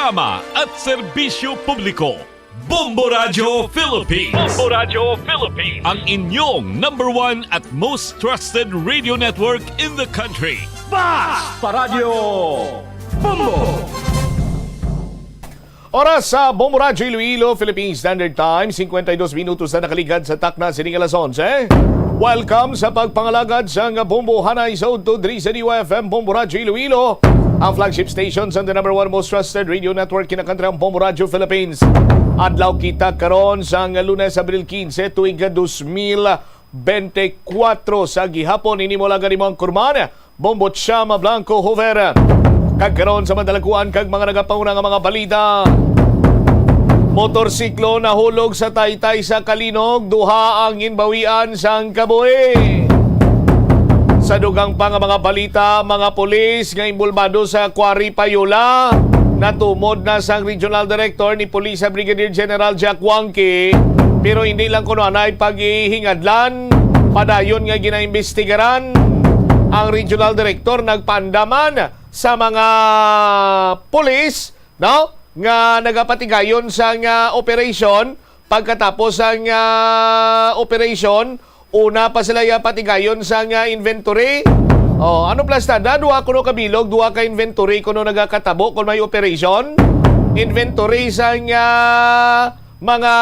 programa at serbisyo publiko. Bombo Radio Philippines. Bombo Radio Philippines. Ang inyong #1 at most trusted radio network in the country. Basta Radio Bombo. Oras sa Bombo Radio Iloilo, Philippine Standard Time, 52 minutos na nakaligad sa takna sining alas 11. Welcome sa pagpangalagad sa Bombo Hanay sa Udto Dri sa DYFM Bombo Radio Iloilo, ang flagship station sa the #1 most trusted radio network kinakantang Bombo Radio Philippines. Adlaw kita karon sa Lunes, Abril 15, tuig 2024 sa gihapon ini mo lagani mo ang kurman. Bombo Chama Blanco Hovera. Kagkaroon sa madalaguan kag mga nagapauna nga mga balita. Motorsiklo nahulog sa Taytay sa Kalinog, duha ang ginbawian sang kabuhi. Sa dugang pa nga mga balita, mga pulis nga imbulbado sa Quarry Payola, natumod na sang Regional Director ni Police Brigadier General Jack Wangke, pero hindi lang kuno anay paghihingadlan, padayon nga ginaimbestigaran. Ang Regional Director nagpandaman sa mga pulis, no, nga nagapatigayon sa operation. Pagkatapos ang operation, una pa sila patigayon sa inventory. Ano plasta na? Duha kuno kabilog, duha ka inventory kuno nagakatabo kung may operation. Inventory sa mga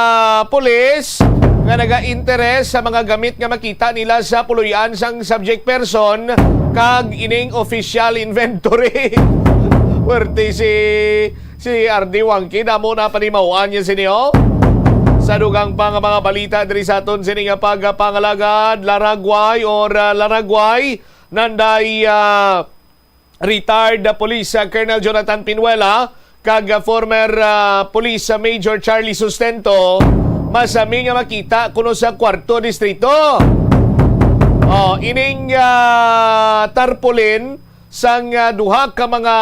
pulis nga naga-interest sa mga gamit nga makita nila sa puluyan sang subject person kag ining official inventory. Werte si RD Wangke, damo na panimawaan niya siniyo. Sa dugang pa nga mga balita diri sa aton sini nga pagpangalagad Laragway Laragway nanday retired police Colonel Jonathan Pinuela kag former police Major Charlie Sustento masami nga makita kuno sa 4th distrito. Ining tarpaulin sang duha ka mga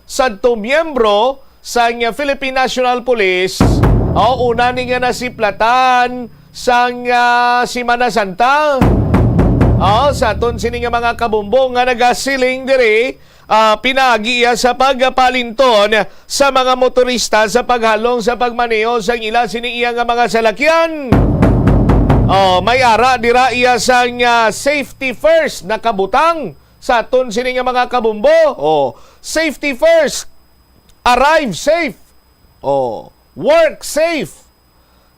sadto miyembro sang Philippine National Police. Una ni nga nasiplatan sang Semana Santa. Sa aton sini nga mga kabumbong nga nagasiling diri, pinagiya sa pagpalinton sa mga motorista sa paghalong sa pagmaneho sa ila siniiya nga mga salakyan. May ara dira iya sang safety first na kabutang sa aton sini nga mga kabumbo. Safety first, arrive safe, work safe,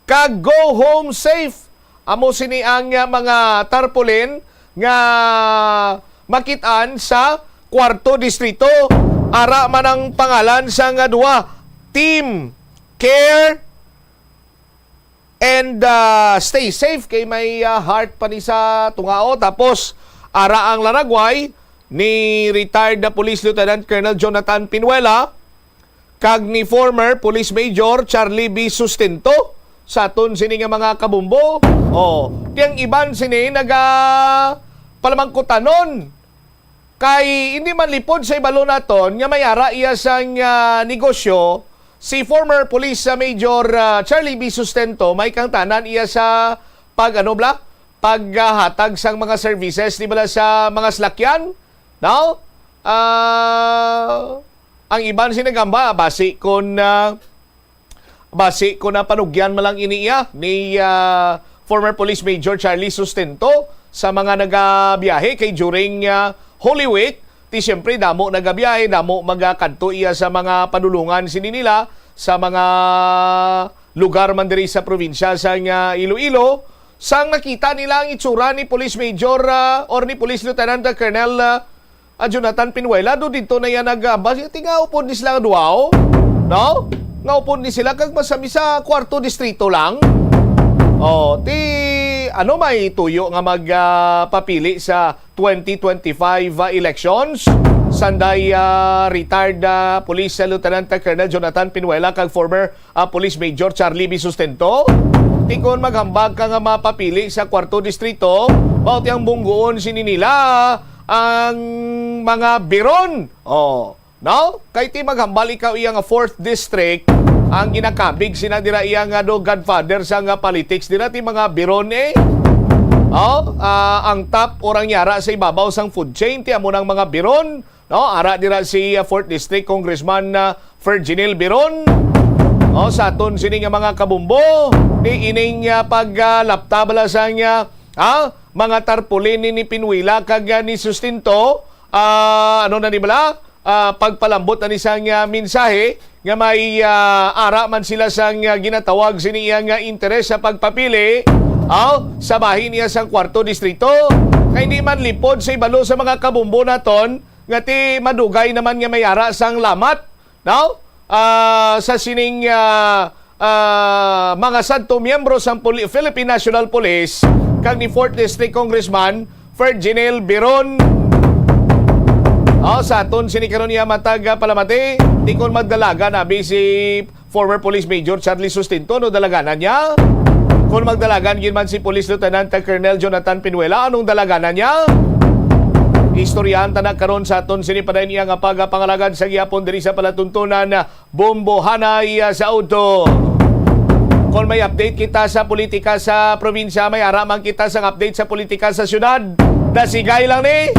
kag go home safe. Amo sini ang mga tarpaulin nga makitaan sa 4th distrito. Ara man ang pangalan sa duha, Team Care and Stay Safe, kay may heart pa ni sa tungao. Tapos ara ang Laragway ni retired na Police Lieutenant Colonel Jonathan Pinuela kag ni former Police Major Charlie B. Sustento. Sa aton sini nga mga kabumbo, tiyang iban sini palamangkutanon kay hindi man lipod sa ibalo naton nga mayara iya sang negosyo. Si former Police Major Charlie B. Sustento may kang tanan iya sa paghatag sang mga services di bala sa mga slakyan. Now, ang iban sinagamba basi ko na panugyan malang iniya ni former Police Major Charlie Sustento sa mga nagabiyahe kay during Holy Week. Ti siyempre damo nagabiyahe, damo magakadto iya sa mga padulungan sini nila sa mga lugar man diri sa probinsya sa Iloilo. Sang nakita nila ang itsura ni Police Major or ni Police Lieutenant Colonel Jonathan Pinuela, do dito na yan tingaw po ni sila duao, no? Ngaw po ni sila kag masami sa 4th distrito lang. May tuyo nga magpapili sa 2025 elections. Sanday retired Police Lieutenant Colonel Jonathan Pinuela kag former Police Major Charlie B. Sustento. Tikon maghambag ka nga mapapili sa 4th distrito, bawat ang bunggoon sini nila ang mga biron. No? Kay ti maghambal ikaw iya nga 4th district, ang ginakabig sina dira iya nga godfather sa nga politics dira ti mga biron ang top orang yara sa ibabaw sang food chain ti amo ng mga biron No, ara dira si 4th District Congressman Ferginil Biron. Sa aton sini nga mga kabumbo, ni ining paglaptabala sa mga tarpulin ni Pinuila kag ni sustento, ano na ni bala? Pagpalambot na isang mensahe nga may ara man sila sang ginatawag siniyang interes sa pagpapili sa bahin niya sang 4th distrito. Kay hindi man lipod sa ibalo sa mga kabumbo naton nga ti madugay naman nga may ara sang lamat, no? Sa sining mga santo miyembro sang Philippine National Police kag ni 4th District Congressman Ferginil Biron. Sa aton sinikaron niya matag palamati, di kon magdalaga na si former Police Major Charlie Sustento no dalaganan niya. Kung magdalagan yun man si Police Lieutenant Colonel Jonathan Pinuela, anong dalaganan niya? Istoryahan tanak karon sa aton sinipaday niya nga pagpangalagad sa gihapon diri sa palatuntunan Bombo Hanay sa auto. Kung may update kita sa politika sa probinsya, may araman kita sa update sa politika sa syudad. Dasigay lang ni.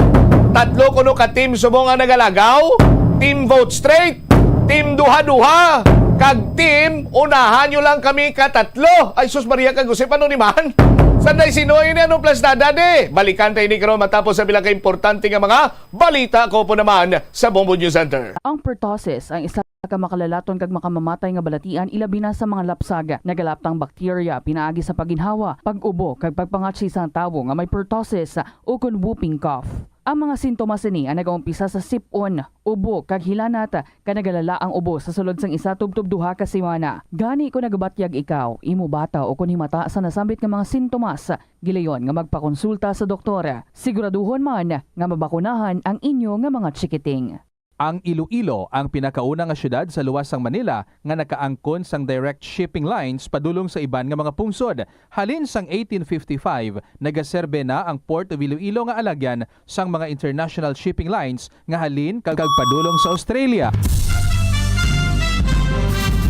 Tatlo kuno ka team subong ang nagalagaw. Team Vote Straight. Team Duha-Duha. Kag team, unahan nyo lang kami katatlo. Ay, sus Maria, kagusip ano ni man? Sanday sinoy ni anong plasdada de? Balikan tayo ni karon matapos sa bilang ka-importante nga mga balita ko po naman sa Bombo News Center. Ang pertussis ang isa ka makalalaton kag makamamatay nga balatian ilabi na sa mga lapsaga nagalaptang bakterya pinaagi sa paginhawa, pag-ubo kag pagpangatsi sa tawo nga may pertussis o kun whooping cough. Ang mga sintomas ni ang nagaumpisa sa sipon, ubo kag hilanat kanagalala ang ubo sa sulod sang isa tubtub duha ka semana. Gani ko nagabatyag ikaw, imo bata o kun himata sa nasambit nga mga sintomas, gilayon nga magpakonsulta sa doktor. Siguraduhon man nga mabakunahan ang inyo nga mga chikiting. Ang Iloilo ang pinakauna nga syudad sa luwas sang Manila nga nakaangkon sang direct shipping lines padulong sa iban nga mga pungsod. Halin sang 1855, nagaserbe na ang Port of Iloilo nga alagyan sang mga international shipping lines nga halin kag padulong sa Australia.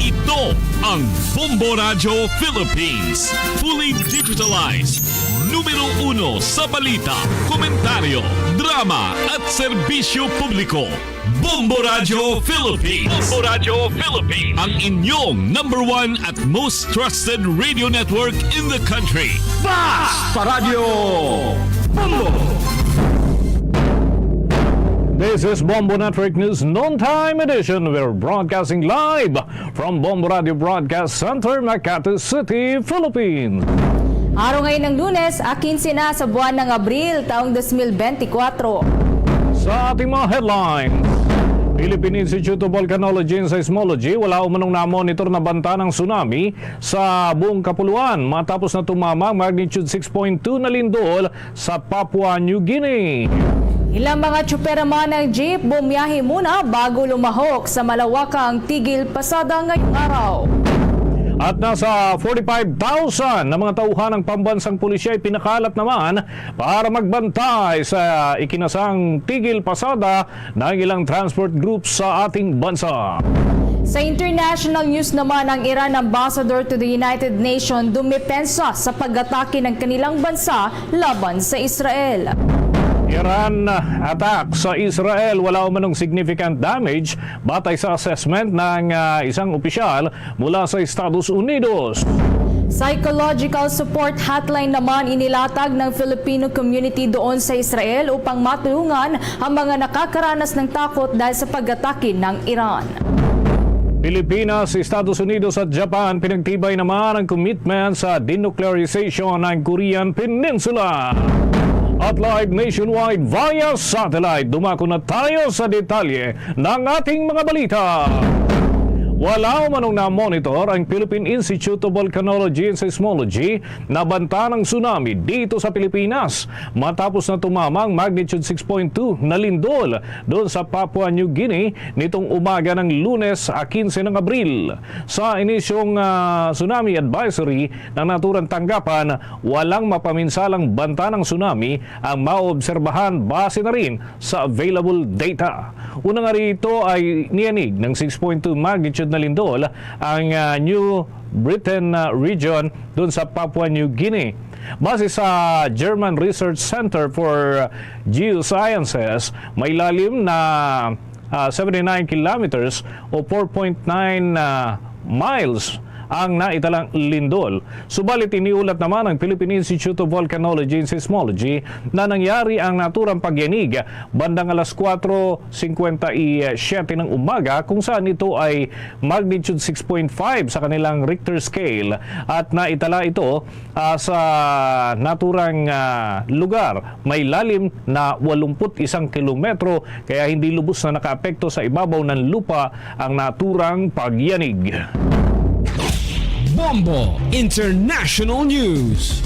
Ito ang Bombo Radio Philippines. Fully digitalized. Numero 1 sa balita, komentaryo, drama at serbisyo publiko. Bombo Radio Philippines. Bombo Radio Philippines. Ang inyong number 1 at most trusted radio network in the country. Sa Radyo Bombo. This is Bombo Network News Noontime Edition. We're broadcasting live from Bombo Radio Broadcast Center, Makati City, Philippines. Araw ngayon ng Lunes, 15 na sa buwan ng Abril, taong 2024. Sa ating mga headlines, Philippine Institute of Volcanology and Seismology wala umanong na-monitor na banta ng tsunami sa buong kapuluan matapos na tumama magnitude 6.2 na lindol sa Papua New Guinea. Ilang mga tsuper naman ng jeep bumiyahe muna bago lumahok sa malawakang Tigil Pasada ngayong araw. At nasa 45,000 na mga tauhan ng pambansang pulisya ay pinakalat naman para magbantay sa ikinasang Tigil Pasada ng ilang transport groups sa ating bansa. Sa international news naman, ang Iran ambassador to the United Nations dumipensa sa pag-atake ng kanilang bansa laban sa Israel. Iran attack sa Israel, wala umanong significant damage batay sa assessment ng isang opisyal mula sa Estados Unidos. Psychological support hotline naman inilatag ng Filipino community doon sa Israel upang matulungan ang mga nakakaranas ng takot dahil sa pag-atake ng Iran. Pilipinas, Estados Unidos at Japan pinagtibay naman ang commitment sa denuclearization ng Korean Peninsula. At live nationwide via satellite, dumako na tayo sa detalye ng ating mga balita. Wala umanong na-monitor ang Philippine Institute of Volcanology and Seismology na banta ng tsunami dito sa Pilipinas matapos na tumamang magnitude 6.2 na lindol doon sa Papua New Guinea nitong umaga ng Lunes 15 ng Abril. Sa inisyong tsunami advisory ng naturang tanggapan, walang mapaminsalang banta ng tsunami ang maobserbahan base na rin sa available data. Una nga rito ay niyanig ng 6.2 magnitude na lindol ang New Britain region doon sa Papua New Guinea. Base sa German Research Center for Geosciences, may lalim na 79 kilometers o 4.9 miles ang naitalang lindol. Subalit iniulat naman ng Philippine Institute of Volcanology and Seismology na nangyari ang naturang pagyanig bandang alas 4:57 ng umaga, kung saan ito ay magnitude 6.5 sa kanilang Richter scale, at naitala ito sa naturang lugar. May lalim na 81 kilometro, kaya hindi lubos na nakaapekto sa ibabaw ng lupa ang naturang pagyanig. Bombo International News.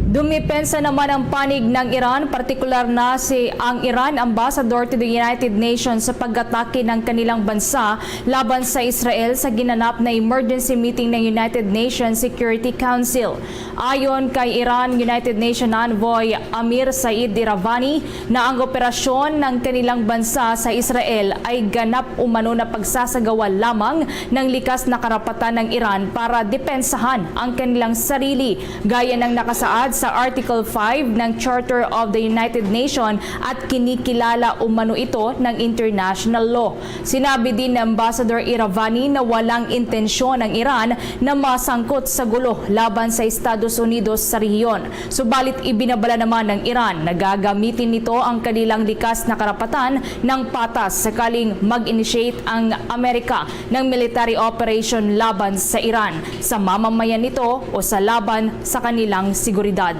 Dumipensa naman ang panig ng Iran, partikular na ang Iran ambassador to the United Nations sa pag-atake ng kanilang bansa laban sa Israel sa ginanap na emergency meeting ng United Nations Security Council. Ayon kay Iran United Nations Envoy Amir Said Iravani na ang operasyon ng kanilang bansa sa Israel ay ganap umano na pagsasagawa lamang ng likas na karapatan ng Iran para depensahan ang kanilang sarili, gaya ng nakasaad sa Article 5 ng Charter of the United Nations at kinikilala umano ito ng international law. Sinabi din ng Ambassador Iravani na walang intensyon ng Iran na masangkot sa gulo laban sa Estados Unidos sa rehiyon. Subalit ibinabala naman ng Iran na gagamitin nito ang kanilang likas na karapatan ng patas sakaling mag-initiate ang Amerika ng military operation laban sa Iran, sa mamamayan nito o sa laban sa kanilang seguridad.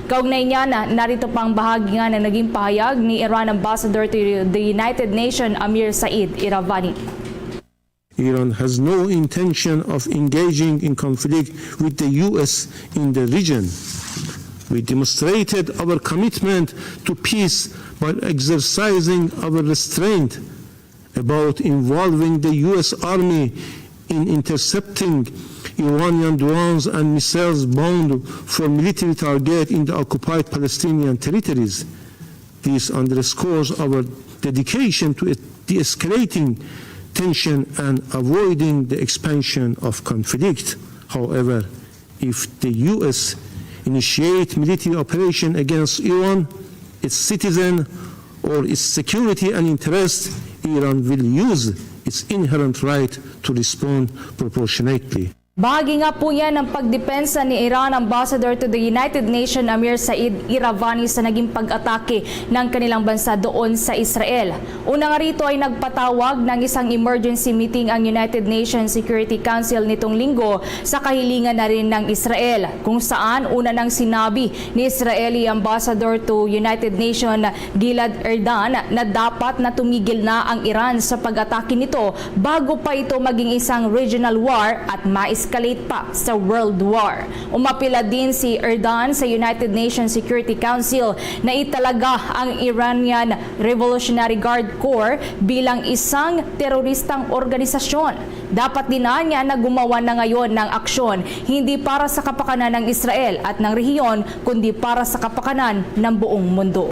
Kaugnay niya na narito pang bahagi nga na naging pahayag ni Iran Ambassador to the United Nations Amir Said Iravani. Iran has no intention of engaging in conflict with the U.S. in the region. We demonstrated our commitment to peace by exercising our restraint about involving the U.S. Army in intercepting Iranian drones and missiles bound for military target in the occupied Palestinian territories. This underscores our dedication to de-escalating tension and avoiding the expansion of conflict. However, if the U.S. initiate military operation against Iran, its citizen, or its security and interest, Iran will use its inherent right to respond proportionately. Bahagi nga po yan ng pagdepensa ni Iran Ambassador to the United Nations Amir Said Iravani sa naging pag-atake ng kanilang bansa doon sa Israel. Una nga rito ay nagpatawag ng isang emergency meeting ang United Nations Security Council nitong linggo sa kahilingan na rin ng Israel, kung saan una nang sinabi ni Israeli Ambassador to United Nations Gilad Erdan na dapat na tumigil na ang Iran sa pag-atake nito bago pa ito maging isang regional war at escalate pa sa World War. Umapila din si Erdan sa United Nations Security Council na italaga ang Iranian Revolutionary Guard Corps bilang isang teroristang organisasyon. Dapat din niya na gumawa na ngayon ng aksyon hindi para sa kapakanan ng Israel at ng rehiyon, kundi para sa kapakanan ng buong mundo.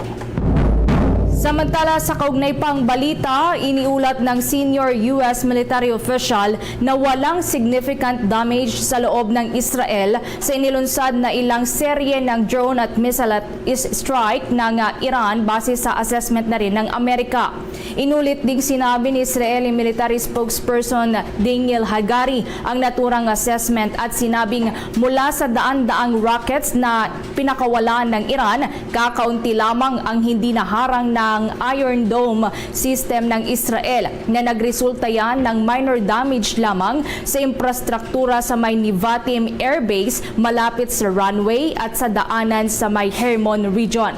Samantala, sa kaugnay pang balita, iniulat ng senior US military official na walang significant damage sa loob ng Israel sa inilunsad na ilang serye ng drone at missile strike ng Iran base sa assessment na rin ng Amerika. Inulit ding sinabi ni Israeli military spokesperson Daniel Hagari ang naturang assessment at sinabing mula sa daan-daang rockets na pinakawalan ng Iran, kakaunti lamang ang hindi naharang ng Iron Dome system ng Israel na nagresulta yan ng minor damage lamang sa infrastruktura sa may Nevatim Air Base malapit sa runway at sa daanan sa may Hermon region.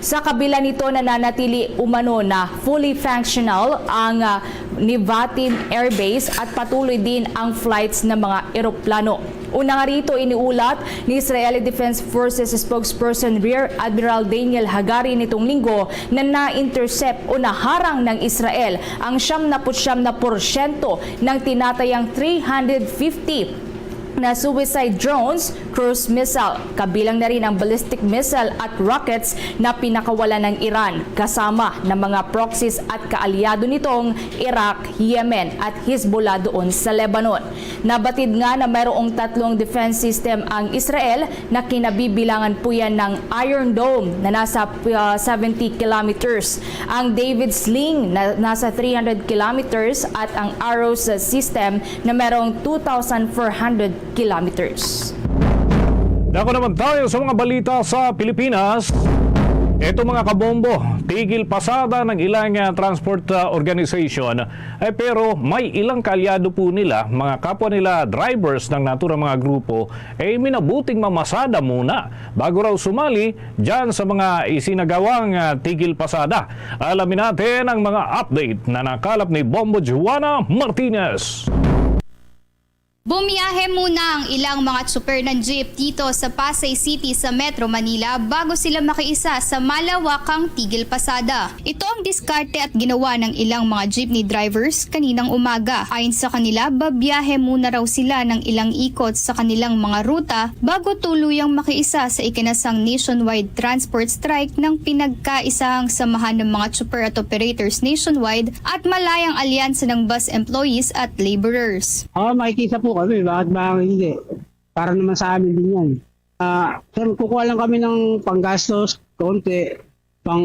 Sa kabila nito, nananatili umano na fully functional ang Nevatim Air Base at patuloy din ang flights ng mga eroplano. Una nga rito, iniulat ni Israeli Defense Forces spokesperson Rear Admiral Daniel Hagari nitong linggo na na-intercept o naharang ng Israel ang 79% ng tinatayang 350 na suicide drones, cruise missile, kabilang na rin ang ballistic missile at rockets na pinakawalan ng Iran, kasama ng mga proxies at kaalyado nitong Iraq, Yemen at Hezbollah doon sa Lebanon. Nabatid nga na mayroong 3 defense system ang Israel na kinabibilangan po yan ng Iron Dome na nasa 70 kilometers, ang David Sling na nasa 300 kilometers at ang Arrows system na mayroong 2,400 kilometers. Dako naman tayo sa mga balita sa Pilipinas. Ito mga kabombo, tigil pasada ng ilang transport organization pero may ilang kaalyado po nila, mga kapwa nila drivers ng naturang mga grupo minabuting mamasada muna bago raw sumali dyan sa mga isinagawang tigil pasada. Alamin natin ang mga update na nakalap ni Bombo Juana Martinez. Bumiyahe muna ang ilang mga tsuper ng jeep dito sa Pasay City sa Metro Manila bago sila makiisa sa malawakang tigil pasada. Ito ang diskarte at ginawa ng ilang mga jeepney drivers kaninang umaga. Ayon sa kanila, babiyahe muna raw sila ng ilang ikot sa kanilang mga ruta bago tuluyang makiisa sa ikinasang nationwide transport strike ng pinagkaisahang samahan ng mga tsuper at operators nationwide at malayang alyansa ng bus employees at laborers. Makikisa po kami, bakit ba hindi? Para naman sa amin din yan. Sir, kukuha lang kami ng panggastos, konti, pang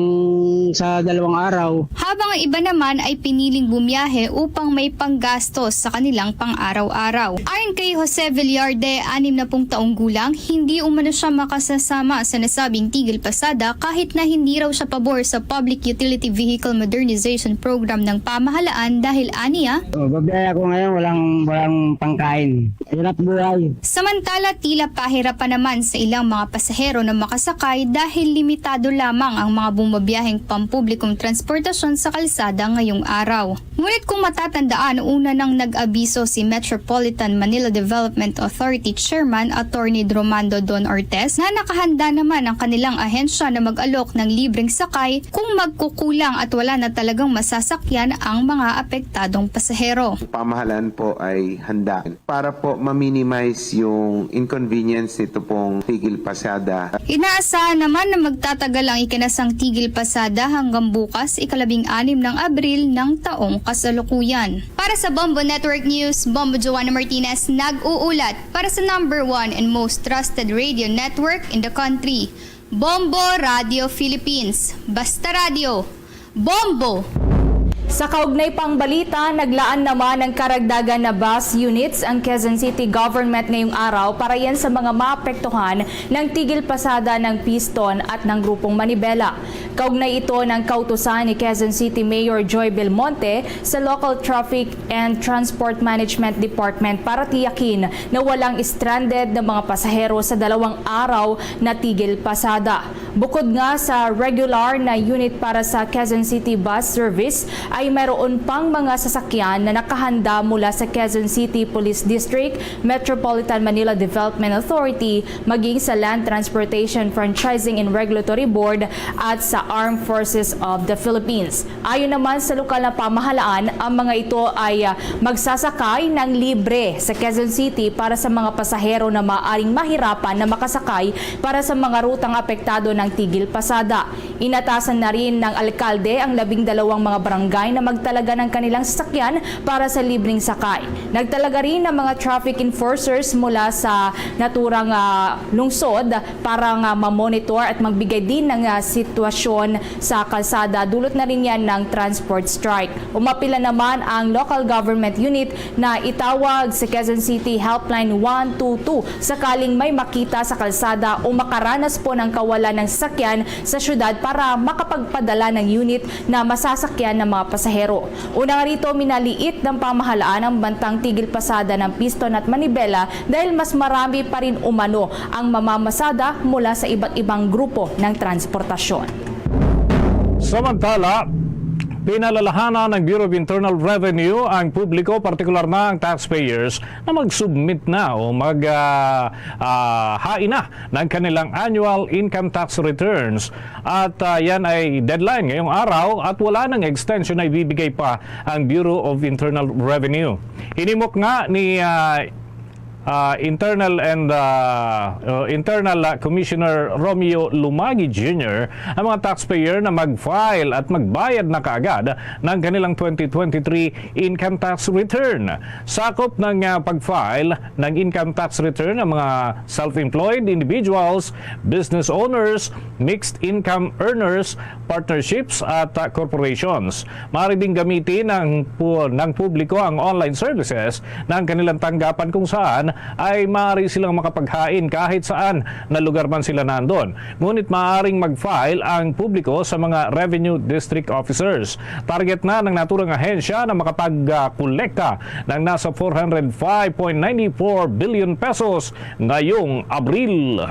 sa 2 araw. Habang ang iba naman ay piniling bumiyahe upang may panggastos sa kanilang pang-araw-araw. Ayon kay Jose Villarde, 60 taong gulang, hindi umano siya makasasama sa nasabing tigil pasada kahit na hindi raw siya pabor sa Public Utility Vehicle Modernization Program ng pamahalaan dahil aniya, Babiyahe ako ngayon, walang pangkain. Hirap buhay. samantala tila pahirapan naman sa ilang mga pasahero na makasakay dahil limitado lamang ang mga bumabiyaheng pampublikong transportasyon sa kalsada ngayong araw. Ngunit kung matatandaan, una nang nag-abiso si Metropolitan Manila Development Authority Chairman Attorney Romando Don Ortez na nakahanda naman ang kanilang ahensya na mag-alok ng libreng sakay kung magkukulang at wala na talagang masasakyan ang mga apektadong pasahero. Pamahalaan po ay handa para po ma-minimize yung inconvenience nito pong tigil pasada. Inaasahan naman na magtatagal ang ikinasang tigil pasada hanggang bukas, 16 ng Abril ng taong kasalukuyan. Para sa Bombo Network News, Bombo Joana Martinez nag-uulat para sa #1 and most trusted radio network in the country, Bombo Radio Philippines. Basta Radio, Bombo! Sa kaugnay pang balita, naglaan naman ng karagdagan na bus units ang Quezon City Government ngayong araw para yan sa mga maapektuhan ng tigil pasada ng Piston at ng Grupong Manibela. Kaugnay ito ng kautusan ni Quezon City Mayor Joy Belmonte sa Local Traffic and Transport Management Department para tiyakin na walang stranded na mga pasahero sa 2 araw na tigil pasada. Bukod nga sa regular na unit para sa Quezon City Bus Service, ay mayroon pang mga sasakyan na nakahanda mula sa Quezon City Police District, Metropolitan Manila Development Authority, maging sa Land Transportation Franchising and Regulatory Board at sa Armed Forces of the Philippines. Ayon naman sa lokal na pamahalaan, ang mga ito ay magsasakay ng libre sa Quezon City para sa mga pasahero na maaaring mahirapan na makasakay para sa mga rutang apektado ng tigil pasada. Inatasan na rin ng alkalde ang 12 mga barangay na magtalaga ng kanilang sasakyan para sa libreng sakay. Nagtalaga rin ng mga traffic enforcers mula sa naturang lungsod para mamonitor at magbigay din ng sitwasyon sa kalsada. Dulot na rin yan ng transport strike. Umapila naman ang local government unit na itawag sa Quezon City Helpline 122 sakaling may makita sa kalsada o makaranas po ng kawalan ng sasakyan sa syudad para makapagpadala ng unit na masasakyan ng mga pasahero. Una nga rito, minaliit ng pamahalaan ang bantang tigil pasada ng Piston at Manibela dahil mas marami pa rin umano ang mamamasada mula sa iba't ibang grupo ng transportasyon. Samantala, pinalalahanan ng Bureau of Internal Revenue ang publiko, partikular na ang taxpayers, na mag-submit na o hain na ng kanilang annual income tax returns. At yan ay deadline ngayong araw at wala nang extension na ibibigay pa ang Bureau of Internal Revenue. Inimok nga ni Internal Commissioner Romeo Lumagi Jr. ang mga taxpayer na mag-file at magbayad na kaagad ng kanilang 2023 income tax return. Sakop ng pag-file ng income tax return ng mga self-employed individuals, business owners, mixed income earners, partnerships at corporations. Maaari ding gamitin ng publiko ang online services ng kanilang tanggapan kung saan ay maaari silang makapaghain kahit saan na lugar man sila nandun. Ngunit maaaring mag-file ang publiko sa mga revenue district officers. Target na ng naturang ahensya na makapag-kolekta ng nasa 405.94 billion pesos ngayong Abril.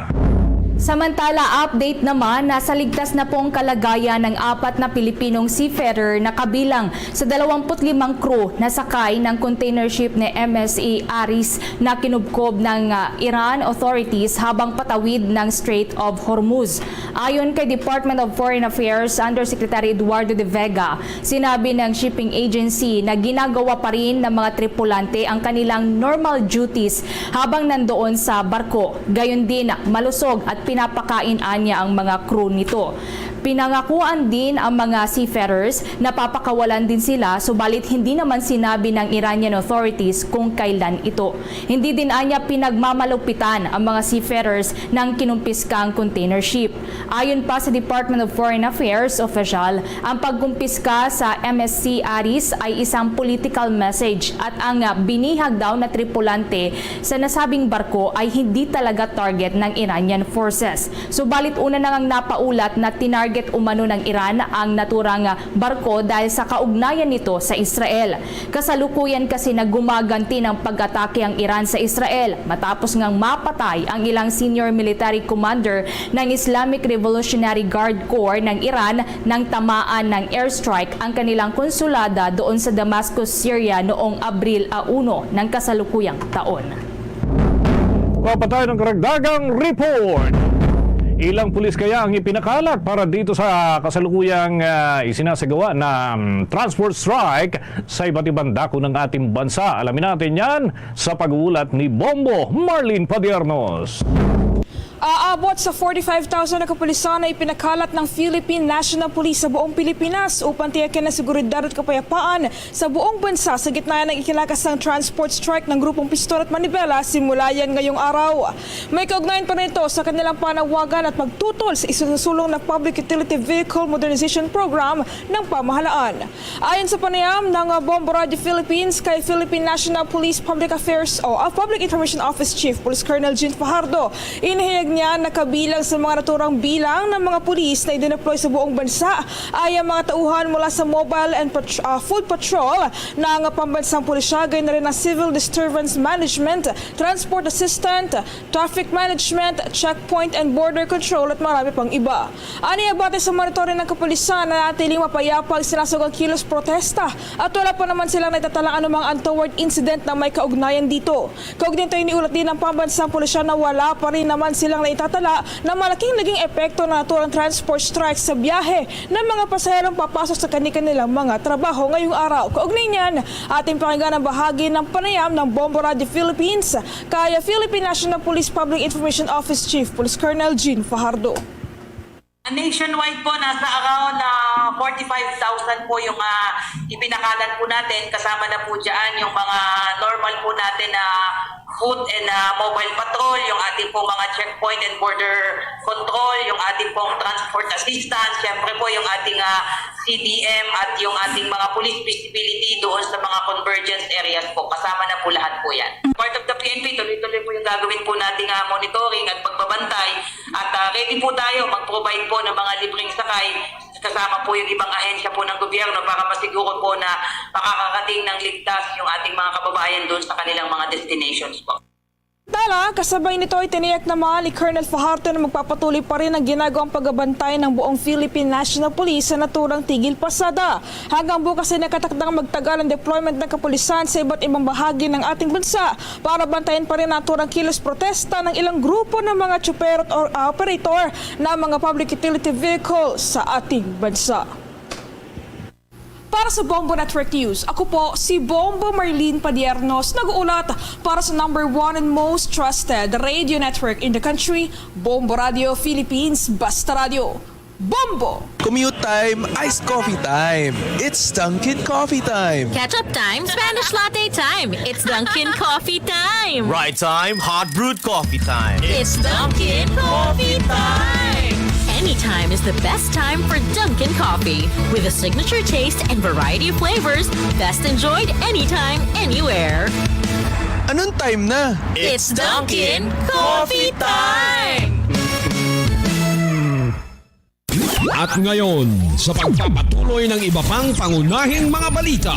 Samantala, update naman, nasa ligtas na pong kalagayan ng 4 na Pilipinong seafarer na kabilang sa 25 crew na sakay ng container ship ni MSC Aris na kinubkob ng Iran authorities habang patawid ng Strait of Hormuz. Ayon kay Department of Foreign Affairs Undersecretary Eduardo de Vega, sinabi ng shipping agency na ginagawa pa rin ng mga tripulante ang kanilang normal duties habang nandoon sa barko. Gayon din, malusog at pinapakain niya ang mga crew nito. Pinangakuan din ang mga seafarers na papakawalan din sila, subalit hindi naman sinabi ng Iranian authorities kung kailan ito. Hindi din anya pinagmamalupitan ang mga seafarers ng kinumpiska ang container ship. Ayon pa sa Department of Foreign Affairs official, ang pagkumpiska sa MSC Aris ay isang political message at ang binihag daw na tripulante sa nasabing barko ay hindi talaga target ng Iranian forces. Subalit una nang napaulat na tinarget umano ng Iran ang naturang barko dahil sa kaugnayan nito sa Israel. Kasalukuyan kasi na gumaganti ng pag-atake ang Iran sa Israel matapos ngang mapatay ang ilang senior military commander ng Islamic Revolutionary Guard Corps ng Iran nang tamaan ng airstrike ang kanilang konsulada doon sa Damascus, Syria noong Abril 1 ng kasalukuyang taon. Papatay ng karagdagang report. Ilang pulis kaya ang ipinakalat para dito sa kasalukuyang isinasagawa na transport strike sa iba't ibang dako ng ating bansa? Alamin natin yan sa pag-uulat ni Bombo Marlene Padiernos. Aabot sa 45,000 na kapulisan na ipinakalat ng Philippine National Police sa buong Pilipinas upang tiyakin ang seguridad at kapayapaan sa buong bansa sa gitna ng ikinakas ng transport strike ng grupong Pistol at Manibela simula yan ngayong araw. May kaugnayan pa nito sa kanilang panawagan at pagtutol sa isusulong na Public Utility Vehicle Modernization Program ng pamahalaan. Ayon sa panayam ng Bombo Radio Philippines kay Philippine National Police Public Affairs o Public Information Office Chief Police Colonel Jean Fajardo, inihayag niya na kabilang sa mga naturang bilang ng mga pulis na idineploy sa buong bansa ay ang mga tauhan mula sa mobile and food patrol ng pambansang pulisya, gayon na rin ang civil disturbance management, transport assistant, traffic management, checkpoint and border control at marami pang iba. Aniya batay sa monitoring ng kapulisan na natiling mapayapa ang sinasagang kilos protesta at wala pa naman silang naitatalang anumang untoward incident na may kaugnayan dito. Kaugnay ito iniulat din ng pambansang pulisya na wala pa rin naman silang naitatala na malaking naging epekto ng naturang transport strike sa biyahe ng mga pasaherong papasok sa kanilang mga trabaho ngayong araw. Kaugnay niyan, ating pakinggan ang bahagi ng panayam ng Bombo Radio Philippines kaya Philippine National Police Public Information Office Chief Police Colonel Jean Fajardo. Nationwide po, nasa around 45,000 po yung ipinakalan po natin. Kasama na po dyan yung mga normal po natin na foot and mobile patrol, yung ating pong mga checkpoint and border control, yung ating pong transport assistance, syempre po yung ating CDM at yung ating mga police visibility doon sa mga convergence areas po. Kasama na po lahat po yan. Part of the PNP, tuloy-tuloy po yung gagawin po nating monitoring at pagbabantay at ready po tayo mag-provide po ng mga libreng sakay kasama po yung ibang ahensya po ng gobyerno para masiguro po na makakarating ng ligtas yung ating mga kababayan doon sa kanilang mga destinations po. Tala, kasabay nito ay tiniyak naman ni Colonel Fajardo na magpapatuloy pa rin ang ginagawang pagbabantay ng buong Philippine National Police sa naturang tigil pasada. Hanggang bukas ay nakatakdang magtagal ang deployment ng kapulisan sa iba't ibang bahagi ng ating bansa para bantayan pa rin naturang kilos protesta ng ilang grupo ng mga tsuper at operator ng mga public utility vehicles sa ating bansa. Para sa Bombo Network News, ako po si Bombo Marlene Padiernos, nag-uulat para sa #1 and most trusted radio network in the country, Bombo Radio Philippines, Basta Radio. Bombo! Commute time, iced coffee time. It's Dunkin' Coffee time. Ketchup time, Spanish latte time. It's Dunkin' Coffee time. Right time, hot brewed coffee time. It's Dunkin' Coffee time. Anytime is the best time for Dunkin' Coffee. With a signature taste and variety of flavors, best enjoyed anytime, anywhere. Anong time na? It's Dunkin' Coffee time! At ngayon, sa pagpapatuloy ng iba pang pangunahing mga balita.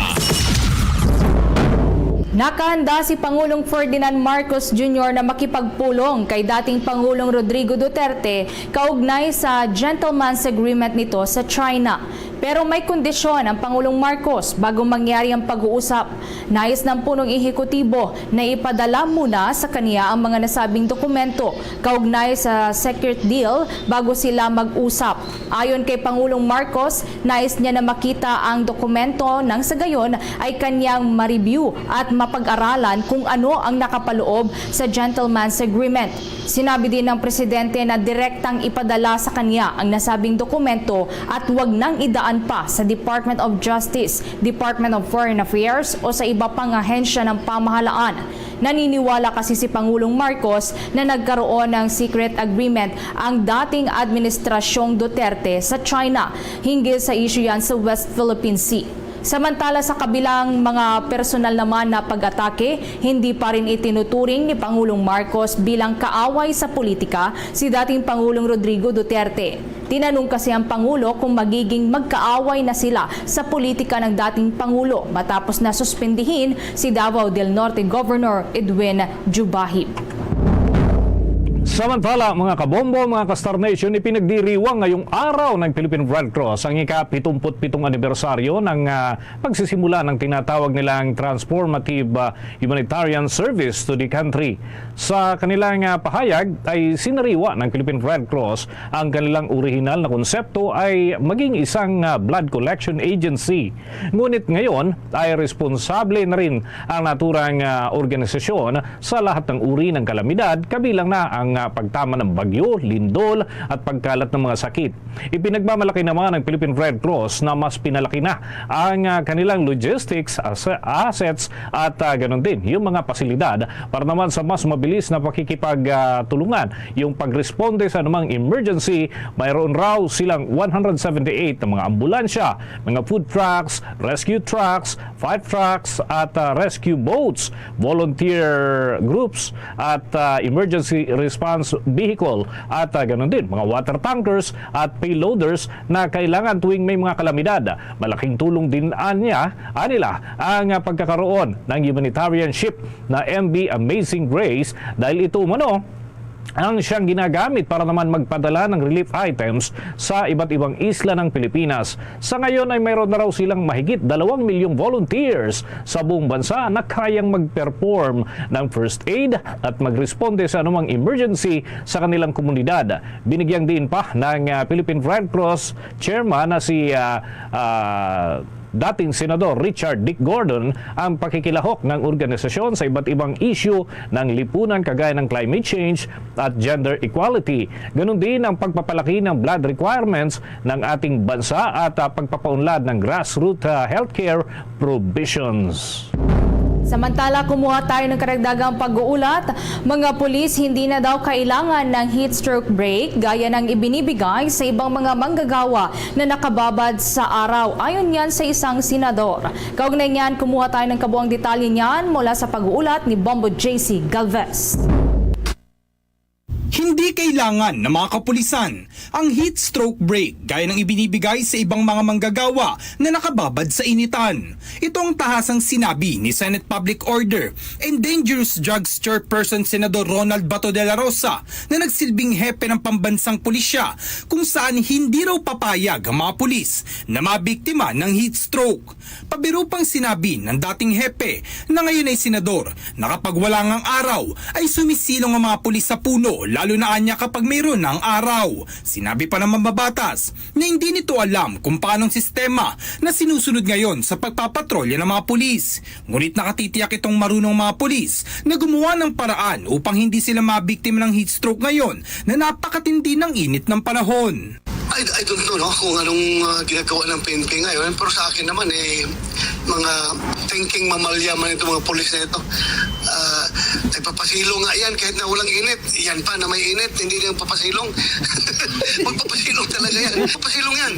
Nakahanda si Pangulong Ferdinand Marcos Jr. na makipagpulong kay dating Pangulong Rodrigo Duterte kaugnay sa gentleman's agreement nito sa China. Pero may kondisyon ang Pangulong Marcos bago mangyari ang pag-uusap. Nais ng punong ehekutibo na ipadala muna sa kaniya ang mga nasabing dokumento kaugnay sa secret deal bago sila mag-usap. Ayon kay Pangulong Marcos, nais niya na makita ang dokumento nang sa gayon ay kanyang ma-review at mapag-aralan kung ano ang nakapaloob sa gentleman's agreement. Sinabi din ng presidente na direktang ipadala sa kanya ang nasabing dokumento at huwag nang idaan pa sa Department of Justice, Department of Foreign Affairs o sa iba pang ahensya ng pamahalaan. Naniniwala kasi si Pangulong Marcos na nagkaroon ng secret agreement ang dating administrasyong Duterte sa China hinggil sa issue yan sa West Philippine Sea. Samantala sa kabilang mga personal naman na pag-atake, hindi pa rin itinuturing ni Pangulong Marcos bilang kaaway sa politika si dating Pangulong Rodrigo Duterte. Tinanong kasi ang Pangulo kung magiging magkaaway na sila sa politika ng dating Pangulo matapos na suspendihin si Davao del Norte Governor Edwin Jubahib. Samantala, mga kabombo, mga ka-Star Nation, ipinagdiriwang ngayong araw ng Philippine Red Cross ang ika-77 anibersaryo ng pagsisimula ng tinatawag nilang Transformative Humanitarian Service to the country. Sa kanilang pahayag ay sinariwa ng Philippine Red Cross ang kanilang orihinal na konsepto ay maging isang blood collection agency. Ngunit ngayon ay responsable na rin ang naturang organisasyon sa lahat ng uri ng kalamidad, kabilang na ang pagtama ng bagyo, lindol at pagkalat ng mga sakit. Ipinagmamalaki naman ng Philippine Red Cross na mas pinalaki na ang kanilang logistics assets at ganoon din yung mga pasilidad para naman sa mas mabilis na pakikipagtulungan yung pagresponde sa anumang emergency. Mayroon raw silang 178 na mga ambulansya, mga food trucks, rescue trucks, fire trucks at rescue boats, volunteer groups at emergency response vehicle at ganoon din mga water tankers at payloaders na kailangan tuwing may mga kalamidad. Malaking tulong din nila ang pagkakaroon ng humanitarian ship na MV Amazing Grace dahil ito umano ang siyang ginagamit para naman magpadala ng relief items sa iba't ibang isla ng Pilipinas. Sa ngayon ay mayroon na raw silang mahigit 2 milyong volunteers sa buong bansa na kayang mag-perform ng first aid at magresponde sa anumang emergency sa kanilang komunidad. Binigyang din pa ng Philippine Red Cross chairman na si dating Senador Richard Dick Gordon ang pakikilahok ng organisasyon sa iba't ibang issue ng lipunan kagaya ng climate change at gender equality. Ganon din ang pagpapalaki ng blood requirements ng ating bansa at pagpapaunlad ng grassroots healthcare provisions. Samantala, kumuha tayo ng karagdagang pag-uulat. Mga pulis hindi na daw kailangan ng heat stroke break gaya ng ibinibigay sa ibang mga manggagawa na nakababad sa araw. Ayon yan sa isang senador. Kaugnay niyan, kumuha tayo ng kabuang detalye niyan mula sa pag-uulat ni Bombo JC Galvez. Hindi kailangan ng mga kapulisan ang heat stroke break gaya ng ibinibigay sa ibang mga manggagawa na nakababad sa initan. Ito ang tahasang sinabi ni Senate Public Order and Dangerous Drugs Chairperson Senador Ronald Bato de la Rosa na nagsilbing hepe ng pambansang pulisya kung saan hindi raw papayag ang mga pulis na mabiktima ng heat stroke. Pabiro pang sinabi ng dating hepe na ngayon ay senador na kapag wala ngang araw ay sumisilong ang mga pulis sa puno lalo lalo na anya kapag mayroon ng araw. Sinabi pa ng mambabatas na hindi nito alam kung paanong sistema na sinusunod ngayon sa pagpapatrolya ng mga pulis. Ngunit nakatitiyak itong marunong mga pulis na gumawa ng paraan upang hindi sila mabiktima ng heat stroke ngayon na napakatindi ng init ng panahon. I don't know kung anong ginagawa ng PNP ngayon, pero sa akin naman mga thinking mamalya man itong mga pulis na ito. Nagpapasilong nga yan kahit na walang init. Yan pa na may init, hindi nang papasilong. Magpapasilong talaga yan. Papasilong yan.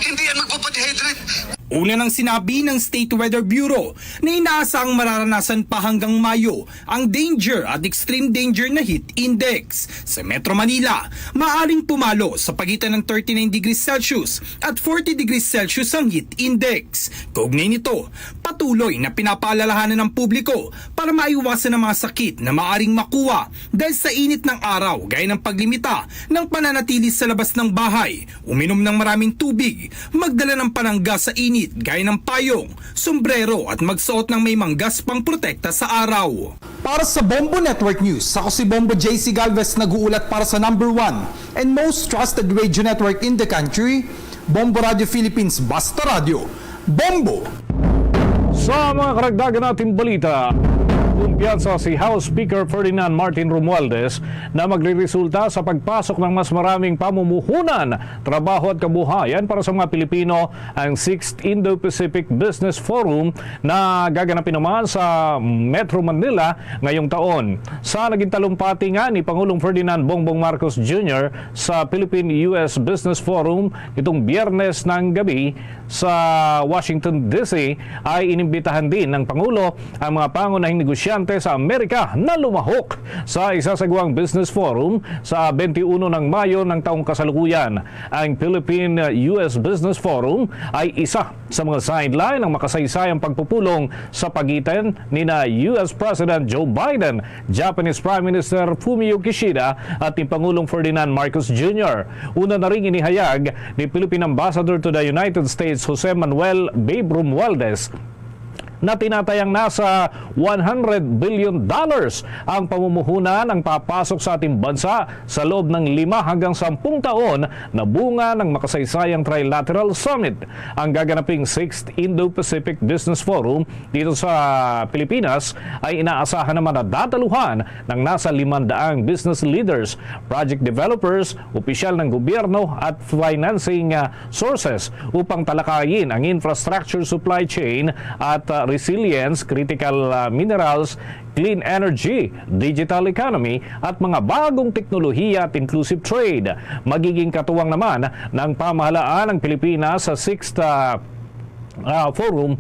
Hindi yan magpapadehydrate. Una nang sinabi ng State Weather Bureau na inaasang mararanasan pa hanggang Mayo ang danger at extreme danger na heat index. Sa Metro Manila, maaaring pumalo sa pagitan ng 39 degrees Celsius at 40 degrees Celsius ang heat index. Kaugnay nito, patuloy na pinapaalalahanan ng publiko para maiwasan ang mga sakit na maaaring makuha dahil sa init ng araw gaya ng paglimita ng pananatili sa labas ng bahay, uminom ng maraming tubig, magdala ng panangga sa init gaya ng payong, sombrero at magsuot ng may manggas pang protekta sa araw. Para sa Bombo Network News, ako si Bombo JC Galvez nag-uulat para sa number 1 and most trusted radio network in the country, Bombo Radio Philippines Basta Radio. Bombo! Sa mga karagdagan nating balita, kumpiyansa si House Speaker Ferdinand Martin Romualdez na magreresulta sa pagpasok ng mas maraming pamumuhunan, trabaho at kabuhayan para sa mga Pilipino ang 6th Indo-Pacific Business Forum na gaganapin naman sa Metro Manila ngayong taon. Sa naging talumpati nga ni Pangulong Ferdinand Bongbong Marcos Jr. sa Philippine-US Business Forum itong Biyernes ng gabi sa Washington DC ay inimbitahan din ng Pangulo ang mga pangunahing negosyante sa Amerika na lumahok sa isasagawang business forum sa 21 ng Mayo ng taong kasalukuyan. Ang Philippine-US Business Forum ay isa sa mga sideline ng makasaysayang pagpupulong sa pagitan ni na US President Joe Biden, Japanese Prime Minister Fumio Kishida at ni Pangulong Ferdinand Marcos Jr. Una na rin inihayag ni Philippine Ambassador to the United States Jose Manuel Babe Romualdez na tinatayang nasa $100 billion ang pamumuhunan ang papasok sa ating bansa sa loob ng 5 hanggang 10 taon na bunga ng makasaysayang Trilateral Summit. Ang gaganaping 6th Indo-Pacific Business Forum dito sa Pilipinas ay inaasahan naman na dadaluhan ng nasa 500 business leaders, project developers, opisyal ng gobyerno at financing sources upang talakayin ang infrastructure supply chain at resilience, critical minerals, clean energy, digital economy at mga bagong teknolohiya at inclusive trade. Magiging katuwang naman ng pamahalaan ng Pilipinas sa 6th forum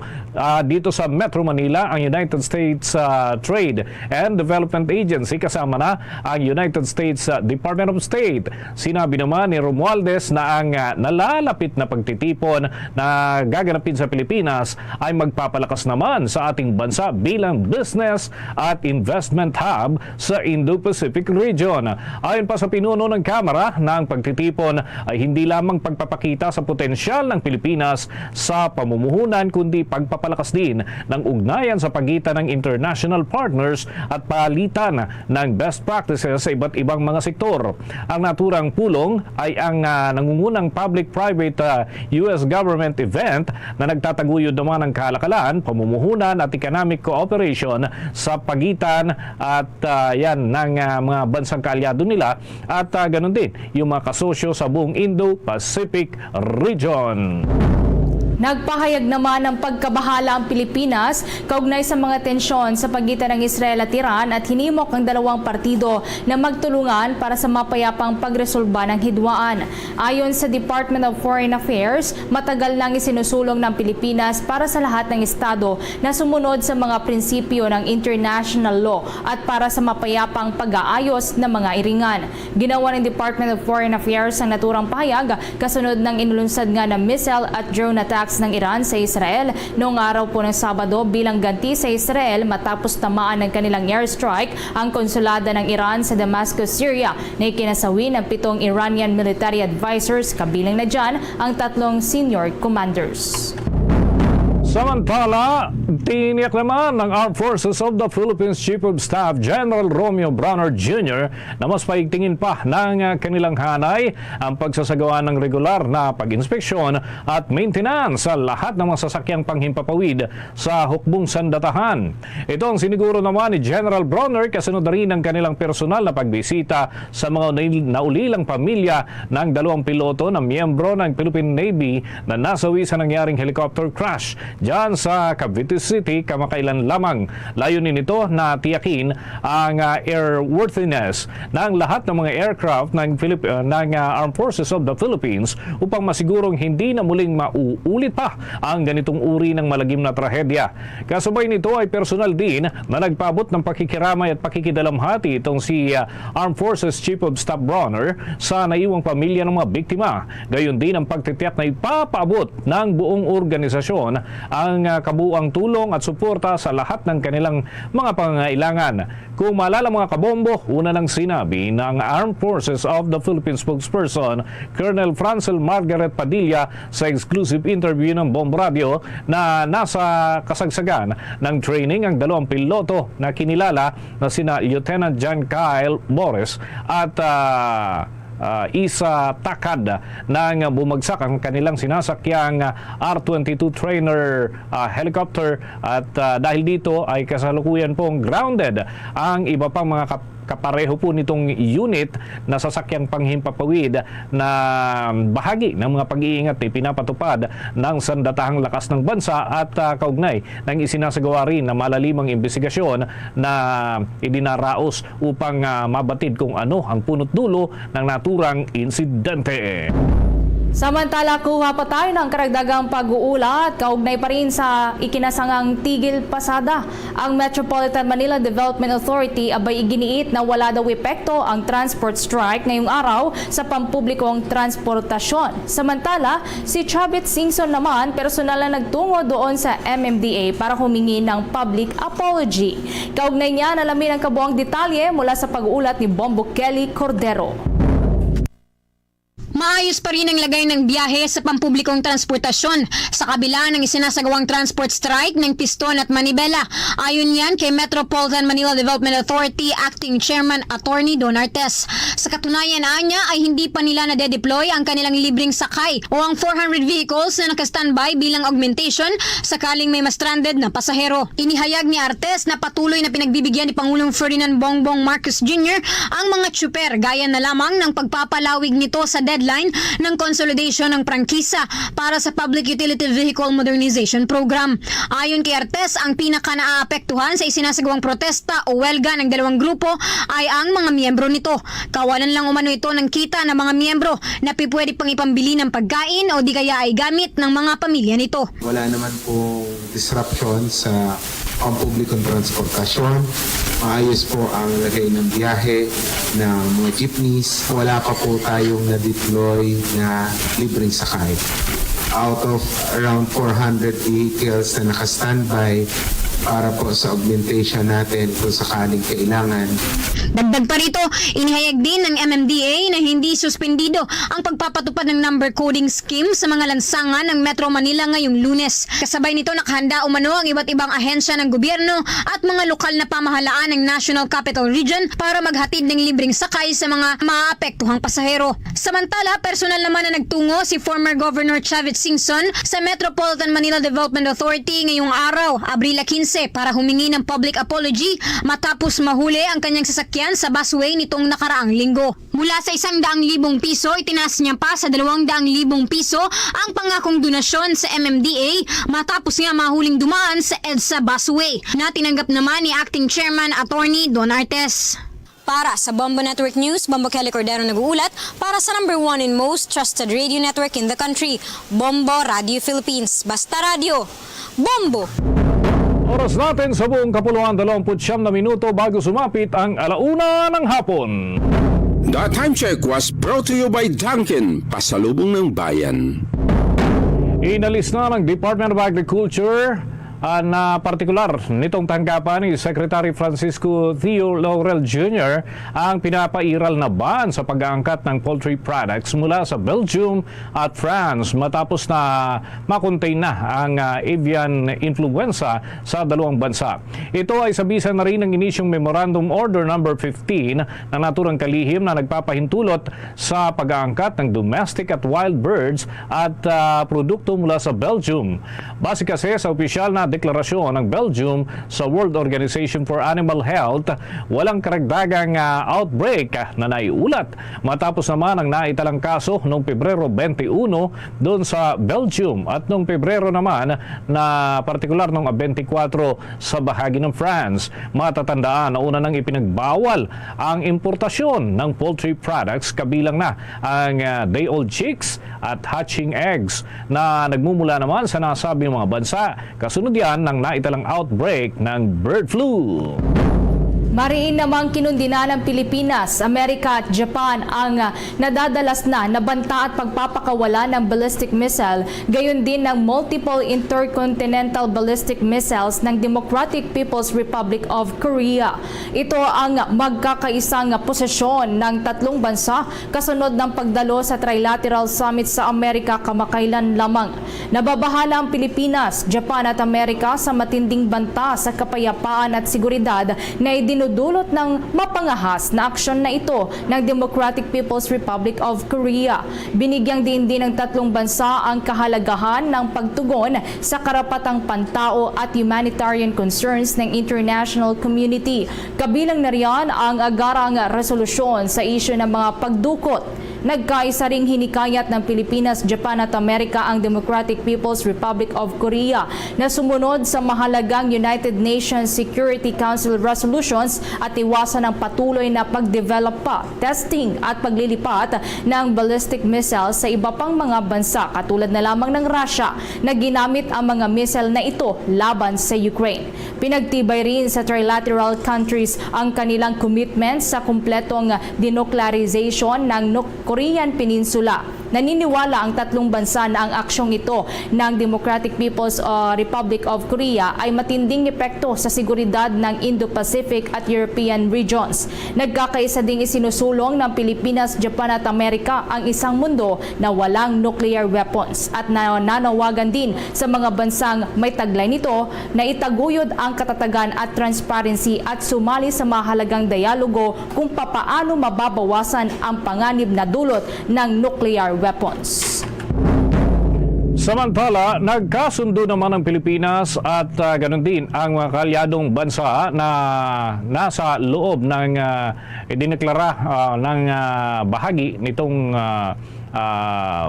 dito sa Metro Manila ang United States Trade and Development Agency kasama na ang United States Department of State. Sinabi naman ni Romualdez na ang nalalapit na pagtitipon na gaganapin sa Pilipinas ay magpapalakas naman sa ating bansa bilang business at investment hub sa Indo-Pacific region. Ayon pa sa pinuno ng Kamara na ang pagtitipon ay hindi lamang pagpapakita sa potensyal ng Pilipinas sa pamumuhunan kundi pagpapalakas din ng ugnayan sa pagitan ng international partners at palitan ng best practices sa iba't ibang mga sektor. Ang naturang pulong ay ang nangungunang public-private US government event na nagtataguyod naman ng kalakalan, pamumuhunan at economic cooperation sa pagitan at yan ng mga bansang kaalyado nila at ganun din yung mga kasosyo sa buong Indo-Pacific region. Nagpahayag naman ng pagkabahala ang Pilipinas kaugnay sa mga tensyon sa pagitan ng Israel at Iran at hinimok ang dalawang partido na magtulungan para sa mapayapang pagresolba ng hidwaan. Ayon sa Department of Foreign Affairs, matagal nang isinusulong ng Pilipinas para sa lahat ng estado na sumunod sa mga prinsipyo ng international law at para sa mapayapang pag-aayos ng mga iringan. Ginawa ng Department of Foreign Affairs ang naturang pahayag kasunod ng inulunsad nga na missile at drone attacks ng Iran sa Israel noong araw po ng Sabado bilang ganti sa Israel matapos tamaan ng kanilang airstrike ang konsulada ng Iran sa Damascus, Syria na ikinasawi ng 7 Iranian military advisors, kabilang na dyan ang 3 senior commanders. Samantala, tiniyak naman ng Armed Forces of the Philippines Chief of Staff General Romeo Brawner Jr. na mas paigtingin pa ng kanilang hanay ang pagsasagawa ng regular na pag-inspeksyon at maintenance sa lahat ng mga sasakyang panghimpapawid sa hukbong sandatahan. Ito ang siniguro naman ni General Brawner kasunod na rin ng kanilang personal na pagbisita sa mga naulilang pamilya ng 2 piloto na miyembro ng Philippine Navy na nasawi sa nangyaring helicopter crash diyan sa Cavite City kamakailan lamang. Layunin nito na tiyakin ang airworthiness ng lahat ng mga aircraft ng Armed Forces of the Philippines upang masigurong hindi na muling mauulit pa ang ganitong uri ng malagim na trahedya. Kasabay nito ay personal din na nagpaabot ng pakikiramay at pakikidalamhati itong si Armed Forces Chief of Staff Brawner sa naiwang pamilya ng mga biktima. Gayon din ang pagtitiyak na ipapaabot ng buong organisasyon ang kabuuang tulong at suporta sa lahat ng kanilang mga pangangailangan. Kung maalala mga kabombo, una nang sinabi ng Armed Forces of the Philippines spokesperson Colonel Francel Margaret Padilla sa exclusive interview ng Bombo Radio na nasa kasagsagan ng training ang 2 piloto na kinilala na sina Lieutenant John Kyle Morris at Isa Takad nang bumagsak ang kanilang sinasakyang R-22 trainer helicopter at dahil dito ay kasalukuyan pong grounded ang iba pang mga kapareho po nitong unit na sasakyang panghimpapawid na bahagi ng mga pag-iingat ay pinapatupad ng sandatahang lakas ng bansa at kaugnay ng isinasagawa rin na malalimang investigasyon na idinaraos upang mabatid kung ano ang punot dulo ng naturang insidente. Samantala, kuha pa tayo ng karagdagang pag-uulat kaugnay pa rin sa ikinasangang tigil pasada. Ang Metropolitan Manila Development Authority abay iginiit na wala daw epekto ang transport strike ngayong araw sa pampublikong transportasyon. Samantala, si Chavit Singson naman personal na nagtungo doon sa MMDA para humingi ng public apology. Kaugnay niya, nalamin ang kabuang detalye mula sa pag-uulat ni Bombo Kelly Cordero. Maayos pa rin ang lagay ng biyahe sa pampublikong transportasyon sa kabila ng isinasagawang transport strike ng Piston at Manibela. Ayon yan kay Metropolitan Manila Development Authority Acting Chairman Attorney Don Artes. Sa katunayan niya ay hindi pa nila nade-deploy ang kanilang libreng sakay o ang 400 vehicles na naka-standby bilang augmentation sakaling may ma-stranded na pasahero. Inihayag ni Artes na patuloy na pinagbibigyan ni Pangulong Ferdinand Bongbong Marcos Jr. ang mga tsuper gaya na lamang ng pagpapalawig nito sa deadline ng consolidation ng prangkisa para sa Public Utility Vehicle Modernization Program. Ayon kay Artes, ang pinaka-naaapektuhan sa isinasagawang protesta o welga ng 2 grupo ay ang mga miyembro nito. Kawalan lang umano ito ng kita ng mga miyembro na pwede pang ipambili ng pagkain o di kaya ay gamit ng mga pamilya nito. Wala naman pong disruption sa pampublikong transportasyon. Maayos po ang lagay ng biyahe ng mga jeepneys. Wala pa po tayong na-deploy na libreng sakay. Out of around 400 vehicles na naka-standby para po sa augmentation natin kung sakaling kailangan. Dagdag pa rito, inihayag din ng MMDA na hindi suspendido ang pagpapatupad ng number coding scheme sa mga lansangan ng Metro Manila ngayong Lunes. Kasabay nito nakahanda umano ang iba't ibang ahensya ng gobyerno at mga lokal na pamahalaan ng National Capital Region para maghatid ng libreng sakay sa mga maapektuhang pasahero. Samantala, personal naman na nagtungo si former Governor Chavit Singson sa Metropolitan Manila Development Authority ngayong araw, Abril 15, para humingi ng public apology matapos mahuli ang kanyang sasakyan sa busway nitong nakaraang linggo. Mula sa 100,000 piso, itinaas niya pa sa 200,000 piso ang pangakong donasyon sa MMDA matapos nga mahuling dumaan sa EDSA busway na tinanggap naman ni Acting Chairman Attorney Don Artes. Para sa Bombo Network News, Bombo Kelly Cordero nag-uulat para sa number 1 and most trusted radio network in the country, Bombo Radio Philippines. Basta Radio, Bombo! Oras natin sa buong kapuluan 29 na minuto bago sumapit ang 1:00 ng hapon. The time check was brought to you by Dunkin, pasalubong ng bayan. Inalis na ng Department of Agriculture na partikular nitong tanggapan ni Secretary Francisco Theo Laurel Jr. ang pinapairal na ban sa pag-aangkat ng poultry products mula sa Belgium at France matapos na makontain na ang avian influenza sa dalawang bansa. Ito ay sabisa na rin ng inisyong Memorandum Order No. 15 na naturang kalihim na nagpapahintulot sa pag-aangkat ng domestic at wild birds at produkto mula sa Belgium. Base kasi sa opisyal na deklarasyon ng Belgium sa World Organization for Animal Health, walang karagdagang outbreak na naiulat matapos naman ang naitalang kaso noong Pebrero 21 doon sa Belgium at noong Pebrero naman na partikular noong 24 sa bahagi ng France. Matatandaan na una nang ipinagbawal ang importasyon ng poultry products kabilang na ang day-old chicks at hatching eggs na nagmumula naman sa nasabing mga bansa kasunod yan ng naitalang outbreak ng bird flu. Mariin namang kinundina ng Pilipinas, Amerika at Japan ang nadadalas na banta at pagpapakawala ng ballistic missile, gayon din ng multiple intercontinental ballistic missiles ng Democratic People's Republic of Korea. Ito ang magkakaisang posisyon ng tatlong bansa kasunod ng pagdalo sa Trilateral Summit sa Amerika kamakailan lamang. Nababahala ang Pilipinas, Japan at Amerika sa matinding banta sa kapayapaan at seguridad na idinudulot ng mapangahas na aksyon na ito ng Democratic People's Republic of Korea. Binigyang din ng tatlong bansa ang kahalagahan ng pagtugon sa karapatang pantao at humanitarian concerns ng international community. Kabilang na riyan ang agarang resolusyon sa isyu ng mga pagdukot. Nagkaisa ring hinikayat ng Pilipinas, Japan at Amerika ang Democratic People's Republic of Korea na sumunod sa mahalagang United Nations Security Council resolutions at iwasan ang patuloy na pagdevelop pa, testing at paglilipat ng ballistic missiles sa iba pang mga bansa katulad na lamang ng Russia na ginamit ang mga missile na ito laban sa Ukraine. Pinagtibay rin sa trilateral countries ang kanilang commitment sa kumpletong denuclearization ng Korean Peninsula. Naniniwala ang tatlong bansa na ang aksyong ito ng Democratic People's Republic of Korea ay matinding epekto sa seguridad ng Indo-Pacific at European regions. Nagkakaisa ding isinusulong ng Pilipinas, Japan at Amerika ang isang mundo na walang nuclear weapons at nanawagan din sa mga bansang may taglay nito na itaguyod ang katatagan at transparency at sumali sa mahalagang dialogo kung papaano mababawasan ang panganib na dulot ng nuclear weapons. Samantala, nagkasundo naman ang Pilipinas at ganoon din ang mga kaalyadong bansa na nasa loob ng idineklara ng bahagi nitong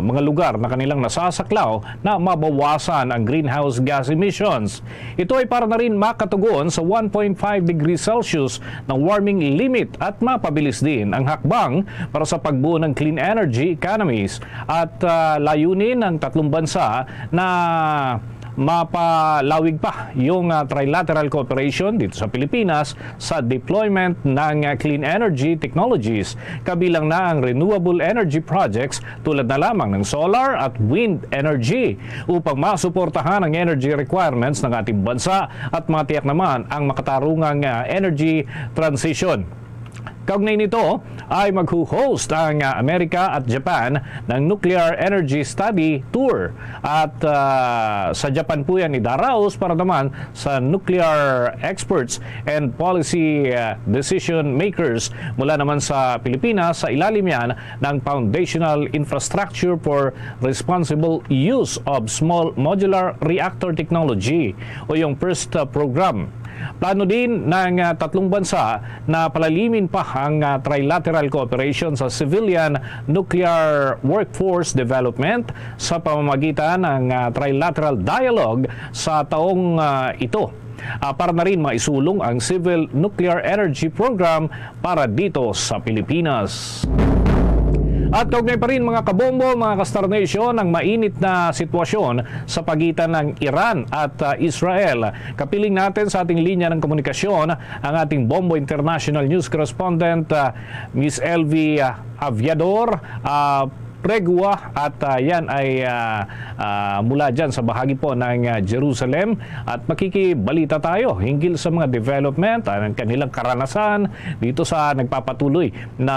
mga lugar na kanilang nasasaklaw na mabawasan ang greenhouse gas emissions. Ito ay para na rin makatugon sa 1.5 degrees Celsius na warming limit at mapabilis din ang hakbang para sa pagbuo ng clean energy economies at layunin ng tatlong bansa na mapalawig pa yung trilateral cooperation dito sa Pilipinas sa deployment ng clean energy technologies, kabilang na ang renewable energy projects tulad na lamang ng solar at wind energy upang masuportahan ang energy requirements ng ating bansa at matiyak naman ang makatarungang energy transition. Kaugnay nito ay magho-host ang Amerika at Japan ng Nuclear Energy Study Tour at sa Japan po yan idaraos para naman sa nuclear experts and policy decision makers mula naman sa Pilipinas sa ilalim yan ng Foundational Infrastructure for Responsible Use of Small Modular Reactor Technology o yung FIRST program. Plano din ng tatlong bansa na palalimin pa ang trilateral cooperation sa civilian nuclear workforce development sa pamamagitan ng trilateral dialogue sa taong ito. Para na rin maisulong ang Civil Nuclear Energy Program para dito sa Pilipinas. At kaugnay pa rin mga kabombo, mga ka-Star Nation, ang mainit na sitwasyon sa pagitan ng Iran at Israel. Kapiling natin sa ating linya ng komunikasyon ang ating Bombo International News Correspondent, Miss Elvie Aviador. Pregua at yan ay mula dyan sa bahagi po ng Jerusalem at makikibalita tayo hinggil sa mga development ng kanilang karanasan dito sa nagpapatuloy na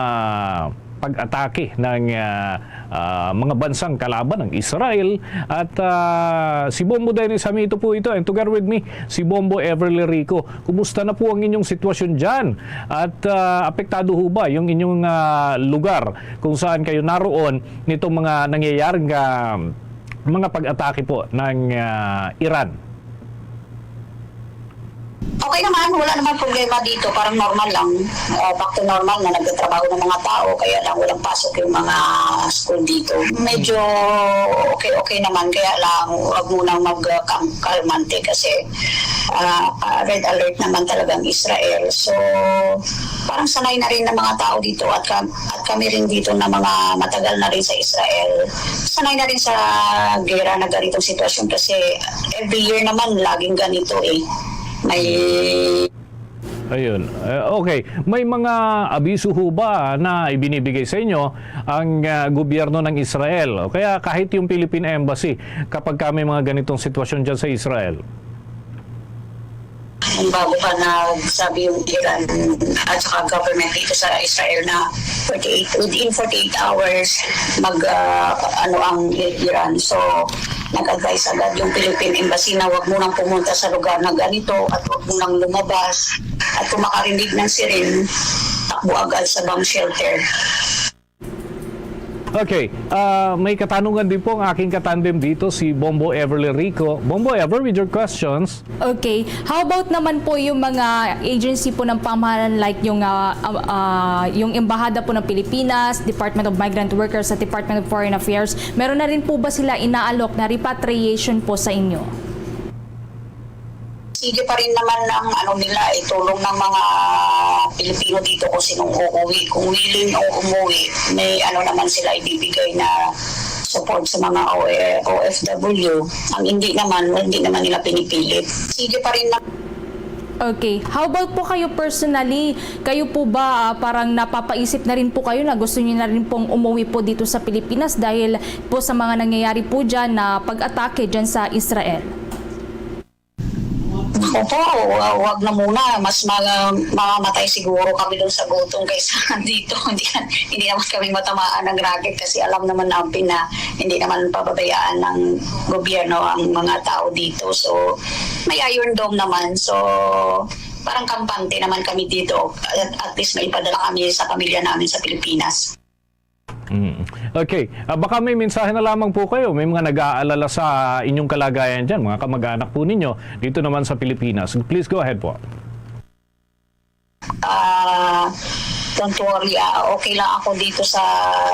pag-atake ng mga bansang kalaban ng Israel at si Bombo Dennis Hamito po ito and together with me si Bombo Everly Rico. Kumusta na po ang inyong sitwasyon dyan at apektado ho ba yung inyong lugar kung saan kayo naroon nitong mga nangyayaring mga pag-atake po ng Iran? Okay naman, wala naman problema dito. Parang normal lang. Back to normal na nagtatrabaho ng mga tao. Kaya lang walang pasok yung mga school dito. Medyo okay naman. Kaya lang huwag munang magkalmante kasi red alert naman talagang Israel. So parang sanay na rin ng mga tao dito at kami rin dito na mga matagal na rin sa Israel. Sanay na rin sa gera na ganitong sitwasyon kasi every year naman laging ganito eh. Ayun. Okay. May mga abiso ho ba na ibinibigay sa inyo ang gobyerno ng Israel? O kaya kahit yung Philippine Embassy kapag may mga ganitong sitwasyon dyan sa Israel? Bago pa nagsabi yung Iran at saka government dito sa Israel na within 48 hours ang Iran. So nag-advise agad yung Philippine Embassy na wag munang pumunta sa lugar na ganito at wag munang lumabas at kung makarinig ng siren, takbo agad sa bomb shelter. Okay, may katanungan din po ang aking katandem dito, si Bombo Everly Rico. Bombo Ever, with your questions. Okay, how about naman po yung mga agency po ng pamahalaan like yung Embahada po ng Pilipinas, Department of Migrant Workers at Department of Foreign Affairs, meron na rin po ba sila inaalok na repatriation po sa inyo? Sige pa rin naman ang nila, tulong ng mga Pilipino dito kung sinong uuwi. Kung willing o umuwi, may naman sila ibibigay na support sa mga OFW. Ang hindi naman nila pinipilit. Sige pa rin naman. Okay. How about po kayo personally? Kayo po ba parang napapaisip na rin po kayo na gusto niyo na rin pong umuwi po dito sa Pilipinas dahil po sa mga nangyayari po dyan na pag-atake dyan sa Israel? Opo, wag na muna. Mas mamamatay siguro kami doon sa gutom kaysa dito. Hindi naman kami matamaan ng racket kasi alam naman namin na hindi naman pababayaan ng gobyerno ang mga tao dito. So, may Iron Dome naman. So, parang kampante naman kami dito. At least may ipadala kami sa pamilya namin sa Pilipinas. Okay, baka may mensahe na lamang po kayo. May mga nag-aalala sa inyong kalagayan dyan, mga kamag-anak po ninyo dito naman sa Pilipinas. Please go ahead po. Don't worry, okay lang ako dito sa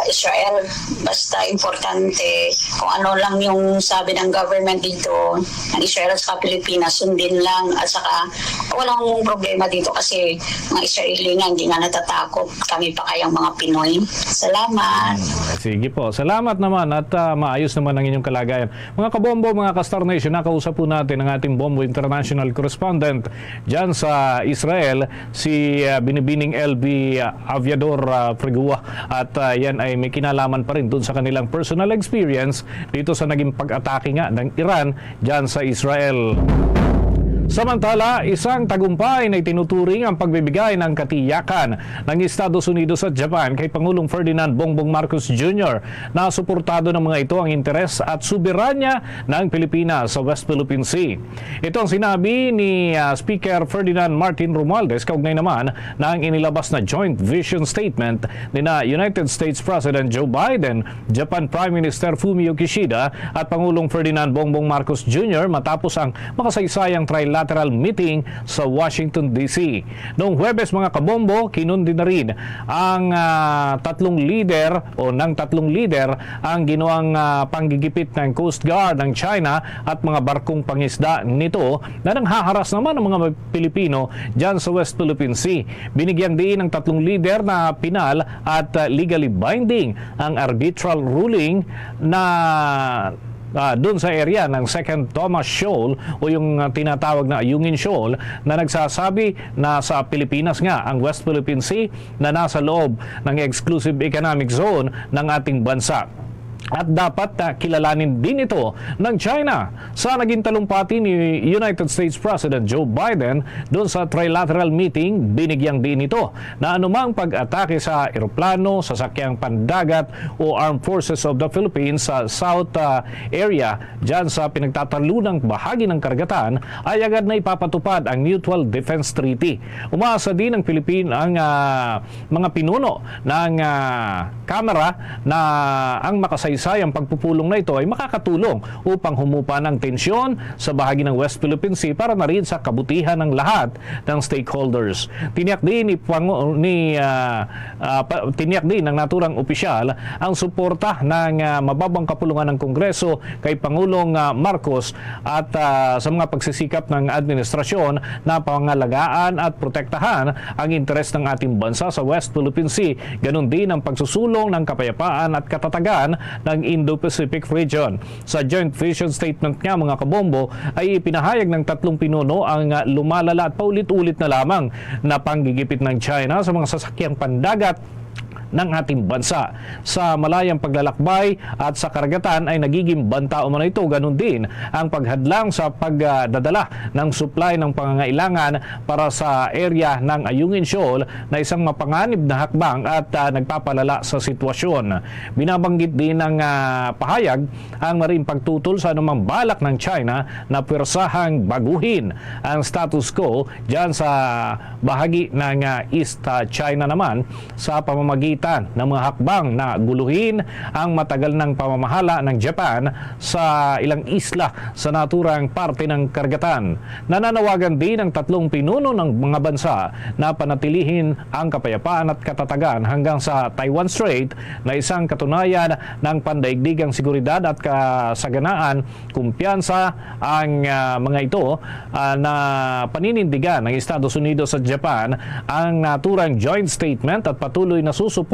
Israel. Basta importante kung ano lang yung sabi ng government dito ng Israel sa Pilipinas, sundin lang at saka walang problema dito kasi mga Israeli nga hindi nga natatakot. Kami pa kayang mga Pinoy. Salamat. Sige po. Salamat naman at maayos naman ang inyong kalagayan. Mga kabombo, mga ka-Star Nation, nakausap po natin ang ating Bombo International Correspondent dyan sa Israel, si Binibining LB Aviador Pregua at yan ay may kinalaman pa rin dun sa kanilang personal experience dito sa naging pag-atake nga ng Iran dyan sa Israel. Samantala, isang tagumpay na itinuturing ang pagbibigay ng katiyakan ng Estados Unidos at Japan kay Pangulong Ferdinand Bongbong Marcos Jr. na suportado ng mga ito ang interes at soberanya ng Pilipinas sa West Philippine Sea. Ito ang sinabi ni Speaker Ferdinand Martin Romualdez kaugnay naman ng inilabas na joint vision statement ni United States President Joe Biden, Japan Prime Minister Fumio Kishida at Pangulong Ferdinand Bongbong Marcos Jr. matapos ang makasaysayang trilateral meeting sa Washington DC. Noong Huwebes mga kabombo, kinundi na rin ang tatlong leader ang ginawang panggigipit ng Coast Guard ng China at mga barkong pangisda nito na nanghaharas naman ng mga Pilipino dyan sa West Philippine Sea. Binigyang diin ng tatlong leader na pinal at legally binding ang arbitral ruling na doon sa area ng Second Thomas Shoal o yung tinatawag na Ayungin Shoal na nagsasabi na sa Pilipinas nga ang West Philippine Sea na nasa loob ng exclusive economic zone ng ating bansa. At dapat kilalanin din ito ng China. Sa naging talumpati ni United States President Joe Biden doon sa trilateral meeting, binigyang din ito na anumang pag-atake sa eroplano, sasakyang pandagat o Armed Forces of the Philippines sa South area dyan sa pinagtatalunang bahagi ng karagatan ay agad na ipapatupad ang Mutual Defense Treaty. Umaasa din ng Pilipinas ang mga pinuno ng kamera na ang makasaysayang pagpupulong na ito ay makakatulong upang humupa ng tensyon sa bahagi ng West Philippine Sea para na rin sa kabutihan ng lahat ng stakeholders. Tiniyak din ng naturang opisyal ang suporta ng mababang kapulungan ng Kongreso kay Pangulong Marcos at sa mga pagsisikap ng administrasyon na pangalagaan at protektahan ang interes ng ating bansa sa West Philippine Sea. Ganon din ang pagsusulong ng kapayapaan at katatagan ng Indo-Pacific region. Sa joint vision statement nga mga kabombo ay ipinahayag ng tatlong pinuno ang lumalala at paulit-ulit na lamang na panggigipit ng China sa mga sasakyang pandagat ng ating bansa. Sa malayang paglalakbay at sa karagatan ay nagiging banta umano ito. Ganun din ang paghadlang sa pagdadala ng supply ng pangangailangan para sa area ng Ayungin Shoal na isang mapanganib na hakbang at nagpapalala sa sitwasyon. Binabanggit din ng pahayag ang maring pagtutol sa anumang balak ng China na pwersahang baguhin ang status quo dyan sa bahagi ng East China naman sa pamamagitan ng mga hakbang na guluhin ang matagal ng pamamahala ng Japan sa ilang isla sa naturang parte ng karagatan. Nananawagan din ang tatlong pinuno ng mga bansa na panatilihin ang kapayapaan at katatagan hanggang sa Taiwan Strait na isang katunayan ng pandaigdigang seguridad at kasaganaan. Kumpiyansa ang mga ito na paninindigan ng Estados Unidos at Japan ang naturang joint statement at patuloy na susuporta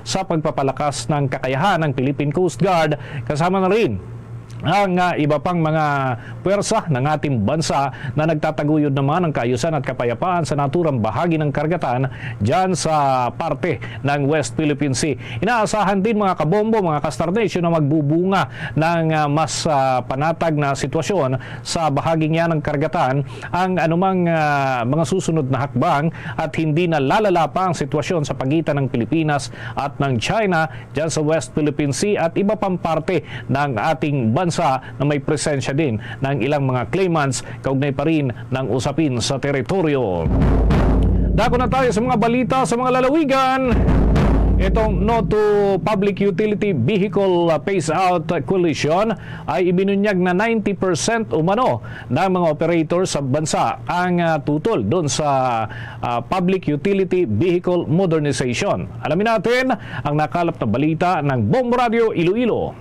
sa pagpapalakas ng kakayahan ng Philippine Coast Guard, kasama na rin ang iba pang mga puwersa ng ating bansa na nagtataguyod naman ng kaayusan at kapayapaan sa naturang bahagi ng karagatan dyan sa parte ng West Philippine Sea. Inaasahan din mga kabombo, mga Kastar Nation na magbubunga ng mas panatag na sitwasyon sa bahaging yan ng karagatan ang anumang mga susunod na hakbang at hindi na lalala pa ang sitwasyon sa pagitan ng Pilipinas at ng China dyan sa West Philippine Sea at iba pang parte ng ating bansa na may presensya din ng ilang mga claimants kaugnay pa rin ng usapin sa teritoryo. Dako na tayo sa mga balita sa mga lalawigan. Itong No to Public Utility Vehicle Phase-Out Coalition ay ibinunyag na 90% umano ng mga operators sa bansa ang tutol doon sa Public Utility Vehicle Modernization. Alamin natin ang nakalap na balita ng Bombo Radio Iloilo.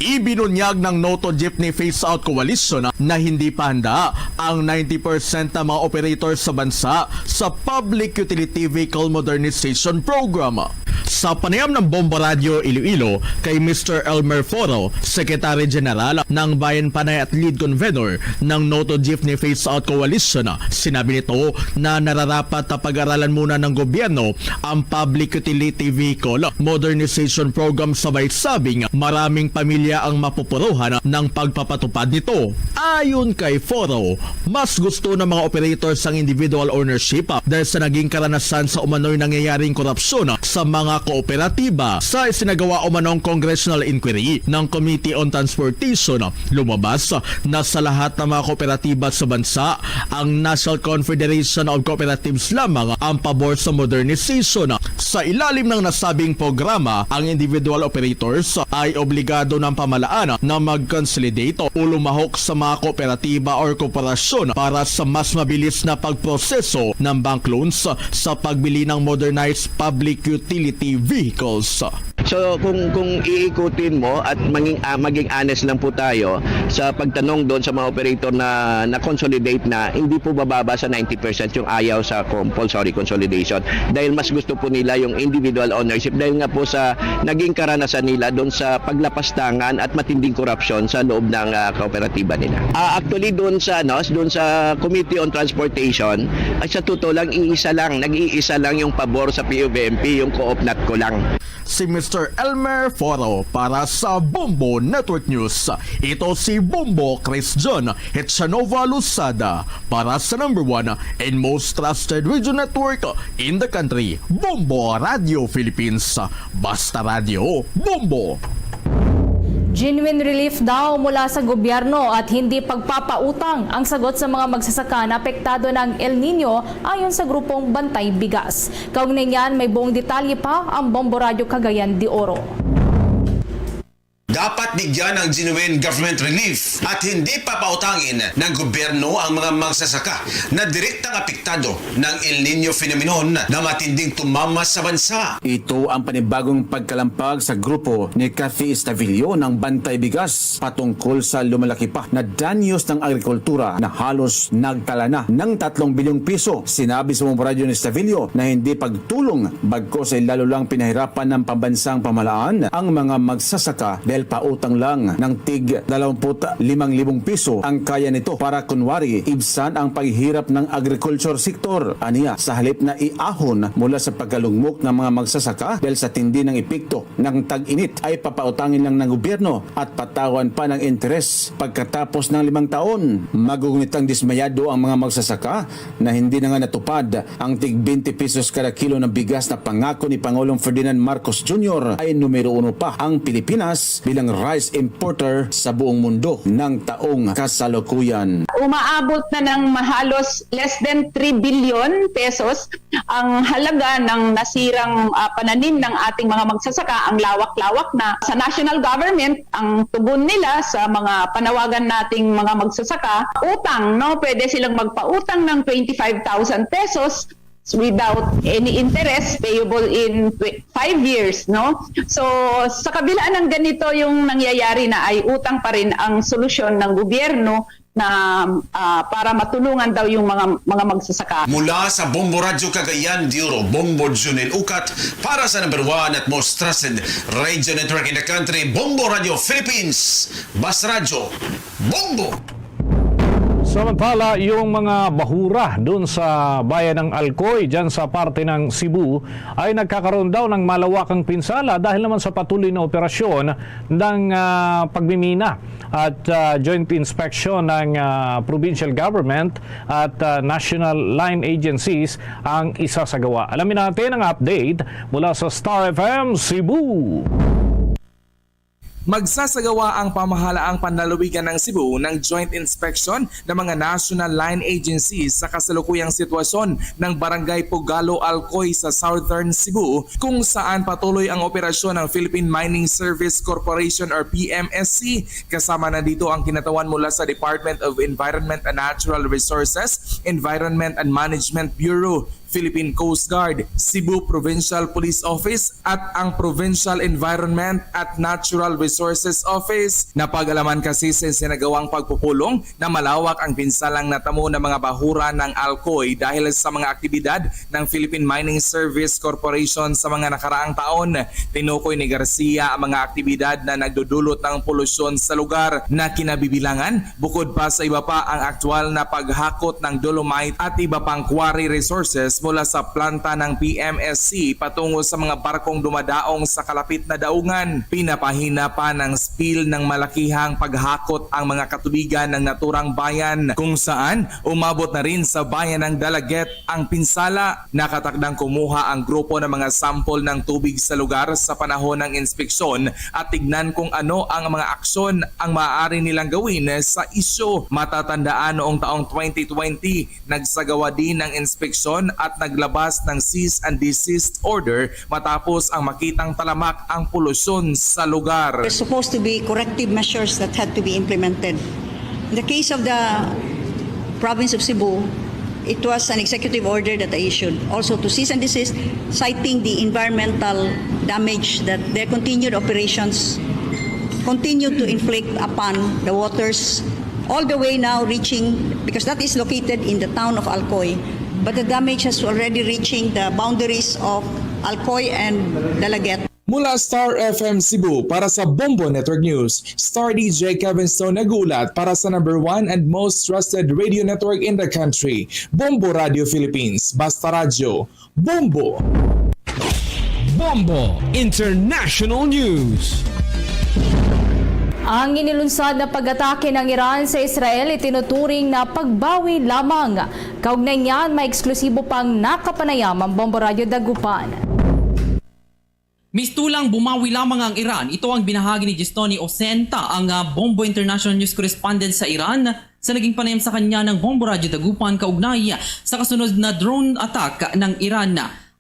Ibinunyag ng Noto Jeepney Phase-Out Coalition na hindi pa handa ang 90% ng mga operators sa bansa sa Public Utility Vehicle Modernization Program. Sa panayam ng Bombo Radio Iloilo kay Mr. Elmer Foro, Secretary General ng Bayan Panay at Lead Convener ng Noto Jeepney Phase-Out Coalition, sinabi nito na nararapat na pag-aralan muna ng gobyerno ang Public Utility Vehicle Modernization Program, sabay sabing maraming pamilya ang mapupuruhan ng pagpapatupad nito. Ayon kay Foro, mas gusto ng mga operators ang individual ownership dahil sa naging karanasan sa umano'y nangyayaring korupsyon sa mga kooperatiba. Sa isinagawa umanong congressional inquiry ng Committee on Transportation, lumabas na sa lahat ng mga kooperatiba sa bansa, ang National Confederation of Cooperatives lamang ang pabor sa modernization. Sa ilalim ng nasabing programa, ang individual operators ay obligado ng pamahalaan na mag-consolidate o lumahok sa mga kooperatiba or kooperasyon para sa mas mabilis na pagproseso ng bank loans sa pagbili ng modernized public utility vehicles. So kung iikutin mo at maging honest lang po tayo sa pagtanong doon sa mga operator na consolidate na, hindi po bababa sa 90% yung ayaw sa compulsory consolidation dahil mas gusto po nila yung individual ownership dahil nga po sa naging karanasan nila doon sa paglapastangan at matinding korupsyon sa loob ng kooperatiba nila. Actually doon sa Committee on Transportation ay sa totoo lang nag-iisa lang yung pabor sa PUBMP, yung co-op-NATCO lang. Si Mr. Elmer Foro para sa Bombo Network News. Ito si Bombo Chris John Hetchanova Lusada para sa number 1 and most trusted radio network in the country, Bombo Radio Philippines. Basta Radio Bombo. Genuine relief daw mula sa gobyerno at hindi pagpapautang ang sagot sa mga magsasaka na apektado ng El Nino ayon sa grupong Bantay Bigas. Kaugnay niyan, may buong detalye pa ang Bombo Radio Cagayan de Oro. Dapat bigyan ng genuine government relief at hindi papautangin ng gobyerno ang mga magsasaka na direktang apektado ng El Nino phenomenon na matinding tumamas sa bansa. Ito ang panibagong pagkalampag sa grupo ni Cathy Estavillo ng Bantay Bigas patungkol sa lumalaki pa na danyos ng agrikultura na halos nagtala na ng 3 bilyong piso. Sinabi sa Bombo Radio ni Estavillo na hindi pagtulong bagkos ay lalo lang pinahirapan ng pambansang pamahalaan ang mga magsasaka dahil pautang lang ng tig 25,000 piso ang kaya nito para kunwari ibsan ang paghihirap ng agriculture sector. Aniya, sa halip na iahon mula sa pagkalugmok ng mga magsasaka dahil sa tindi ng epekto ng tag-init ay papautangin lang ng gobyerno at patawan pa ng interes pagkatapos ng 5 taon. Magugunitang dismayado ang mga magsasaka na hindi na nga natupad ang tig 20 pesos kada kilo ng bigas na pangako ni Pangulong Ferdinand Marcos Jr. ay numero 1 pa ang Pilipinas bilang rice importer sa buong mundo ng taong kasalukuyan. Umaabot na ng halos less than 3 billion pesos ang halaga ng nasirang pananim ng ating mga magsasaka. Ang lawak-lawak na sa national government, ang tugon nila sa mga panawagan nating mga magsasaka, utang, no? Pwede silang magpautang ng 25,000 pesos without any interest payable in 5 years, no? So sa kabila ng ganito yung nangyayari na ay utang pa rin ang solusyon ng gobyerno na para matulungan daw yung mga magsasaka. Mula sa Bombo Radio Cagayan de Oro, Bombo Junel Ukat para sa number 1 at most trusted radio network in the country, Bombo Radio Philippines. Bas Radio Bombo. Samantala, yung mga bahura doon sa bayan ng Alcoy, dyan sa parte ng Cebu, ay nagkakaroon daw ng malawakang pinsala dahil naman sa patuloy na operasyon ng pagmimina at joint inspection ng provincial government at national line agencies ang isasagawa. Alamin natin ang update mula sa Star FM Cebu. Magsasagawa ang pamahalaang panlalawigan ng Cebu ng joint inspection ng mga national line agencies sa kasalukuyang sitwasyon ng Barangay Pugalo, Alcoy sa Southern Cebu, kung saan patuloy ang operasyon ng Philippine Mining Service Corporation or PMSC. Kasama na dito ang kinatawan mula sa Department of Environment and Natural Resources, Environment and Management Bureau, Philippine Coast Guard, Cebu Provincial Police Office at ang Provincial Environment at Natural Resources Office. Napag-alaman kasi sa sinagawang pagpupulong na malawak ang pinsalang natamo ng mga bahura ng Alcoy dahil sa mga aktibidad ng Philippine Mining Service Corporation sa mga nakaraang taon. Tinukoy ni Garcia ang mga aktibidad na nagdudulot ng polusyon sa lugar na kinabibilangan, bukod pa sa iba pa ang aktwal na paghakot ng dolomite at iba pang quarry resources mula sa planta ng PMSC patungo sa mga barkong dumadaong sa kalapit na daungan. Pinapahina pa ng spill ng malakihang paghakot ang mga katubigan ng naturang bayan, kung saan umabot na rin sa bayan ng Dalaget ang pinsala. Nakatakdang kumuha ang grupo ng mga sample ng tubig sa lugar sa panahon ng inspeksyon at tignan kung ano ang mga aksyon ang maaari nilang gawin sa isyu. Matatandaan noong taong 2020, nagsagawa din ng inspeksyon at at naglabas ng cease and desist order matapos ang makitang talamak ang polusyon sa lugar. There's supposed to be corrective measures that had to be implemented. In the case of the province of Cebu, it was an executive order that I issued also to cease and desist, citing the environmental damage that their continued operations continue to inflict upon the waters, all the way now reaching, because that is located in the town of Alcoy, but the damage has already reaching the boundaries of Alcoy and Dalaget. Mula Star FM Cebu para sa Bombo Network News, Star DJ Kevin Stone nagulat para sa number 1 and most trusted radio network in the country, Bombo Radio Philippines. Basta Radyo, Bombo! Bombo International News. Ang inilunsad na pag-atake ng Iran sa Israel itinuturing na pagbawi lamang. Kaugnay niyan, may eksklusibo pang nakapanayam ang Bombo Radio Dagupan. Mistulang bumawi lamang ang Iran. Ito ang binahagi ni Gistoni Osenta, ang Bombo International News Correspondent sa Iran, sa naging panayam sa kanya ng Bombo Radio Dagupan kaugnay sa kasunod na drone attack ng Iran.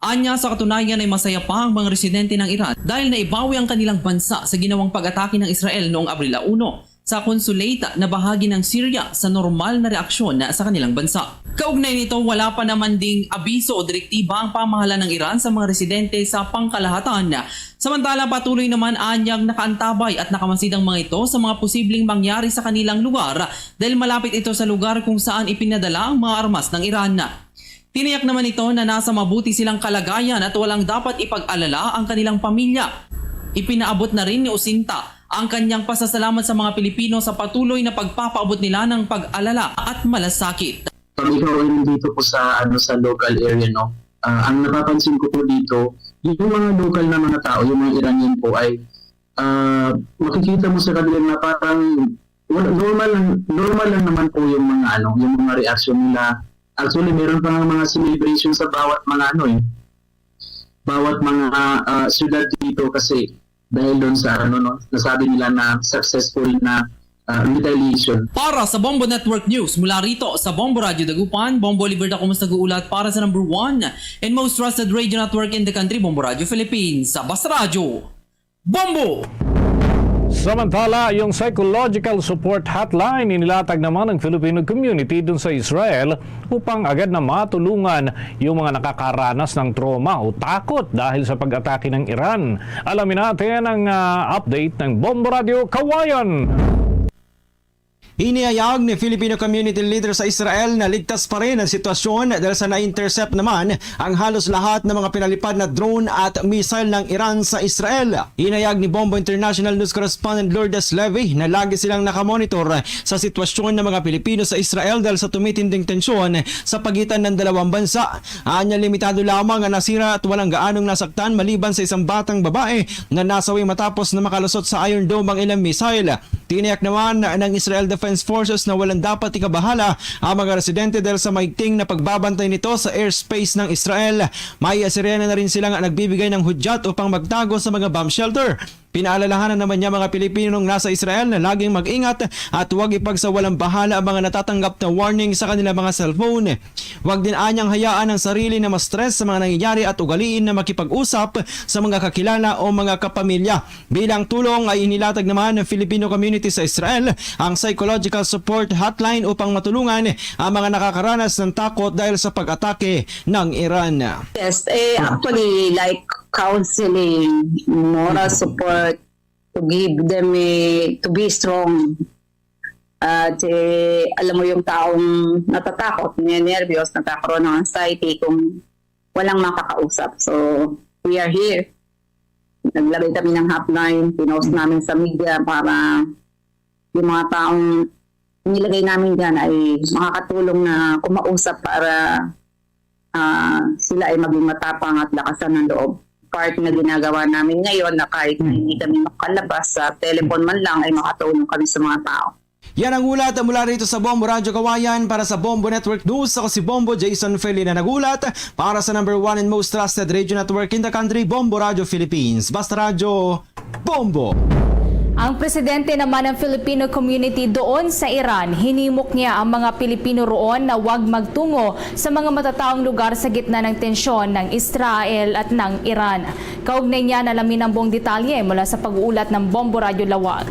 Anya, sa katunayan ay masaya pa ang mga residente ng Iran dahil naibawi ang kanilang bansa sa ginawang pag-atake ng Israel noong Abril 1 sa consulate na bahagi ng Syria sa normal na reaksyon sa kanilang bansa. Kaugnay nito, wala pa naman ding abiso o direktiba ang pamahalaan ng Iran sa mga residente sa pangkalahatan. Samantala, patuloy naman anyang nakaantabay at nakamasid ang mga ito sa mga posibleng mangyari sa kanilang lugar dahil malapit ito sa lugar kung saan ipinadala ang mga armas ng Iran. Tiniyak naman ito na nasa mabuti silang kalagayan at walang dapat ipag-alala ang kanilang pamilya. Ipinaabot na rin ni Osinta ang kanyang pasasalamat sa mga Pilipino sa patuloy na pagpapaabot nila ng pag-alala at malasakit. Pag ikaw ay nandito po sa local area, no, ang napapansin ko po dito, yung mga local na mga tao, yung mga Iranian po ay makikita mo sa kanila na parang normal lang naman po yung mga yung mga reaksyon nila. Actually, meron pa mga celebration sa bawat mga bawat mga syudad dito kasi dahil doon sa nasabi nila na successful na retaliation. Para sa Bombo Network News, mula rito sa Bombo Radio Dagupan, Bombo Oliver da Comas nag-uulat para sa number 1 and most trusted radio network in the country, Bombo Radio Philippines. Basta Radyo, Bombo! Samantala, yung psychological support hotline inilatag naman ng Filipino community dun sa Israel upang agad na matulungan yung mga nakakaranas ng trauma o takot dahil sa pag-atake ng Iran. Alamin natin ang update ng Bombo Radio Kawayan. Inihayag ni Filipino community leader sa Israel na ligtas pa rin ang sitwasyon dahil sa na-intercept naman ang halos lahat ng mga pinalipad na drone at missile ng Iran sa Israel. Inihayag ni Bombo International News Correspondent Lourdes Levy na lagi silang nakamonitor sa sitwasyon ng mga Pilipino sa Israel dahil sa tumitinding tensyon sa pagitan ng dalawang bansa. Anya, limitado lamang ang nasira at walang gaanong nasaktan maliban sa isang batang babae na nasawi matapos na makalusot sa Iron Dome ang ilang missile. Tiniyak naman ng Israel Defense Forces na walang dapat ikabahala ang mga residente dahil sa maigting na pagbabantay nito sa airspace ng Israel. May sirena na rin silang nagbibigay ng hudyat upang magtago sa mga bomb shelter. Pinaalalahanan naman niya mga Pilipinong nasa Israel na laging mag-ingat at huwag ipagsawalang bahala ang mga natatanggap na warning sa kanilang mga cellphone. Huwag din anyang hayaan ang sarili na ma-stress sa mga nangyayari at ugaliin na makipag-usap sa mga kakilala o mga kapamilya. Bilang tulong ay inilatag naman ng Filipino community sa Israel ang psychological support hotline upang matulungan ang mga nakakaranas ng takot dahil sa pag-atake ng Iran. Yes, actually like counseling, moral support, to give them to be strong. At alam mo yung taong natatakot, nervyos, nagkakaroon ng anxiety kung walang makakausap. So, we are here. Naglagay kami ng hotline, pinost namin sa media para yung mga taong nilagay namin dyan ay makakatulong na kumausap para sila ay maging matapang at lakasan ng loob. Part na ginagawa namin ngayon na kahit na hindi kami makalabas sa telephone man lang ay makatulong kami sa mga tao. Yan ang ulat mula rito sa Bombo Radio Kawayan para sa Bombo Network News. Ako si Bombo Jason Feli na nagulat para sa number 1 and most trusted radio network in the country, Bombo Radio Philippines. Basta Radyo, Bombo! Ang presidente naman ng Filipino community doon sa Iran, hinimok niya ang mga Pilipino roon na huwag magtungo sa mga matataong lugar sa gitna ng tensyon ng Israel at ng Iran. Kaugnay niya, alamin ang buong detalye mula sa pag-uulat ng Bombo Radio Lawag.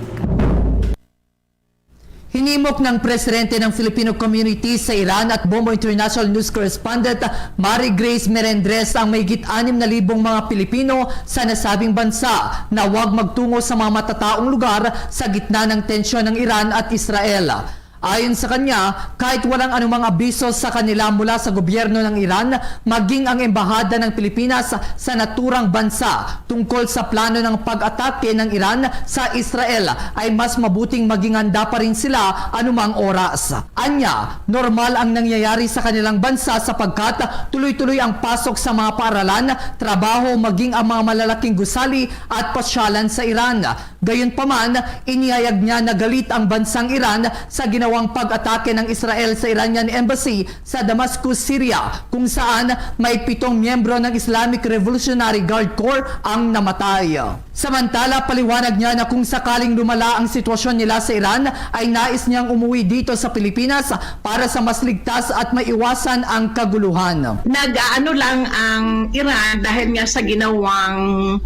Hinimok ng presidente ng Filipino community sa Iran at Bombo International News Correspondent Mary Grace Merendres ang mahigit 6,000 mga Pilipino sa nasabing bansa na huwag magtungo sa mga matataong lugar sa gitna ng tensyon ng Iran at Israel. Ayon sa kanya, kahit walang anumang abiso sa kanila mula sa gobyerno ng Iran, maging ang embahada ng Pilipinas sa naturang bansa tungkol sa plano ng pag-atake ng Iran sa Israel ay mas mabuting maging handa pa rin sila anumang oras. Anya, normal ang nangyayari sa kanilang bansa sapagkat tuloy-tuloy ang pasok sa mga paaralan, trabaho, maging ang mga malalaking gusali at pasyalan sa Iran. Gayunpaman, inihayag niya na galit ang bansang Iran sa ginawa ang pag-atake ng Israel sa Iranian Embassy sa Damascus, Syria, kung saan may 7 miyembro ng Islamic Revolutionary Guard Corps ang namatay. Samantala, paliwanag niya na kung sakaling lumala ang sitwasyon nila sa Iran, ay nais niyang umuwi dito sa Pilipinas para sa mas ligtas at maiwasan ang kaguluhan. Nag-ano lang ang Iran dahil nga sa ginawang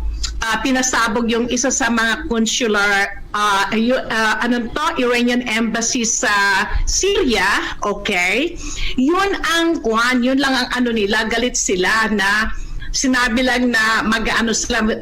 pinasabog yung isa sa mga consular Iranian embassy sa Syria, okay? Yun lang ang ano nila, galit sila na sinabi lang na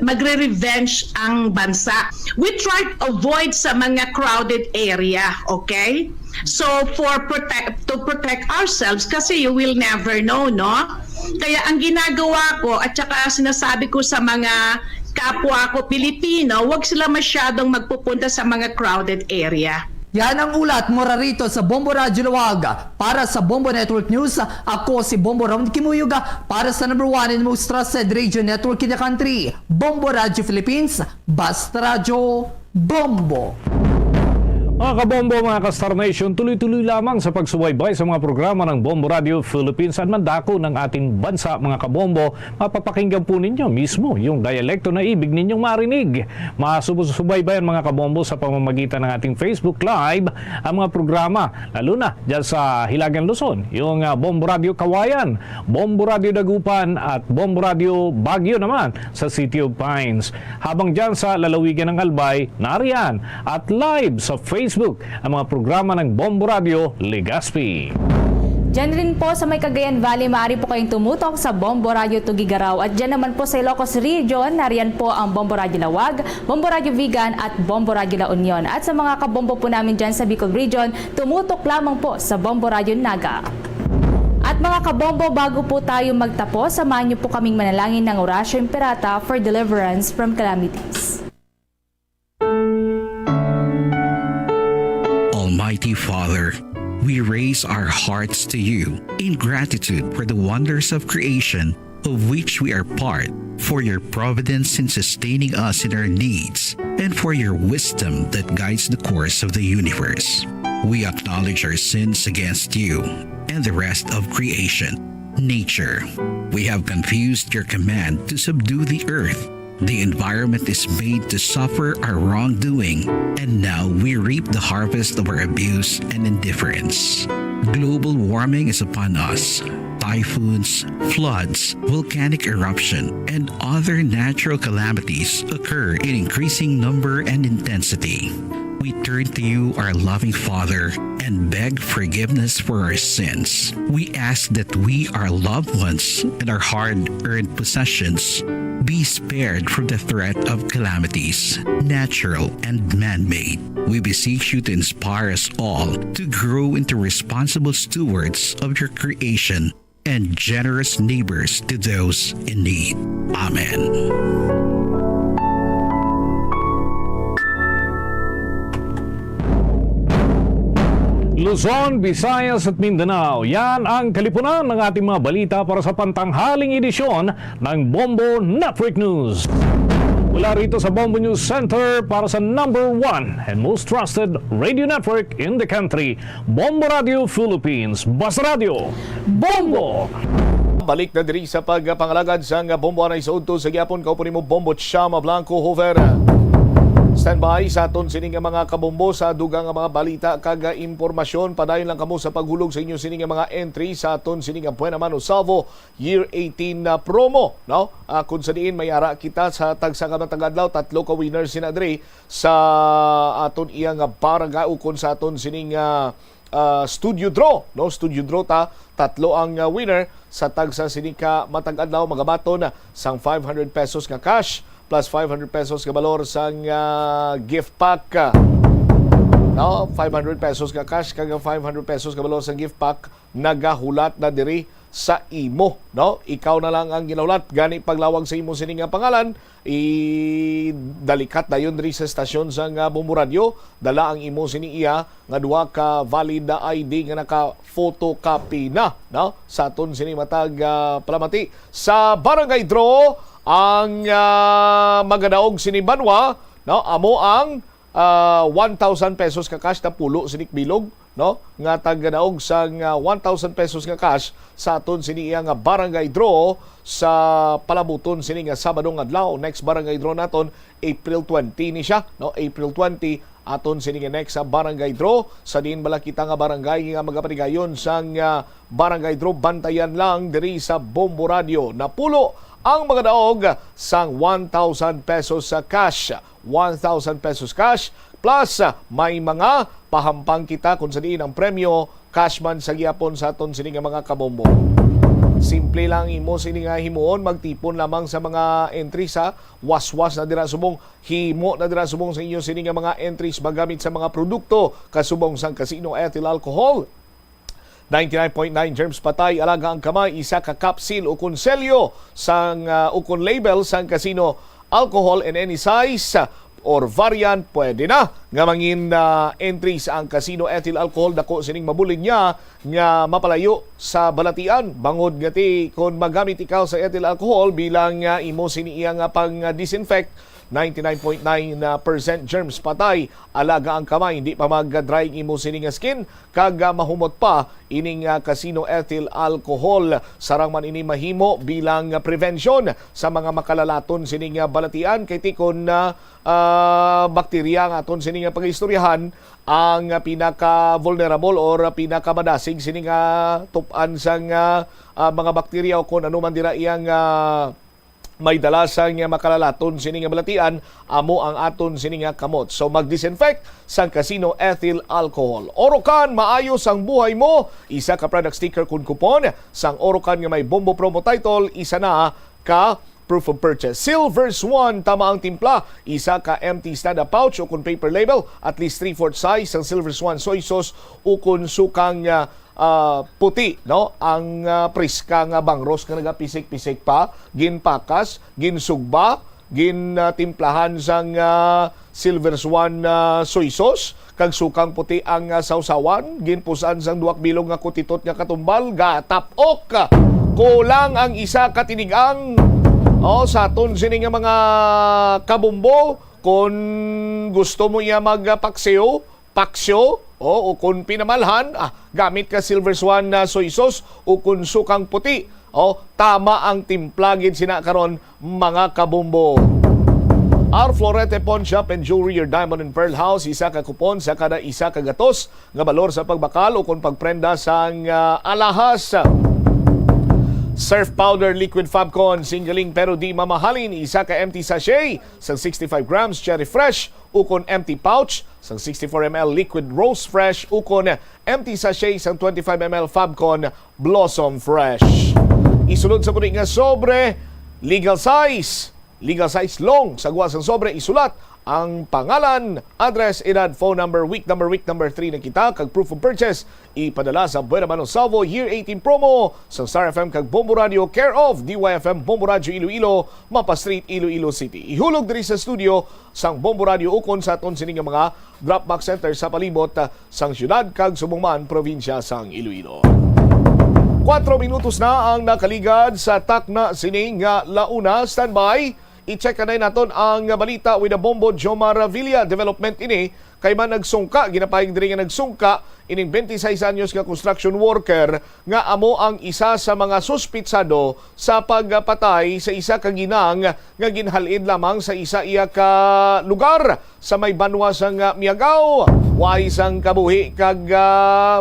magre-revenge ang bansa. We try to avoid sa mga crowded area, okay? So to protect ourselves, kasi you will never know, no? Kaya ang ginagawa ko at saka sinasabi ko sa mga kapwa ko Pilipino, huwag sila masyadong magpupunta sa mga crowded area. Yan ang ulat mula rito sa Bombo Radio Lawag. Para sa Bombo Network News, ako si Bombo Ramon Kimuyuga para sa number 1 and most trusted radio network in the country, Bombo Radio Philippines, Basta Radio Bombo. Mga kabombo, mga ka-Star Nation, tuloy-tuloy lamang sa pagsubaybay sa mga programa ng Bombo Radio Philippines at mandako ng ating bansa, mga kabombo. Mapapakinggan po ninyo mismo yung dialekto na ibig ninyong marinig. Masubaybayan mga kabombo sa pamamagitan ng ating Facebook Live ang mga programa, lalo na dyan sa Hilagang Luzon, yung Bombo Radio Kawayan, Bombo Radio Dagupan at Bombo Radio Baguio naman sa City of Pines. Habang dyan sa lalawigan ng Albay, nariyan at live sa Facebook ang mga programa ng Bombo Radio Legazpi. Diyan rin po sa may Cagayan Valley, maaari po kayong tumutok sa Bombo Radio Tugigaraw. At diyan naman po sa Ilocos Region, nariyan po ang Bombo Radio Lawag, Bombo Radio Vigan at Bombo Radio La Union. At sa mga kabombo po namin dyan sa Bicol Region, tumutok lamang po sa Bombo Radio Naga. At mga kabombo, bago po tayo magtapos, samahan niyo po kaming manalangin ng Orasyo Imperata for deliverance from calamities. Almighty Father, we raise our hearts to you in gratitude for the wonders of creation of which we are part, for your providence in sustaining us in our needs, and for your wisdom that guides the course of the universe. We acknowledge our sins against you and the rest of creation, nature. We have confused your command to subdue the earth. The environment is made to suffer our wrongdoing, and now we reap the harvest of our abuse and indifference. Global warming is upon us. Typhoons, floods, volcanic eruption, and other natural calamities occur in increasing number and intensity. We turn to you, our loving Father, and beg forgiveness for our sins. We ask that we, our loved ones, and our hard-earned possessions be spared from the threat of calamities, natural and man-made. We beseech you to inspire us all to grow into responsible stewards of your creation and generous neighbors to those in need. Amen. Luzon, Visayas at Mindanao. Yan ang kalipunan ng ating mga balita para sa pantanghaling edisyon ng Bombo Network News. Mula rito sa Bombo News Center para sa number 1 and most trusted radio network in the country, Bombo Radio Philippines, Basta Radio Bombo! Balik na diri sa pagpangalagad sa Bombo Anay sa Udto sa Gyapon, kaupo nimo Bombo Chama Blanco Hover. Standby sa aton sining mga kabombo sa dugang mga balita kag impormasyon. Padayon lang kamo sa paghulog sa inyo sining mga entry sa aton sining Buena Mano Salvo Year 18 na promo, no? Kung sa diin may ara kita sa tagsa ka tagadlaw, 3 ka winners sina dre sa aton iyang barangay ukon sa aton sining studio draw, no? Studio draw ta 3 ang winner sa tagsa sining ka matag-adlaw magabaton sang 500 pesos nga cash plus 500 pesos ka balor sang gift pack. No, 500 pesos ka cash kag 500 pesos ka balor sang gift pack nagahulat na diri sa imo, no? Ikaw na lang ang ginahulat gani paglawag sa imo sining nga pangalan, dalikat dayon diri sa stasyon sang Bombo Radio, dala ang imo sini iya nga duha ka valid na ID nga naka photocopy na, no? Sa aton sini matag palamati sa barangay draw ang magadaog sini Banwa, no? Amo ang 1,000 pesos ka cash na pulo sinik bilog, no? Nga tagadaog sang 1,000 pesos nga cash sa aton sini nga barangay draw sa palabuton sini nga Sabadong adlaw. Next barangay draw naton April 20 ni siya, no? April 20 aton sini nga next sa barangay draw sa diin bala kita nga barangay nga magapanigayon sang barangay draw. Bantayan lang diri sa Bombo Radio. Napulo ang mga daog sang 1,000 pesos sa cash. 1,000 pesos cash plus may mga pahampang kita kung sa diin ang premyo cash man sa gihapon sa aton sini nga mga kabombo. Simple lang imo sini nga himuon, magtipon lamang sa mga entry sa waswas na dira subong, himo na dira subong sa inyo sini nga mga entries magamit sa mga produkto kasubong sang casino ethyl alcohol. 99.9 germs patay, alaga ang kamay, isa ka capsule o konselyo sang ukon label sang casino alcohol in any size or variant, pwede na nga mangin entry sa ang casino ethyl alcohol. Dako sining mabulig niya nga mapalayo sa balatian bangod ngati kung magamit ikaw sa ethyl alcohol bilang imo sini iya nga pang disinfect. 99.9% germs patay, alaga ang kamay, hindi pa mag-drying imo sining skin kag mahumot pa ining casino ethyl alcohol. Sarang man ini mahimo bilang prevention sa mga makalalaton sining balatian kay tikon bakterya nga aton sining pagistoryahan ang pinaka vulnerable or pinaka madasig sining tup-an sang mga bakterya o kung ano man dira iyang may dalasang makalalaton sining balatian, amo ang aton sining kamot. So mag-disinfect sang casino ethyl alcohol. Orocan, maayos ang buhay mo. Isa ka product sticker kun kupon sang Orocan nga may Bombo promo title, isa na ka proof of purchase. Silver Swan, tama ang timpla. Isa ka empty stand-up pouch o kun paper label, at least 3/4 size ang Silver Swan soy sauce o kun sukang puti, no? Ang priska nga bangros nga nagapisik-pisik pa, ginpakas, ginsugba, gintimplahan sang Silver Swan soy sauce, kag sukang puti ang sausawan, ginpusan sang 2 bilog nga kutitot nga katumbal, gatapok. Kulang ang isa ka tinigang. Sa aton sini nga mga kabumbo, kung gusto mo iya magpaksyo, o kung pinamalhan, gamit ka Silver Swan na soy sauce o kung sukang puti. Tama ang timplagin sina karon mga kabumbo. Our Florete Pawn Shop and Jewelry, your diamond and pearl house, isa ka kupon sa kada isa ka gatos nga balor sa pagbakal o kung pagprenda sang alahas. Surf Powder Liquid Fabcon, singling pero di mamahalin, isa ka empty sachet sang 65 grams Cherry Fresh, ukon empty pouch sang 64 ml Liquid Rose Fresh, ukon empty sachet sang 25 ml Fabcon Blossom Fresh. Isulod sa puning nga sobre, legal size long, sagwa sang sobre, isulat ang pangalan, address, edad, phone number, week number 3 na kita, kag proof of purchase, ipadala sa Buena Mano Salvo Year 18 promo sa Star FM kag Bombo Radio, care of DYFM Bombo Radio Iloilo, Mapa Street, Iloilo City. Ihulog diri sa studio sang Bombo Radio ukon sa aton sining mga drop-box center sa palibot sang syudad kag Subongman, probinsya sang Iloilo. 4 minutos na ang nakaligad sa takna sining launa. Standby. I-check na natin ang balita with the Bombo Jomar Villa. Development ini kay man nagsungka, ginapahing diri nga nagsungka ining 26 anyos nga construction worker nga amo ang isa sa mga suspitsado sa pagpatay sa isa ka ginang nga ginhalid lamang sa isa iya ka lugar sa may banwa sang Miagaw. Way sang kabuhi kag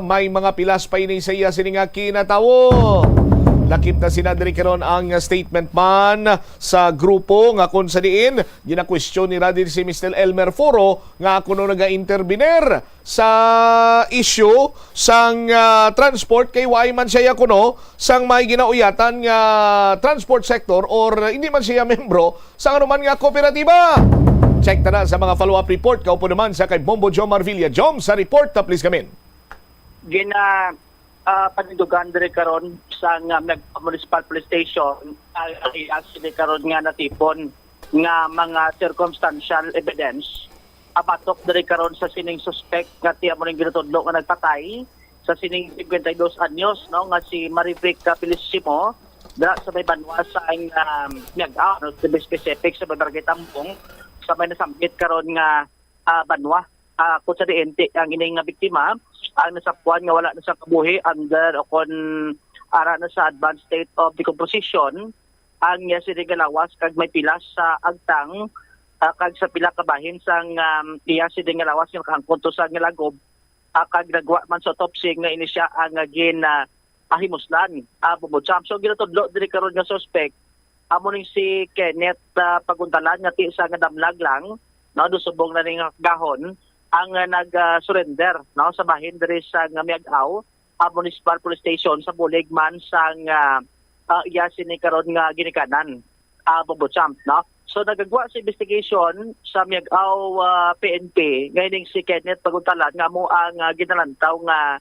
may mga pilas pa ini sa iya sini nga kinatawo. Lakip na sinadri karon ang statement man sa grupo nga kung sa diin gina-question ni radin si Mr. Elmer Foro nga kuno naga-intervener sa issue sang transport kay way man siya kuno sang may ginauyatan nga transport sector or hindi man siya membro sa anuman nga kooperatiba. Check na sa mga follow-up report kaupo naman sa kay Bombo Jom Marvilla. Jom, sa report ta please come in. Panindugan dire karon sa municipal police station actually karon nga natipon nga mga circumstantial evidence abatok dire karon sa sining suspect nga tiya mo ning ginatudlo nga nagpatay sa sining 52 anyos no nga si Marivic Felicissimo dra sa may banwa sa Miagaw no, to be specific sa Barangay Tambong sa may nasambit karon nga banwa kung sa diente ang ining nga biktima ang nasapuan nga wala na sa kabuhi under o kon ara na sa advanced state of decomposition ang si Galawas kag may pilas sa agtang kag sa pila ka bahin sang iya si Galawas yung kahangkon to sa Lagob kag nagwa man sa autopsy nga ini siya ang ahimuslan bubudsam so ginatudlo diri karon nga suspect amo ning si Kenneth Paguntalan nga ti sa nga damlag lang no dusubong na ning gahon ang nag-surrender no sa bahin diri sa Miagaw Municipal Police Station sa Buligman sang iya sini karon nga ginikanan Bobotsam no so nagagwa sa investigation sa Miagaw PNP ngayon si Kenneth Paguntalan nga mo ang ginalantaw nga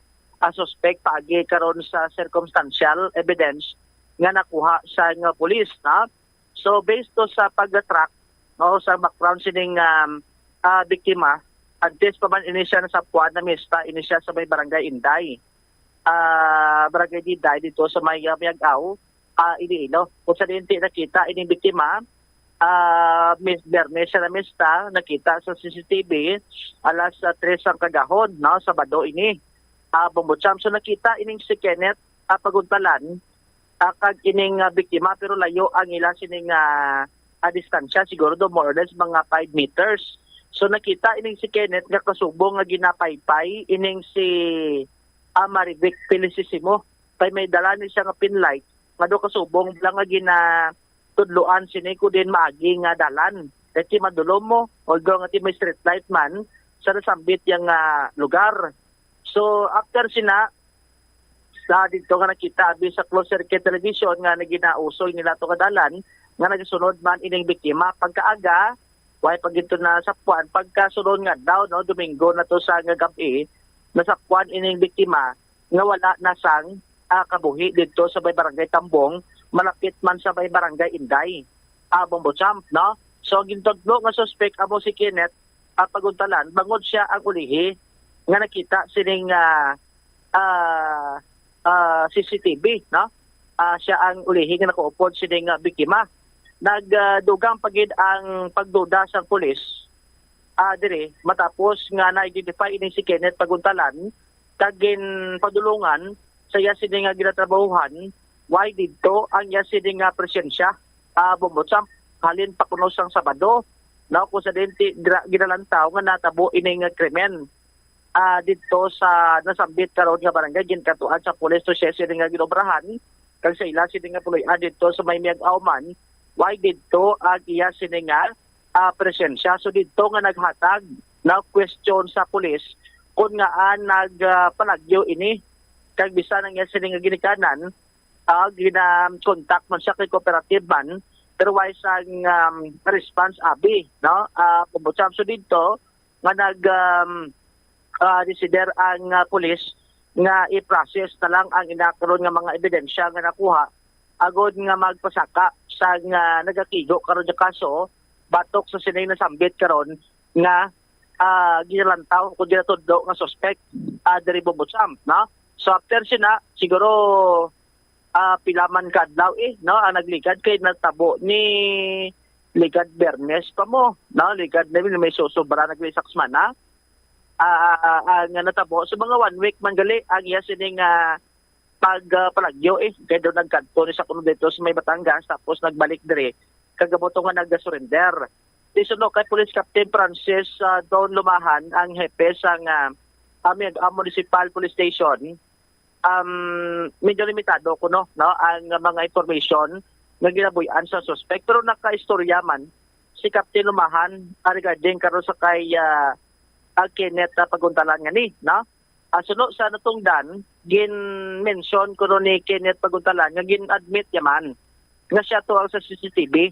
suspect paagi karon sa circumstantial evidence nga nakuha sa nga police no so based to sa pag-track no sa background sining biktima antes pa man inisya na sa Puan na Mista, inisya sa may Barangay Inday. Barangay Inday dito sa may Miagaw, Iloilo. Kung sa dinti nakita, ining biktima, Miss Bernes na Mista, nakita sa CCTV, alas 3 ang kagahon, no, Sabado ini. Bumbutsam. So nakita ining si Kenneth Paguntalan, kag ining biktima, pero layo ang ila sining distansya, siguro do more or less mga 5 meters. So nakita ining si Kenneth nga kasubong nga ginapaypay ining si Marivic Felicissimo. Kay may dala ni siya nga pinlight nga do kasubong lang nga ginatudloan sini ko din maagi nga dalan. Kaya madulom mo although nga may street light man sa nasambit yang lugar. So after sina sa dito nga nakita abi sa closed circuit television nga naginausoy nila to kadalan nga nagasunod man ining biktima pagkaaga way pagito na sapuan pagkasulod nga daw no Domingo na to sa nga gabi nasapuan ining biktima nga wala na sang kabuhi dito sa may Barangay Tambong malapit man sa may Barangay Inday Bobotsam no so gintudlo nga suspect amo si Kenneth Paguntalan bangod siya ang ulihi nga nakita sining CCTV no siya ang ulihi nga nakaupod sining biktima nagdugang pagid ang pagduda sa pulis dire matapos nga na-identify ini si Kenneth Paguntalan kagin padulungan sa iya sini nga ginatrabahuhan why didto ang iya sini nga presensya Bobotsam halin pa kuno sang Sabado no kung sa denti ginalantaw nga natabo ini nga krimen didto sa nasambit karon nga barangay ginkatuan sa pulis to siya sini nga ginobrahan kag sa ila sini nga puloy-an didto sa may Miagaw man why dito ang iya sini nga presensya. So dito nga naghatag na question sa pulis kung nga nagpalagyo ini kag bisan ang iya sini nga ginikanan gina-contact man siya kay cooperative man pero why sang response abi no Bobotsam. So dito nga desider ang pulis nga i-process na lang ang inakaroon nga mga ebidensya nga nakuha agod nga magpasaka sa nga nagakigo karon sa kaso batok sa sinay nasambit karon nga ginalantaw kung ginatudlo nga suspect diri Bobotsam no so after sina siguro pilaman kadlaw no ang nagligad kay natabo ni Ligad Bernes pa mo no ligad na may susobra naglisaksman na ang natabo sa mga 1 week man gali ang iya sining pagpalagyo kaya doon nagkanto ni sa kuno dito sa may Batangas tapos nagbalik dire kagabuto nga nagda-surrender. Disunod kay Police Captain Francis Don Lumahan ang hepe sa Municipal Police Station. Medyo limitado ko no ang mga information nga ginabuyan sa suspect pero nakaistorya man si Captain Lumahan regarding karon sa kay Kenneth Paguntalan nga ni no. Sunod sa natungdan gin-mention ko ni Kenneth Paguntalan nga gin-admit yaman nga siya tuwag sa CCTV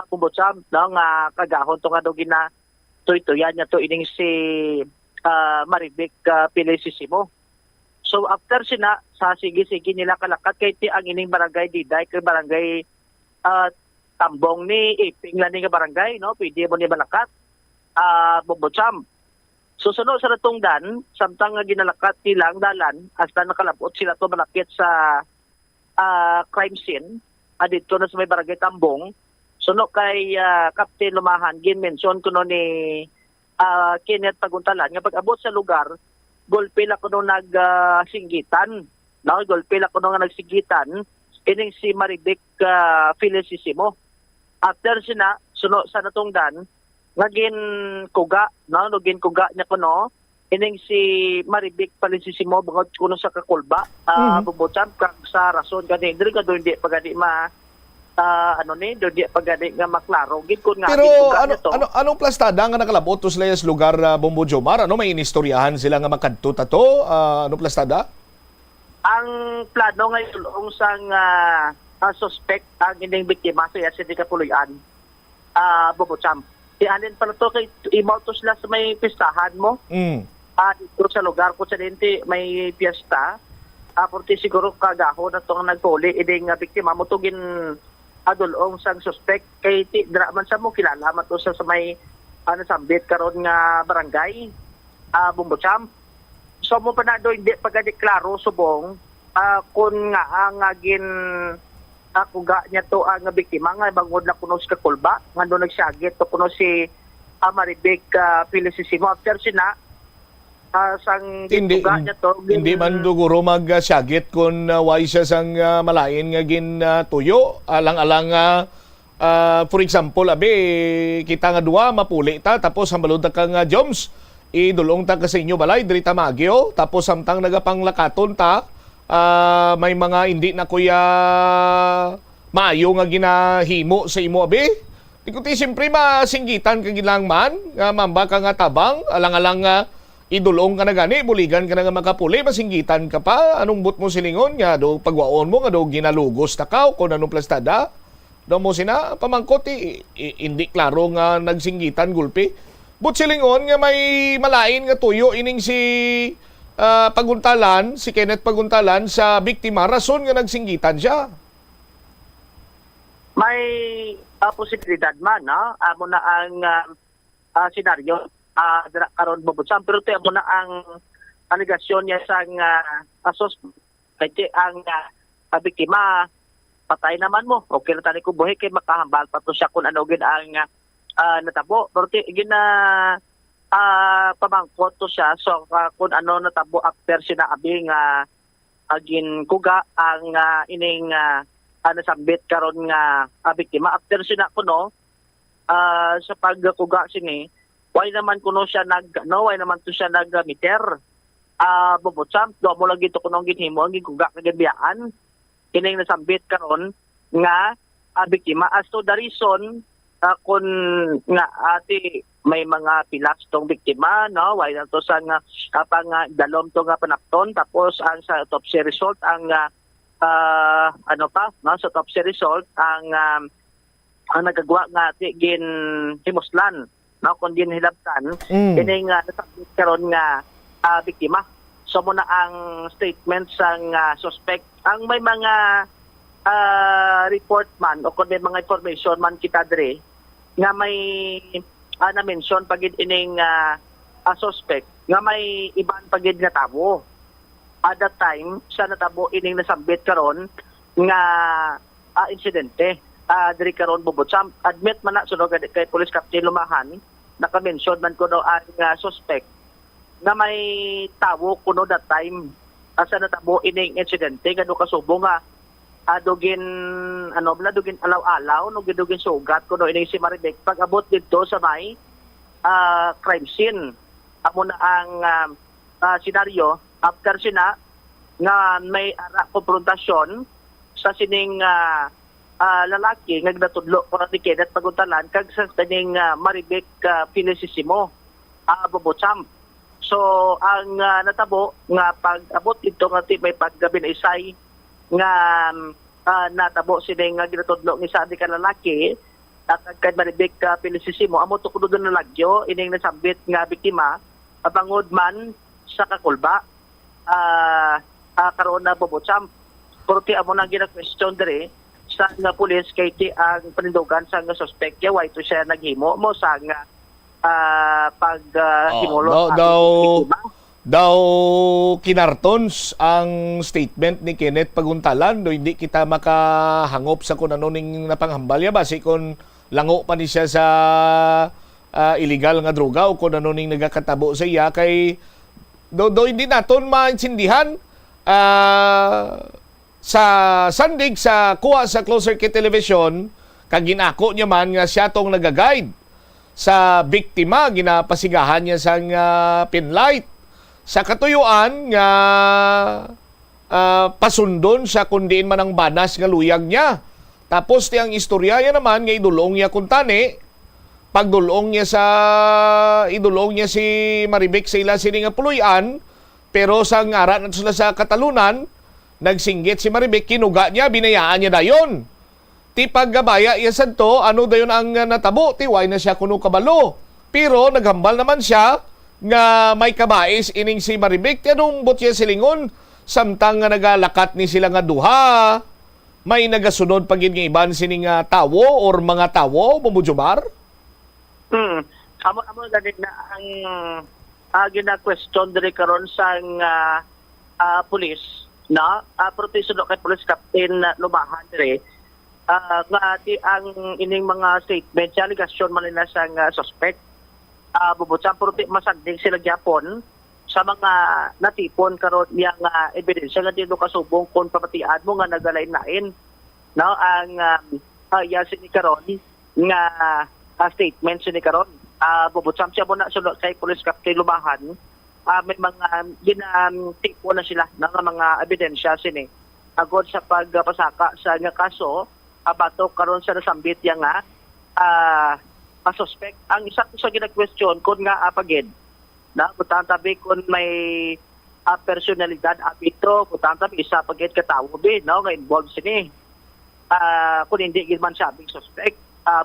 kumbutsa no nga kagahon to nga do gina tuytuyan niya to ining si Marivic Pilisisimo. So after sina sa sige-sige nila kalakat kay ti ang ining barangay Diday kay barangay Tambong ni Iping lang nga barangay no pwede mo ni balakat Bobotsam. So sunod sa natungdan samtang nga ginalakat nilang dalan hasta nakalabot sila to malapit sa crime scene dito na sa may barangay Tambong. Sunod kay Captain Lumahan gin-mention kuno ni Kenneth Paguntalan nga pag-abot sa lugar golpe la kuno nagsinggitan no golpe la kuno nga nagsigitan ining si Marivic Felicissimo. After sina suno sa natungdan nagin kuga no nagin kuga niya kuno ining si Marivic Felicissimo bangod kuno sa kakulba bubutan sa rason gani diri ka do hindi pagadi di pagadi nga maklaro gid kun nga pero anong plastada nga nakalabot to sa lugar Bombo Jomar may inistoryahan sila nga makadto tato anong plastada ang plano ngayon sang suspect ang ining biktima sa City Kapuluyan Bobotsam di anin pala to kay imaw to sila sa may pistahan mo dito sa lugar ko sa dente may piyesta porti siguro kagahon na itong nagpuli ining biktima mo to gin adulong sang suspect kay dira man sa mo kilala man to sa may sambit karon nga barangay Bobotsam. So mo pa na do hindi pagadiklaro subong kun nga ang gin kuga niya to ang biktima nga bangod na kuno sa kakulba nga do nagsagit to kuno si Marivic Felicissimo after sina sang kuga niya to hindi man duguro magsyagit kun why siya sang malain nga gin tuyo alang-alang for example kita nga duwa mapuli ta tapos hambalod ta kang Joms idulong ta ka sa inyo balay diri ta Magyo tapos samtang nagapanglakaton ta may mga hindi na kuya maayo nga ginahimo sa imo Ikuti siyempre masinggitan ka gilang man nga mamba ka nga tabang alang-alang idulong ka na gani, buligan ka na nga makapuli, masinggitan ka pa, anong but mo silingon nga, do pagwaon mo nga, do ginalugos na ka, kung anong plastada, do mo sina, pamangkot, hindi klaro nga nagsinggitan gulpi. But silingon nga may malain nga tuyo, ining si Paguntalan, si Kenneth Paguntalan, sa biktima, rason nga nagsinggitan siya. May posibilidad man, no? Amo na ang senaryo. Karon Bobotsam pero te mo na ang aligasyon niya sang suspect ang biktima patay naman mo okay na tani ko buhi kay makahambal pa to siya kun ano gid ang natabo pero te gina pamangkot to siya so kun ano natabo after sinabi nga agin kuga ang ining nasambit karon nga biktima after sina kuno sa pagkuga sini why naman kuno siya why naman to siya nag-meter Bobotsam do mo lagi to kuno ginhimo ang gikuga kagabiyaan kining nasambit karon nga biktima as to the reason kun nga ati may mga pilas tong biktima no why na to sa nga kapang dalom to nga panakton tapos ang sa autopsy result ang ano pa no sa autopsy result ang nagagawa nga ati gin himuslan no kun din hilabtan kining nasabit karon nga biktima so mo na ang statement sang suspect ang may mga report man o kun may mga information man kita dire nga may na-mention pagid ining suspect nga may iban pagid nga tabo at that time sa natabo ining nasambit karon nga insidente diri karon Bobotsam admit man na sunod kay Police Captain Lumahan naka-mention man ko daw ang suspect nga may tawo kuno that time asa natabo ining insidente nga do kasubo nga dugin alaw-alaw no gidugin sugat kuno ining si Maribek pag-abot dito sa may crime scene. Amo na ang senaryo after sina nga may konfrontasyon sa sining lalaki nga natudlo para ni Kenneth Paguntalan kag sa sining Maribek Felicissimo Bobocham. So ang natabo nga pag-abot dito nga may paggabinaysay nga natabo sining nga ginatudlo ni sa ka lalaki at kay Maribek Felicissimo amo tukod na lagyo ining nasambit nga biktima bangod man sa kakulba karon na Bobocham. Porque amo nang gina-question dire sa nga pulis kay ti ang panindugan sa nga suspect kaya why to siya naghimo mo sa nga pag-himulot daw kinartons ang statement ni Kenneth Paguntalan do hindi kita makahangop sa kung ano ning napanghambalya basi kung lango pa ni siya sa illegal nga droga o kung ano ning nagakatabo sa iya kay do hindi naton maintindihan sa sandig sa kuha sa closed circuit television kag ginako niya man nga siya tong nagaguide sa biktima ginapasigahan niya sa pinlight sa katuyuan nga pasundon sa kundiin man ang banas nga luyag niya. Tapos tiyang istorya niya naman nga idulong niya kuntani pagdulong niya si Maribek sa ila sini nga puluyan pero sa ngaran at sila sa katalunan nagsinggit si Maribek kinuga niya binayaan niya dayon. Ti paggabaya iya sadto ano dayon ang natabo ti way na siya kuno kabalo. Pero naghambal naman siya nga may kabais ining si Maribek ti anong butya silingon samtang nga nagalakat ni sila nga duha may nagasunod pagin nga iban sining tawo or mga tawo Bumudjomar. Amo gani na ang gina-question dire karon sa pulis na protection kay police captain Lubahan dire nga ang ining mga statement sa allegation man nila sa suspect Bobocham pero masagding sila gyapon sa mga natipon karon niya nga ebidensya nga dito kasubong kon papatian mo nga nagalain-lain no ang yasin ni karon nga statement ni karon Bobocham siya mo na sulod kay police captain Lubahan may mga ginatipon na sila ng mga ebidensya sini agod sa pagpasaka sa nga kaso batok karon sa nasambit yang nga suspect ang isa sa gina-question kun nga apagid na butang tabi kun may personalidad apito butang tabi isa pagid katawo bi no nga involved sini kun hindi gid man sabing suspect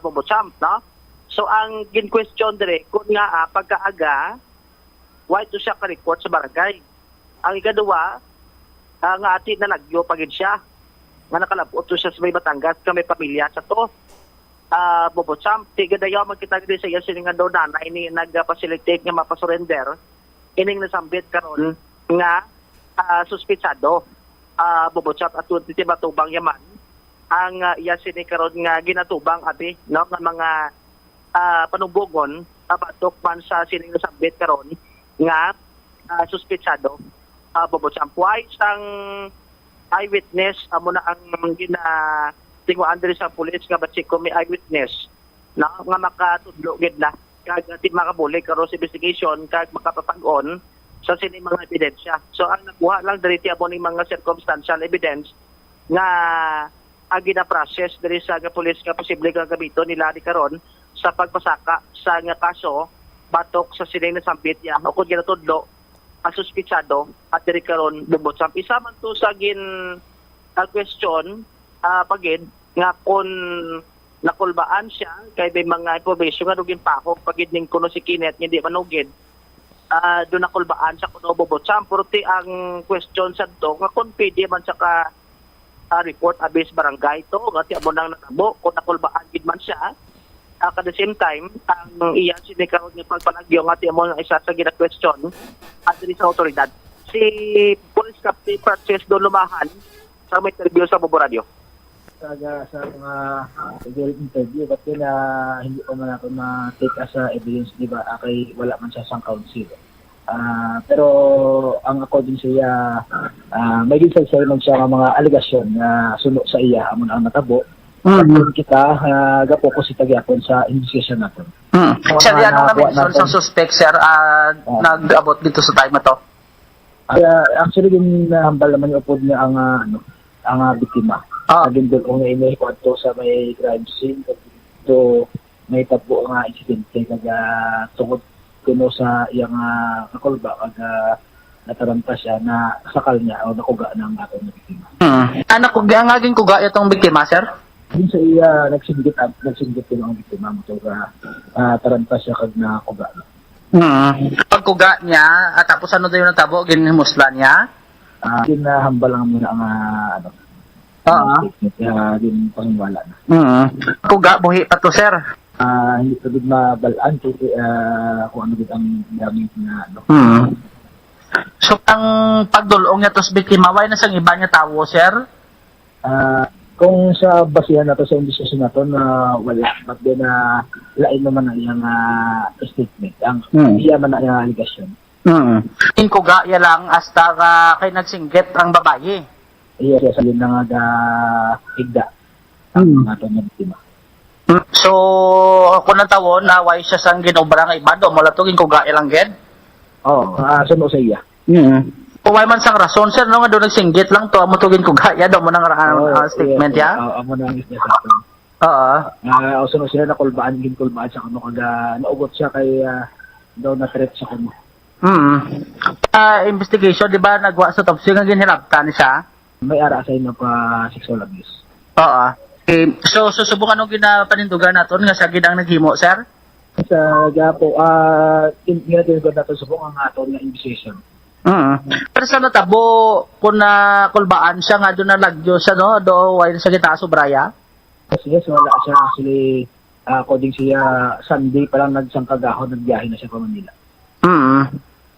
Bobocham no so ang gin-question dire kun nga pagkaaga why to siya ka-report sa barangay ang ikaduwa nga ati na nagyo pagid siya nga nakalabot to siya sa may Batangas ka may pamilya sa to Bobocham tiga dayaw magkita gid sa iya sini nga daw nanay ni nagpa-facilitate nga mapasurrender ining nasambit karon nga suspitsado Bobocham at ti matubang yaman ang iya sini karon nga ginatubang abi no nga mga panubogon batok man sa sini nasambit karon nga suspitsado Bobocham why sang eyewitness amo na ang tinguan diri sa pulis nga batsik ko may eyewitness na nga makatudlo gid na kag ti makabuli karon sa investigation kag makapapag-on sa sini mga ebidensya. So ang nakuha lang diri ti amo ning mga circumstantial evidence nga gina-process diri sa pulis nga posible nga gamiton nila di karon sa pagpasaka sa nga kaso batok sa sini nasambit ya o kun ginatudlo suspitsado at diri karon Bobocham isa man to sa question pagid nga kung nakulbaan siya kay may mga information nga dugin pakok pagid ning kuno si Kenneth hindi manugid do nakulbaan sa kuno Bobocham pero ti ang question sa to nga kung pwede man sa ka report abis barangay to nga ti amo nang natabo kung nakulbaan gid man siya at the same time ang iya sinikaron nga pagpalagyo nga ti amo nang isa sa gina-question at diri sa otoridad si Police Captain Francis Don Lumahan sa may interview sa Bombo Radio sa mga interview but hindi pa man ako ma-take as evidence di ba kay wala man siya sang council Pero ang according sa iya, may ginsay man siya mga aligasyon na suno sa iya amon ang natabo. Kita gapokus ita gyapon sa investigation naton. Sir, ano nga mention sa suspect, sir, nag-abot dito sa time na to? Actually din hambal naman yung upod niya ang biktima. Naging doon ang ina to sa may crime scene. So may tabo nga insidente kaga tungod kuno sa iyang kakulba kaga nataranta siya na sakal niya o nakuga ng atong biktima. Nakuga nga ging kuga itong biktima, sir? Din sa iya nagsinggit din ang biktima mo so taranta siya kag nakuga. Pagkuga niya at tapos ano daw yung natabo ginhimuslan niya? Ginahambal lang muna ang statement kaya din pangiwala na. Kuga buhi pa to, sir? Hindi ko din mabalaan kasi kung ano din ang gamit na So ang pagdulong niya to sa biktima, why na sang iba niya tawo, sir? Kung sa basihan na to sa investigation na to na wala, but then lain naman ang iyang statement. Ang iya man ang iyang aligasyon. Kuga ya lang hasta kay nagsinggit ang babae. Iya siya salin na nga igda ang atong biktima. So, kung natawon, why siya sang ginobra nga iba, do mula to kuga ilang ged? Oo, suno sa iya. Kung why man sang rason, sir, no nga doon nagsinggit lang to, amo to kuga ya, do mo nang statement ya? Amo nang isya sa ato. Suno sila na kulbaan sa kano kaga naugot siya kay daw na threat sa kano. Investigation, di ba, nagwa sa topsy nga ginhiraptan siya? May ara sa inyo pa sexual abuse. Okay. So, susubukan nung ginapanindugan natin nga sa gidang naghimo, sir? Sa Gapo, ginatinugod natin subong ang aton na investigation. Pero sa natabo, kung nakulbaan siya nga doon nalagyo siya, no? Do, why sa kita sobraya? Kasi yes, wala siya actually, according siya, Sunday pa lang nagsangkagahon, nagbiyahe na siya pa Manila.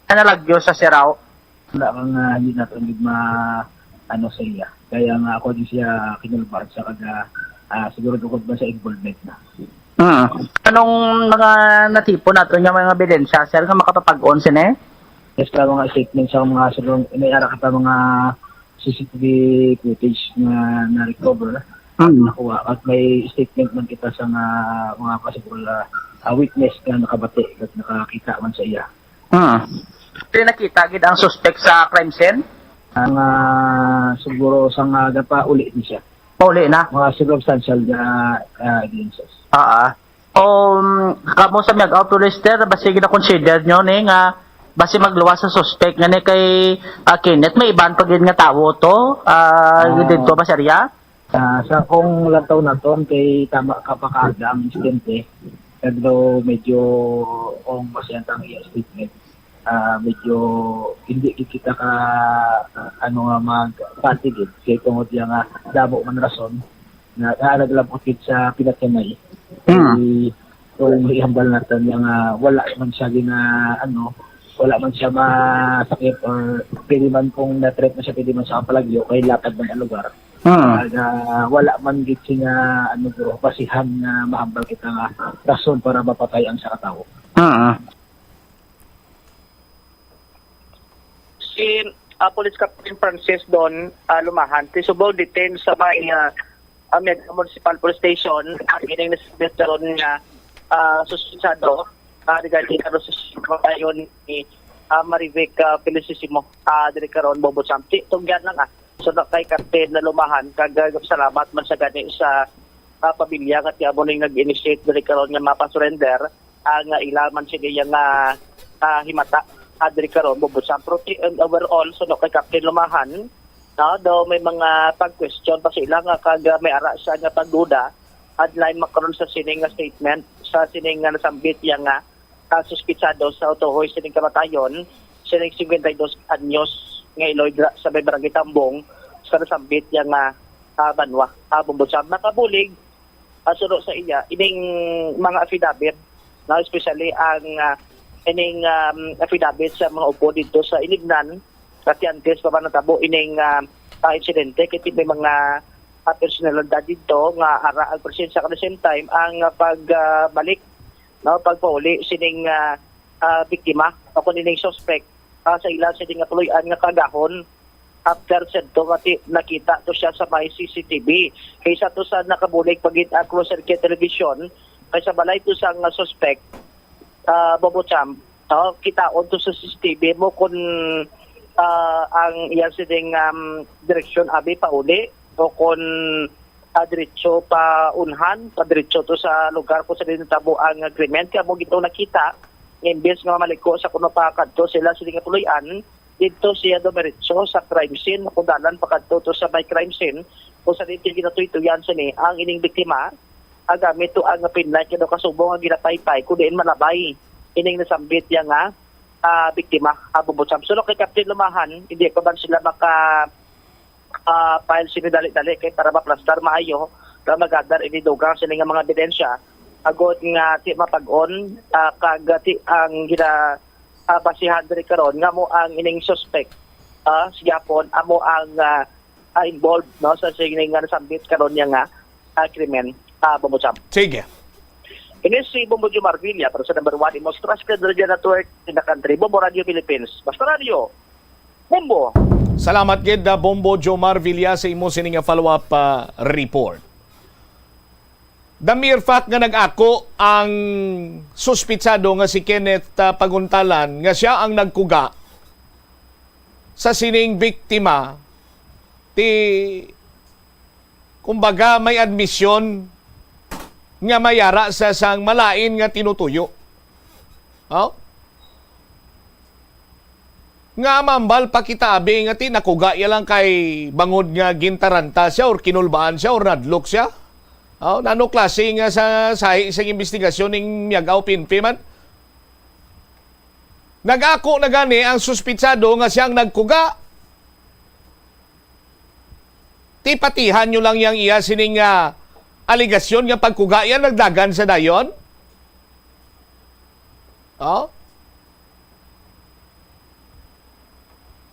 Nalagyo siya si Raw? Wala kang hindi natin sa iya. Kaya nga ako din siya kinulbaan sa kaga siguro tukod ba sa involvement na. Anong mga natipo nato niya mga ebidensya, sir, nga makapapag-on sine? Yes, ka mga statement sa mga sulong inayara ka pa mga CCTV footage na na-recover. Nakuha at may statement man kita sa mga possible witness na nakabati at nakakita man sa iya. Nakita gid ang suspect sa crime scene? Ang siguro sa pa uli din siya. Pauli na? Mga circumstantial evidences. Kamo sa mag-out police basi gina-consider nyo ni nga basi magluwas sa suspect nga ni kay Kenneth, may iban pagin nga tawo to? Dito ba seriya? Sa kung lantaw na to, kay tama kapakaaga ang insidente, pero medyo masiyantang iya statement. Medyo hindi kita ka magpatigid kay tungod yang damo man rason na naglabot sa pinatyanay. Kung ihambal natin yung wala man siya wala man siya masakit or pwede man kung na-treat na siya pwede man sa kapalagyo kay lapad man ang lugar. Wala man git siya basihan na mahambal kita nga rason para mapatay ang sa katao. Si Police Captain Francis Don Lumahan, tisubog detain sa may Municipal Police Station, gining nasabi ron nga suspensado regarding karon sa kapayon ni Marivic Felicissimo diri karon Bobo Samti. Tungyan lang so kay Captain na Lumahan kag salamat man sa gani sa pamilya kat yamo ning nag-initiate diri karon nga mapa-surrender ang ilaman siya nga himata adri karon bubusan protein and overall so kay Captain Lumahan daw may mga pag-question pa sila nga kag may ara siya nga pagduda adline makaron sa sining nga statement sa sining nga nasambit yang nga suspitsado sa utohoy sining kamatayon sining 52 anyos nga Iloy sa Barangay Tambong sa nasambit yang nga banwa bubusan nakabulig suno sa iya ining mga affidavit na especially ang ining affidavit sa mga upo dito sa Ilignan at yantes pa natabo ining insidente kiti may mga personalidad dito nga ara ang presensya at the same time ang pagbalik pagpauli sining biktima o kunining suspect sa ilan sa nga tuluyan nga kagahon after said to nakita to siya sa may CCTV kaysa to sa nakabulig pagit closed circuit television kaysa balay to sa nga suspect Bobocham kita on to sa CCTV mo kung ang iyan sining direksyon abi pauli o kung diretso pa unhan pa diretso to sa lugar ko sa dinitabo ang agreement kaya mo gito nakita imbes nga maliko sa kuno pa kadto sila nga tuluyan dito siya dumiretso sa crime scene kung dalan pa kadto to sa may crime scene kung sa dito ginatuy-tuyan sa ni ang ining biktima agamit to ang pinlight kano kasubong ang ginapaypay kun diin malabay ining nasambit yang nga biktima Bobocham. So kay Captain Lumahan hindi pa ba sila maka file sila dali-dali kay para maplastar maayo para magadar ini dugang sila nga mga ebidensya agod nga ti mapag-on kag ti ang gina basihan diri karon nga mo ang ining suspect sigapon amo ang involved no sa sining nga nasambit karon nga krimen Bobocham. Sige. Ini si Bombo Marvilla para sa number 1 most trusted radio network in the country, Bombo Radio Philippines. Basta Radio, Bombo. Salamat gid Bombo Jomar Villa sa imo sining follow-up report. The mere fact nga nag-ako ang suspitsado nga si Kenneth Paguntalan nga siya ang nagkuga sa sining biktima ti kumbaga may admisyon nga mayara sa sang malain nga tinutuyo. Nga mambal pa kita abi nga nakuga ya lang kay bangod nga gintaranta siya or kinulbaan siya or nadlok siya. Nano klase nga sa isang investigasyon ning miyagaw pinpi man. Nag-ako na gani ang suspitsado nga siyang nagkuga. Tipatihan nyo lang yang iya sining aligasyon nga pagkuga yan nagdagan sa dayon.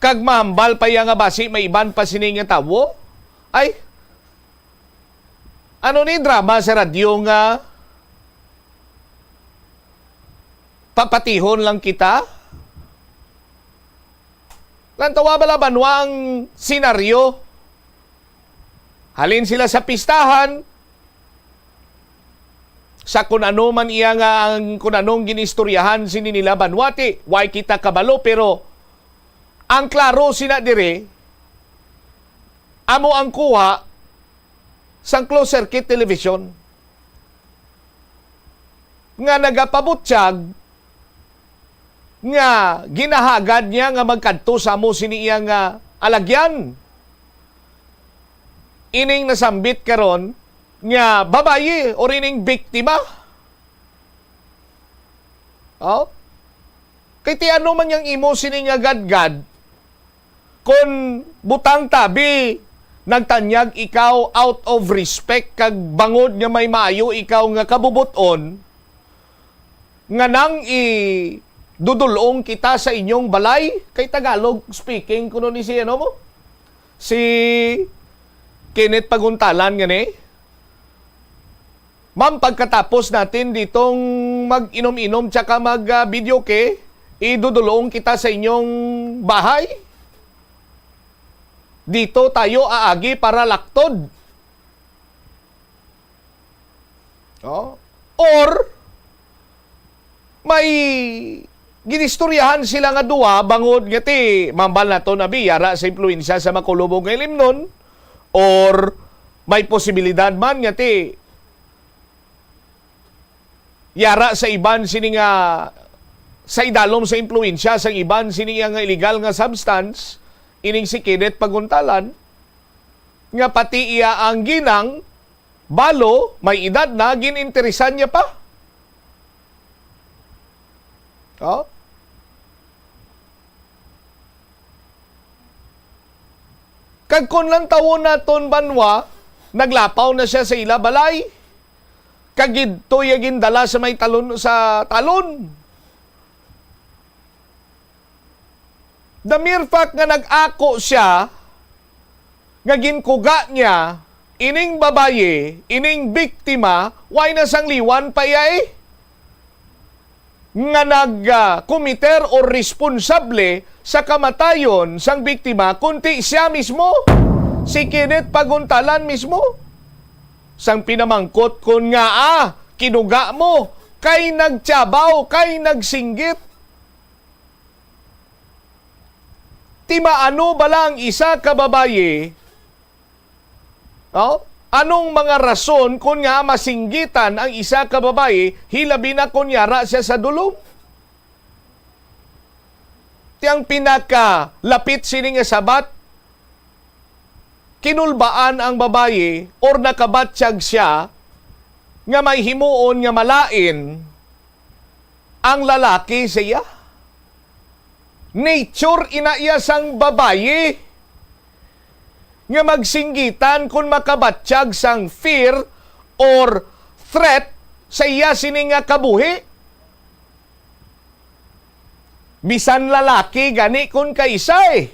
Kag mahambal pa yang basi may iban pa sining nga tawo. Ay, ano ni drama sa radyo nga papatihon lang kita? Lantawa bala banwa ang senaryo. Halin sila sa pistahan, sa kung ano man iya nga ang kung anong ginistoryahan sini nila banwati, why kita kabalo, pero ang klaro sina dire, amo ang kuha sang closed circuit television nga nagapabutyag nga ginahagad niya nga magkadto sa amo sini iya nga alagyan. Ining nasambit karon nga babayi o ining biktima. Kay ti ano man yang imo sini nga gadgad kung butang tabi nagtanyag ikaw out of respect kag bangod nga may maayo ikaw nga kabubuton nga nang dudulong kita sa inyong balay kay Tagalog speaking kuno ni si ano mo si Kenneth Paguntalan gani. Ma'am, pagkatapos natin ditong mag-inom-inom tsaka mag-videoke, idudulong kita sa inyong bahay. Dito tayo aagi para laktod. Or, may ginistoryahan sila nga duwa, bangod nga ti, mambal na to na biyara sa impluensya sa makulubog ng limnon, or may posibilidad man nga ti, yara sa iban sini nga sa idalom sa impluensya sa iban sini nga illegal nga substance ining si Kenneth Paguntalan nga pati iya ang ginang balo may edad na gininteresan niya pa. Kag kun lang tawon naton banwa naglapaw na siya sa ila balay. Kagid to yagin dala sa may talon sa talon. The mere fact nga nag-ako siya nga ginkuga niya ining babaye, ining biktima, why na sang liwan pa yay? nga nag-kumiter o responsable sa kamatayon sang biktima kundi siya mismo, si Kenneth Paguntalan mismo. Sang pinamangkot kun nga kinuga mo, kay nagtiyabaw, kay nagsinggit. Timaano bala ang isa ka babaye? Anong mga rason kung nga masinggitan ang isa ka babae, hilabi na kunyara siya sa dulong? Tiyang pinaka-lapit sini nga sabat, kinulbaan ang babae or nakabatsyag siya nga may himuon nga malain ang lalaki siya. Nature inaiya sang babae nga magsinggitan kung makabatsyag sang fear or threat sa iya sini nga kabuhi. Bisan lalaki gani kung kaisay,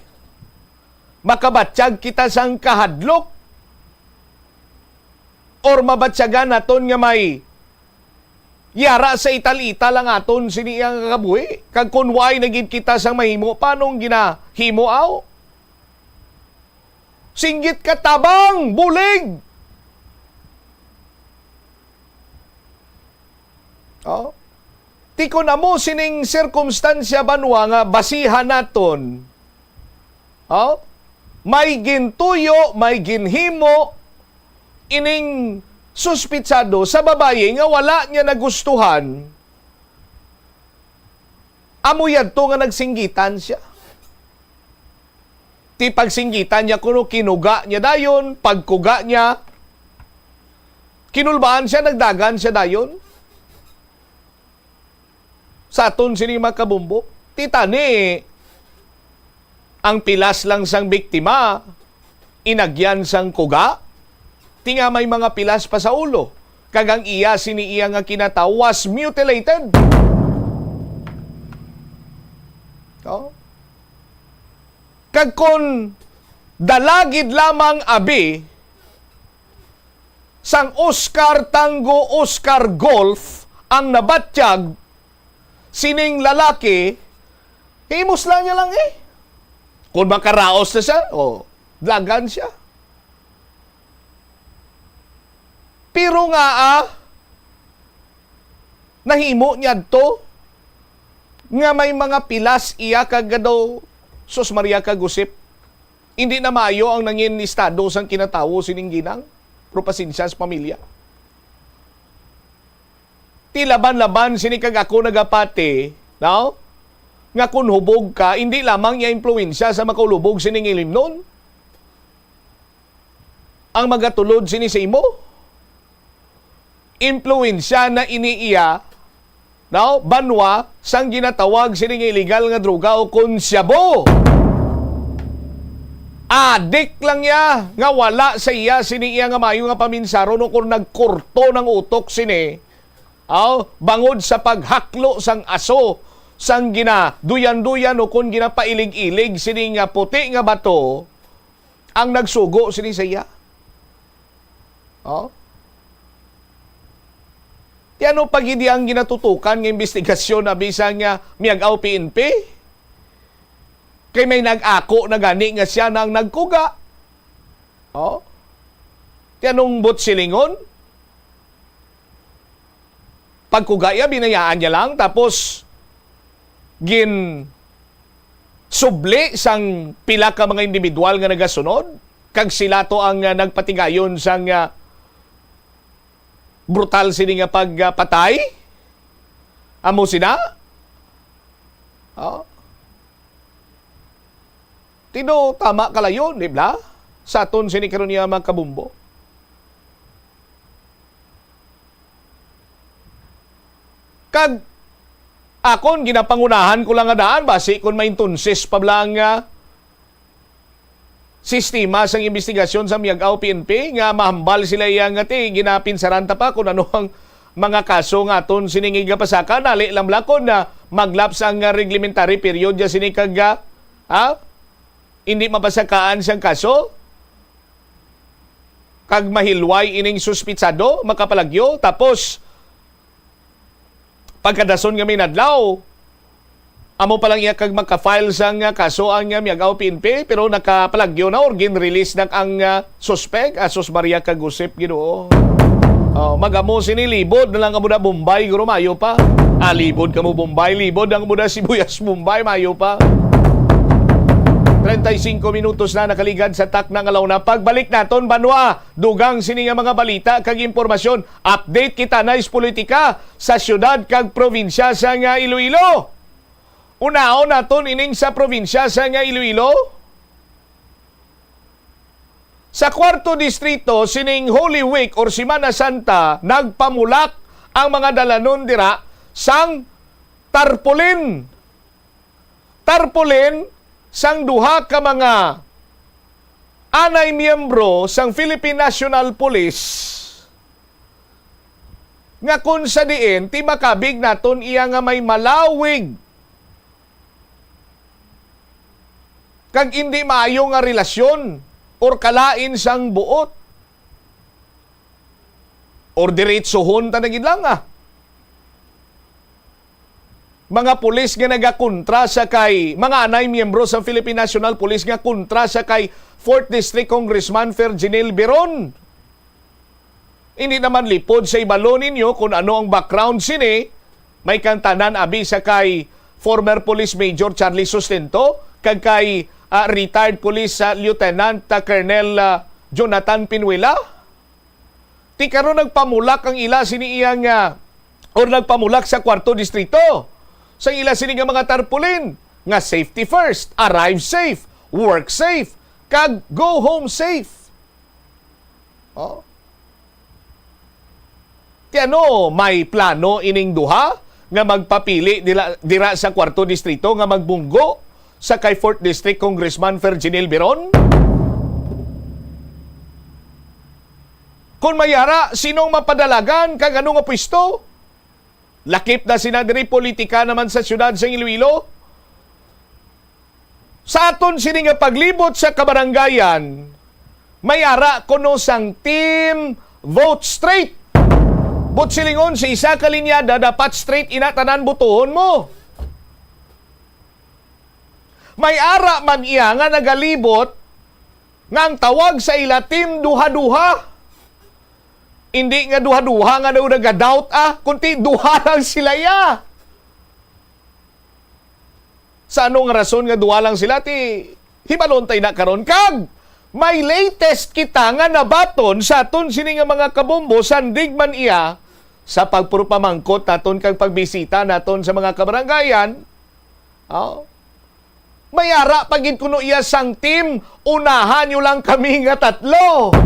makabatsyag kita sang kahadlok or mabatsyagan naton nga may yara sa ital-ital lang aton sini ang kabuhi. Kag kunway nagid kita sang mahimo, panong ginahimo aw? Singgit ka tabang, bulig. Tiko na mo sining sirkumstansya banwa nga basihan naton. May gintuyo, may ginhimo ining suspitsado sa babae nga wala niya nagustuhan. Amuyad to nga nagsinggitan siya. Ti pagsinggitan niya kuno kinuga niya dayon, pagkuga niya, kinulbaan siya, nagdagan siya dayon. Sa aton sini makabumbo, titani, ang pilas lang sang biktima, inagyan sang kuga, tinga may mga pilas pa sa ulo, kagang iya sini iya nga kinataw was mutilated. Kag kon dalagid lamang abi sang Oscar Tango Oscar Golf ang nabatsyag sining lalaki, himos lang niya lang kung makaraos na siya, dlagan siya. Pero nga nahimo niya to nga may mga pilas iya kagadaw sus Maria kagusip. Hindi na maayo ang nangin estado sang kinatawo sining ginang pro pasensya sa pamilya. Tilaban-laban sini kag ako nagapati, no? Nga kun hubog ka, hindi lamang niya impluwensya sa makulubog sining ilimnon. Ang magatulod sini sa imo. Impluwensya na iniiya, no? Banwa sang ginatawag sining illegal nga droga o konsyabo. Adik lang niya nga wala sa iya sini iya nga mayo nga paminsaro no kung nagkurto ng utok sini. Bangod sa paghaklo sang aso sang gina duyan-duyan o kung ginapailig-ilig sini nga puti nga bato ang nagsugo sini sa iya. Tiano pag hindi ang ginatutukan ng investigasyon na bisang nga miyagaw PNP? Kay may nag-ako na gani nga siya nang nagkuga. Tianong butsilingon? Pagkugaya, binayaan niya lang, tapos subli sang pila ka mga individual nga nagasunod, kag sila to ang nagpatigayon sang brutal sini nga pagpatay. Amo sina? Tino tama kalayon, di ba? Sa aton sini karon niya magkabumbo. Kag akon ginapangunahan ko lang nga daan basi kun maintunsis pa lang sistema sang investigasyon sa miyagaw PNP nga mahambal sila yang ngati ginapinsaran ta pa kung ano ang mga kaso nga aton sining igapasaka nali lang lakon na maglaps ang reglementary period ya sini kag hindi mapasakaan siyang kaso kag mahilway ining suspitsado makapalagyo tapos pagkadason nga minadlaw, amo pa lang iya kag magka-file sang kaso ang Miagao PNP pero nakapalagyo na or gin-release na ang suspect Asos Maria Kagusip Ginoo. Magamo sinilibod na lang kamo na Bombay guro mayo pa. Libod kamo Bombay, libod ang muna Sibuyas Bombay mayo pa. 35 minutos na nakaligad sa tak ng alaw na. Pagbalik naton banwa, dugang sini nga mga balita kag impormasyon. Update kita na politika sa syudad kag probinsya sa nga Iloilo. Unao naton ining sa probinsya sa nga Iloilo. Sa 4th distrito sining Holy Week or Semana Santa nagpamulak ang mga dalanon dira sang tarpaulin. Tarpaulin sang duha ka mga anay miyembro sang Philippine National Police nga kun sa diin ti makabig naton iya nga may malawig kag hindi maayo nga relasyon or kalain sang buot or diretsohon ta nagid lang mga pulis nga nagakontra sa kay mga anay miyembro sa Philippine National Police nga kontra sa kay 4th District Congressman Ferginil Beron. Hindi naman lipod sa ibalo ninyo kung ano ang background sini. May kantanan abi sa kay former Police Major Charlie Sustento kag kay retired Police Lieutenant Colonel Jonathan Pinuela. Ti karon nagpamulak ang ila sini iyang or nagpamulak sa 4th distrito. Sa ila sini nga mga tarpaulin nga safety first, arrive safe, work safe, kag go home safe. Ti ano may plano ining duha nga magpapili dira sa 4th distrito nga magbunggo sa kay 4th District Congressman Ferginil Beron? Kung mayara, sinong mapadalagan kag ano nga pwesto? Lakip na sinadiri politika naman sa syudad sa Iloilo. Sa aton sini nga paglibot sa kabaranggayan, may ara kuno sang team vote straight. But silingon sa isa ka linyada, dapat straight inatanan butuhon mo. May ara man iya nga nagalibot nga ang tawag sa ila team duha-duha. Hindi nga duha-duha nga daw naga-doubt kunti duha lang sila ya. Sa anong rason nga duha lang sila ti hibalon tay na karon kag may latest kita nga nabaton sa aton sini nga mga kabombo sandig man iya sa pagpurupamangkot naton kag pagbisita naton sa mga kabaranggayan. Mayara pagid kuno iya sang team, unahan nyo lang kami nga tatlo.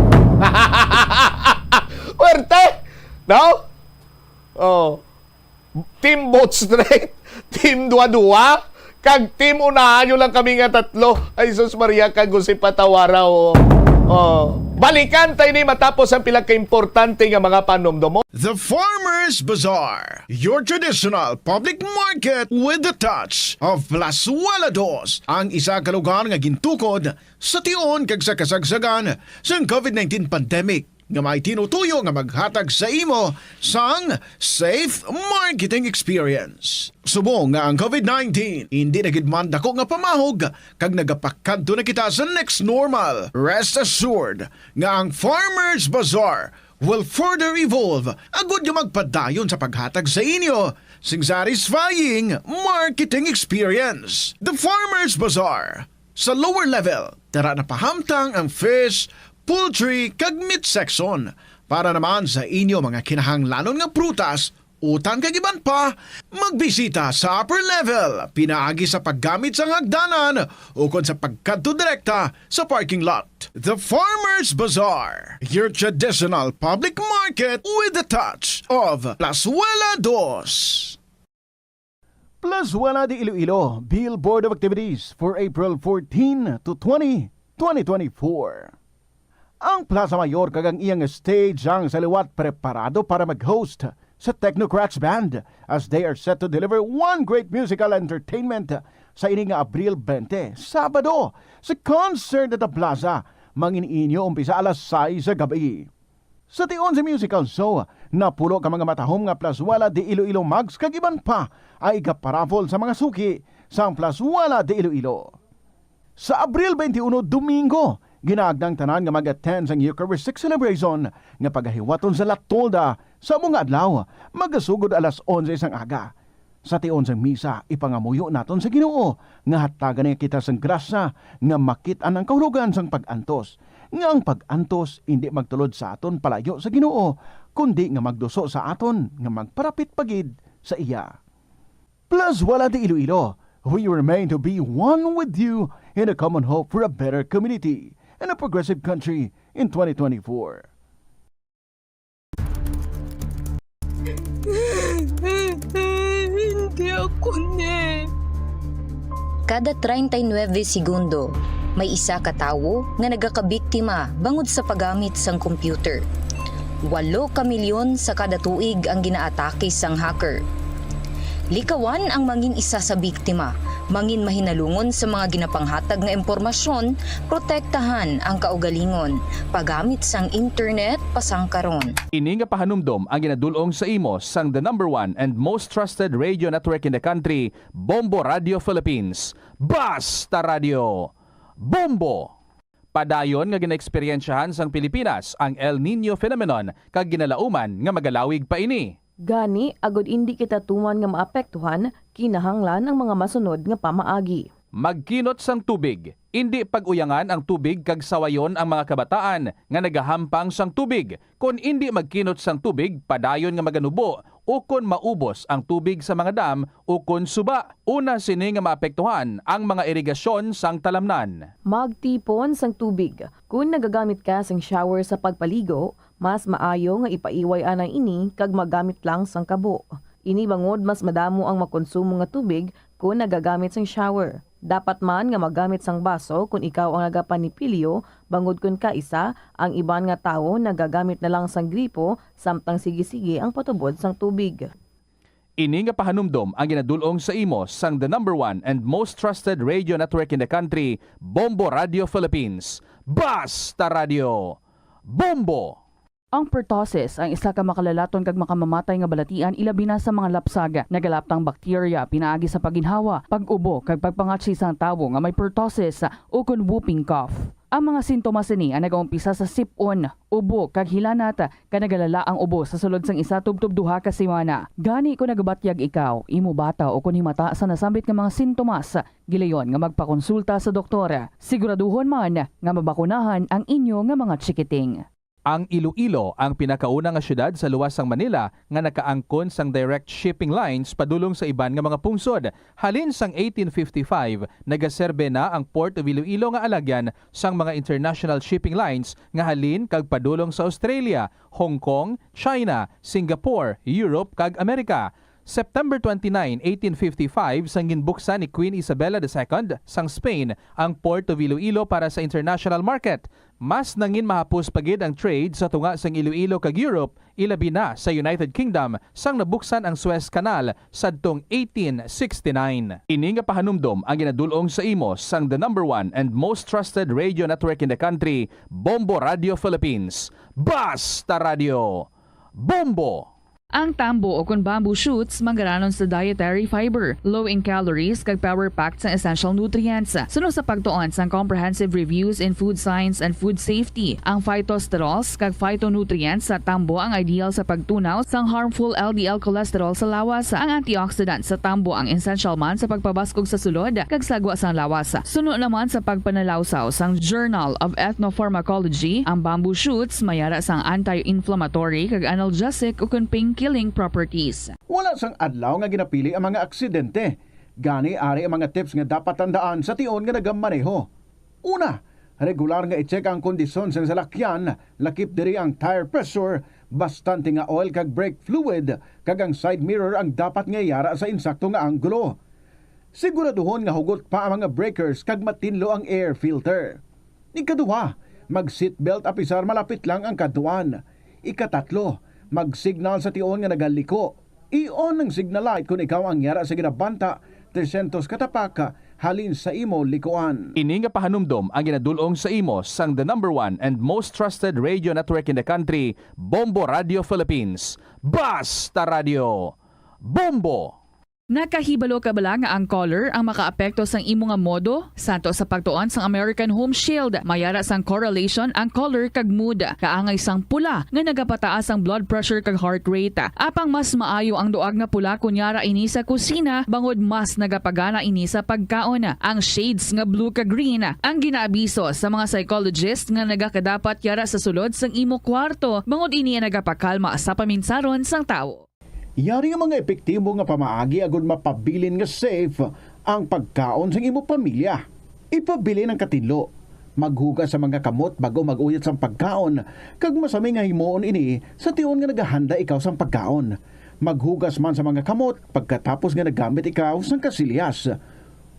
Werte, no? Team vote straight, team dua-dua, kag team unahan nyo lang kami nga tatlo. Ay, Sus Maria, kag si Patawaraw. Balikan tayo ni matapos ang pila ka-importante nga mga panomdomo. The Farmers Bazaar, your traditional public market with the touch of Plazuela Dos, ang isa ka lugar nga gintukod sa tion kag sa kasagsagan sa COVID-19 pandemic nga may tinutuyo nga maghatag sa imo sang safe marketing experience. Subong nga ang COVID-19 hindi nagidman dako nga pamahog kag nagapakadto na kita sa next normal. Rest assured nga ang Farmers Bazaar will further evolve agud yung magpadayon sa paghatag sa inyo sing satisfying marketing experience. The Farmers Bazaar sa lower level, tara na pahamtang ang fish, poultry kag meat section para naman sa inyo mga kinahanglanon nga prutas, utang kag iban pa, magbisita sa upper level, pinaagi sa paggamit sa hagdanan o kon sa pagkadto direkta sa parking lot. The Farmers Bazaar, your traditional public market with the touch of Plazuela Dos. Plazuela de Iloilo Billboard of Activities for April 14 to 20, 2024. Ang Plaza Mayor kagang iyang stage ang saliwat preparado para mag-host sa Technocrats Band as they are set to deliver one great musical entertainment sa ining Abril 20, Sabado, sa concert at the Plaza, mangininyo umpisa alas 6 sa gabi. Sa tion sa musical show, napulo ka mga matahom nga plaswala di Iloilo Mags kag iban pa ay ikaparafol sa mga suki sa plaswala di Iloilo. Sa Abril 21, Domingo, ginaagdang tanan nga mag-attend sa Eucharistic celebration nga pagahiwaton sa Latolda sa mga adlaw, magasugod alas 11 sang aga. Sa tion sang misa, ipangamuyo naton sa Ginoo nga hatagan niya kita sang grasya nga makit-an ang kahulugan sang pag-antos. Nga ang pag-antos hindi magtulod sa aton palayo sa Ginoo, kundi nga magduso sa aton nga magparapit pagid sa iya. Plus wala di Iloilo, we remain to be one with you in a common hope for a better community and a progressive country in 2024. Hindi ako ne. Kada 39 segundo, may isa ka tawo nga nagakabiktima bangod sa paggamit sang computer. 8 ka milyon sa kada tuig ang ginaatake sang hacker. Likawan ang mangin isa sa biktima, mangin mahinalungon sa mga ginapanghatag nga impormasyon, protektahan ang kaugalingon, paggamit sang internet pasang karon. Ini nga pahanumdom ang ginadulong sa imo sang the #1 and most trusted radio network in the country, Bombo Radio Philippines. Basta Radio! Bombo! Padayon nga ginaeksperyensyahan sang Pilipinas ang El Nino phenomenon kag ginalauman nga magalawig pa ini. Gani, agod hindi kita tuman nga maapektuhan, kinahanglan ang mga masunod nga pamaagi. Magkinot sang tubig. Indi pag-uyangan ang tubig kag sawayon ang mga kabataan nga nagahampang sang tubig. Kung indi magkinot sang tubig, padayon nga maganubo o kon maubos ang tubig sa mga dam o kon suba. Una sini nga maapektuhan ang mga irigasyon sang talamnan. Magtipon sang tubig. Kung nagagamit ka sang shower sa pagpaligo, mas maayo nga ipaiway anay ini kag magamit lang sang kabo. Ini bangod mas madamo ang makonsumo nga tubig kung nagagamit sang shower. Dapat man nga magamit sang baso kung ikaw ang nagapanipilyo, bangod kun kaisa, ang iban nga tawo nagagamit na lang sang gripo, samtang sige-sige ang patubod sang tubig. Ini nga pahanumdom ang ginadulong sa imo sang the #1 and most trusted radio network in the country, Bombo Radio Philippines. Basta Radio! Bombo! Ang pertussis ang isa ka makalalaton kag makamamatay nga balatian ilabi na sa mga lapsag, nagalaptang bakterya pinaagi sa paginhawa, pag-ubo kag pagpangatsi sang tawo nga may pertussis o kun whooping cough. Ang mga sintomas ini ang nagaumpisa sa sipon, ubo kag hilanat kag nagalala ang ubo sa sulod sang isa tubtub duha ka semana. Gani kung nagabatyag ikaw, imo bata o kun himata sa nasambit nga mga sintomas, gilayon nga magpakonsulta sa doktor. Siguraduhon man nga mabakunahan ang inyo nga mga tsikiting. Ang Iloilo ang pinakauna nga syudad sa luwas sang Manila nga nakaangkon sang direct shipping lines padulong sa iban nga mga pungsod. Halin sang 1855, nagaserbe na ang Port of Iloilo nga alagyan sang mga international shipping lines nga halin kag padulong sa Australia, Hong Kong, China, Singapore, Europe kag Amerika. September 29, 1855, sang ginbuksan ni Queen Isabella II sang Spain ang Port of Iloilo para sa international market. Mas nangin mahapos pagid ang trade sa tunga sang Iloilo kag Europe, ilabi na sa United Kingdom sang nabuksan ang Suez Canal sadtong 1869. Ini nga pahanumdom ang ginadulong sa imo sang the #1 and most trusted radio network in the country, Bombo Radio Philippines. Basta Radio! Bombo! Ang tambo o kun bamboo shoots manggaranon sa dietary fiber, low in calories kag power-packed sa essential nutrients. Sunod sa pagtuon sa comprehensive reviews in food science and food safety, ang phytosterols kag phytonutrients sa tambo ang ideal sa pagtunaw sang harmful LDL cholesterol sa lawas. Ang antioxidants sa tambo ang essential man sa pagpabaskog sa sulod kag sagwa sang lawas. Sunod naman sa pagpanalawsaw sang Journal of Ethnopharmacology, ang bamboo shoots mayara sang anti-inflammatory kag analgesic o kun killing properties. Wala sang adlaw nga ginapili ang mga aksidente. Gani ari ang mga tips nga dapat tandaan sa tion nga nagamaneho. Una, regular nga i-check ang kondisyon sa salakyan, lakip diri ang tire pressure, bastante nga oil kag brake fluid, kag ang side mirror ang dapat nga yara sa insakto nga anggulo. Siguraduhon nga hugot pa ang mga breakers kag matinlo ang air filter. Ikaduha, mag-seatbelt apisar malapit lang ang kaduan. Ikatatlo, mag-signal sa tion nga nagaliko. I-on ang signal light kung ikaw ang yara sa ginabanta 300 katapak halin sa imo likuan. Ini nga pahanumdom ang ginadulong sa imo sang the number 1 and most trusted radio network in the country, Bombo Radio Philippines. Basta Radio Bombo! Nakahibalo ka bala nga ang color ang makaapekto sang imo nga modo? Santo sa pagtuon sang American Home Shield, mayara sang correlation ang color kag mood. Kaangay sang pula nga nagapataas ang blood pressure kag heart rate. Apang mas maayo ang duag nga pula kunyara ini sa kusina, bangod mas nagapagana ini sa pagkaon. Ang shades nga blue kag green ang ginaabiso sa mga psychologist nga nagakadapat yara sa sulod sang imo kwarto, bangod ini ang nagapakalma sa paminsaron sang tawo. Yari nga mga epektibo nga pamaagi agud mapabilin nga safe ang pagkaon sa imo pamilya. Ipabili ng katilo. Maghugas sa mga kamot bago mag-uyat sa pagkaon. Kag masami nga himuon ini sa tiyon nga naghahanda ikaw sa pagkaon. Maghugas man sa mga kamot pagkatapos nga nagamit ikaw sa kasilyas.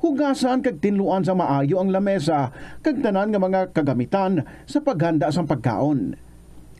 Hugasan kag tinluan sa maayo ang lamesa kag tanan nga mga kagamitan sa paghanda sa pagkaon.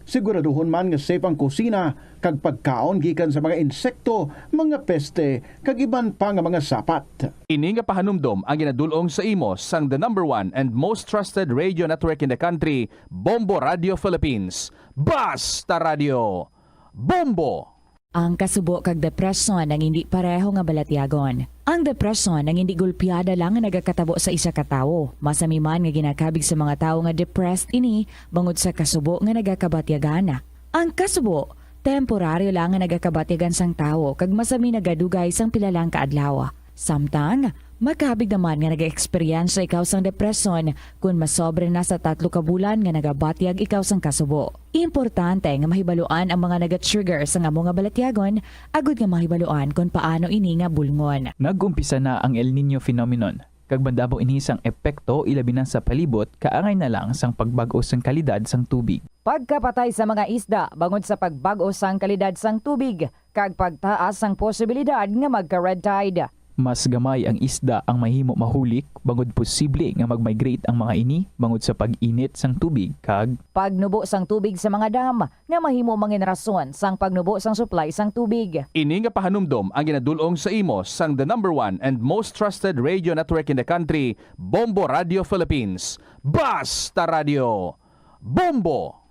Siguraduhon man nga safe ang kusina kag pagkaon gikan sa mga insekto, mga peste kag iban pa nga mga sapat. Ini nga pahanumdom ang ginadulong sa imo sang the number 1 and most trusted radio network in the country, Bombo Radio Philippines. Basta Radio Bombo! Ang kasubo kag depresyon ang hindi pareho nga balatyagon. Ang depresyon ang hindi gulpiyada lang nga nagakatabo sa isa ka tawo. Masami man nga ginakabig sa mga tawo nga depressed ini bangod sa kasubo nga nagakabatyagana. Ang kasubo, temporaryo lang nga nagakabatyagan sang tawo kag masami nagadugay sang pilalang kaadlaw. Samtang, magkabig naman nga nag-experience ikaw sang depresyon kung masobre na sa 3 ka bulan nga nagabatyag ikaw sang kasubo. Importante nga mahibaluan ang mga naga-trigger sa nga mga balatyagon, agud nga mahibaluan kung paano ini nga bulngon. Nag-umpisa na ang El Nino phenomenon. Kag bandabo ini sang epekto ilabi na sa palibot, kaangay na lang sang pagbago sang kalidad sang tubig. Pagkapatay sa mga isda bangod sa pagbago sang kalidad sang tubig, kag pagtaas sang posibilidad nga magka-red tide. Mas gamay ang isda ang mahimo mahulik bangod posible nga mag-migrate ang mga ini bangod sa pag-init sang tubig kag pagnubo sang tubig sa mga dam nga mahimo mangin rason sang pagnubo sang supply sang tubig. Ini nga pahanumdom ang ginadulong sa imo sang the number 1 and most trusted radio network in the country, Bombo Radio Philippines. Basta Radio Bombo!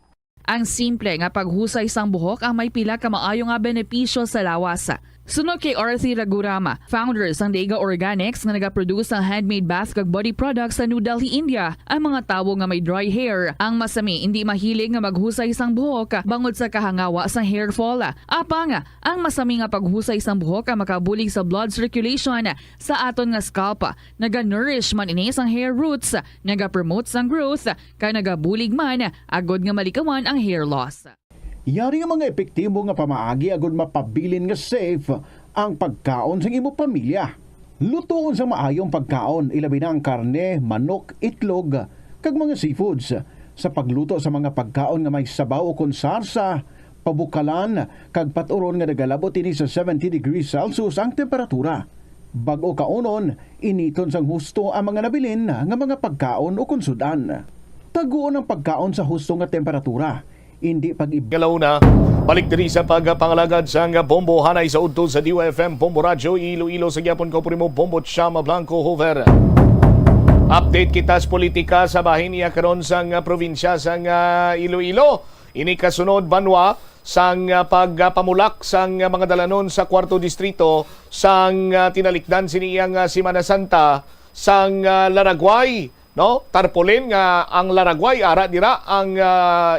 Ang simple nga paghusay sang buhok ang may pila ka maayo nga benepisyo sa lawas. Sunod kay Arthi Ragurama, founder sang Dega Organics nga nagaproduce ng handmade bath kag body products sa New Delhi, India. Ang mga tawo nga may dry hair, ang masami hindi mahilig nga maghusay sang buhok bangod sa kahangawa sang hair fall. Apang, ang masami nga paghusay sang buhok ang makabulig sa blood circulation sa aton nga scalp. Naga-nourish man ini sang hair roots, naga-promote sang growth, kay nagabulig man agod nga malikawan ang hair loss. Yari nga mga epektibo nga pamaagi agud mapabilin nga safe ang pagkaon sa imo pamilya. Lutoon sa maayong pagkaon, ilabi na ang karne, manok, itlog, kag mga seafoods. Sa pagluto sa mga pagkaon nga may sabaw o konsarsa, pabukalan, kag paturon nga nagalabot ini sa 70 degrees Celsius ang temperatura. Bag-o kaunon, initon sang husto ang mga nabilin nga mga pagkaon o konsudan. Taguon ang pagkaon sa husto nga temperatura. Hindi Galaw na, balik diri sa pagpangalagad sa Bombo Hanay sa udto sa DYFM Bombo Radio Iloilo sa gyapon ko primo Bombo Chama Blanco Hover. Update kita sa politika sa bahin niya karon sa probinsya sa Iloilo. Ini kasunod banwa sang pagpamulak sang mga dalanon sa 4 distrito sang tinalikdan siniyang Semana Santa sang Laragway. No, tarpolin nga ang Laragway ara dira ang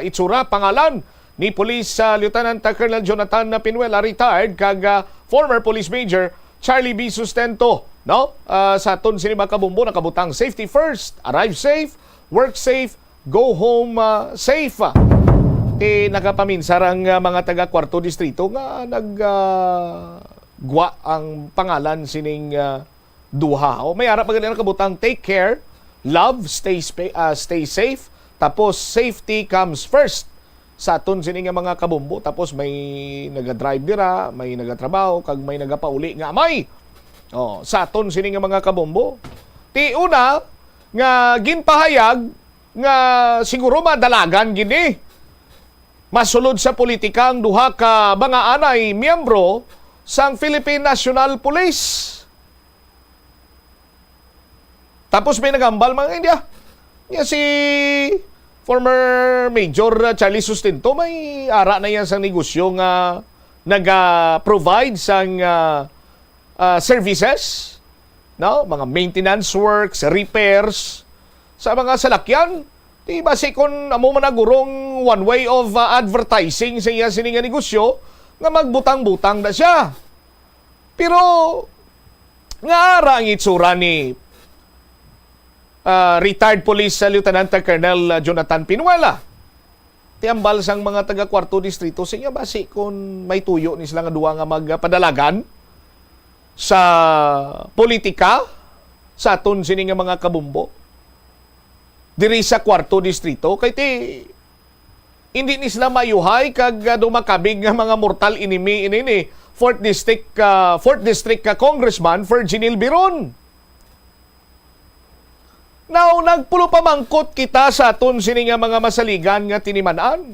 itsura pangalan ni Police Lieutenant Colonel Jonathan Pinuela retired kag former Police Major Charlie B. Sustento, no? Sa aton sini makabumbo nakabutang safety first, arrive safe, work safe, go home safe. Nakapaminsarang mga taga 4 distrito nga gwa ang pangalan sining duha. O may ara pag nakabutang take care, love, stay safe, tapos safety comes first sa aton sini nga mga kabumbo. Tapos may naga-drive dira, may nagatrabaho, kag may nagapauli nga amay. Sa aton sini nga mga kabumbo. Ti una nga ginpahayag nga siguro madalagan gini. Masulod sa politika ang duha ka mga anay miyembro sang Philippine National Police. Tapos may nagambal mga India. Yan si former Major Charlie Sustento, may ara na yan sa negosyo nga nag-provide sang services, no? Mga maintenance works, repairs sa mga salakyan. Di ba si kon amo man nagurong one way of advertising sa iya sining negosyo nga magbutang-butang na siya. Pero nga ara ang itsura ni retired police Lieutenant Colonel Jonathan Pinuela. Tiambal sang mga taga Kwarto Distrito siya basi kung may tuyo ni sila nga duwa nga magpadalagan sa politika sa aton sini nga mga kabumbo diri sa Kwarto Distrito kay ti hindi ni sila mayuhay kag dumakabig nga mga mortal enemy ini 4th District Congressman Virginil Biron. Now, nagpulo pamangkot kita sa aton sini nga mga masaligan nga tinimanan.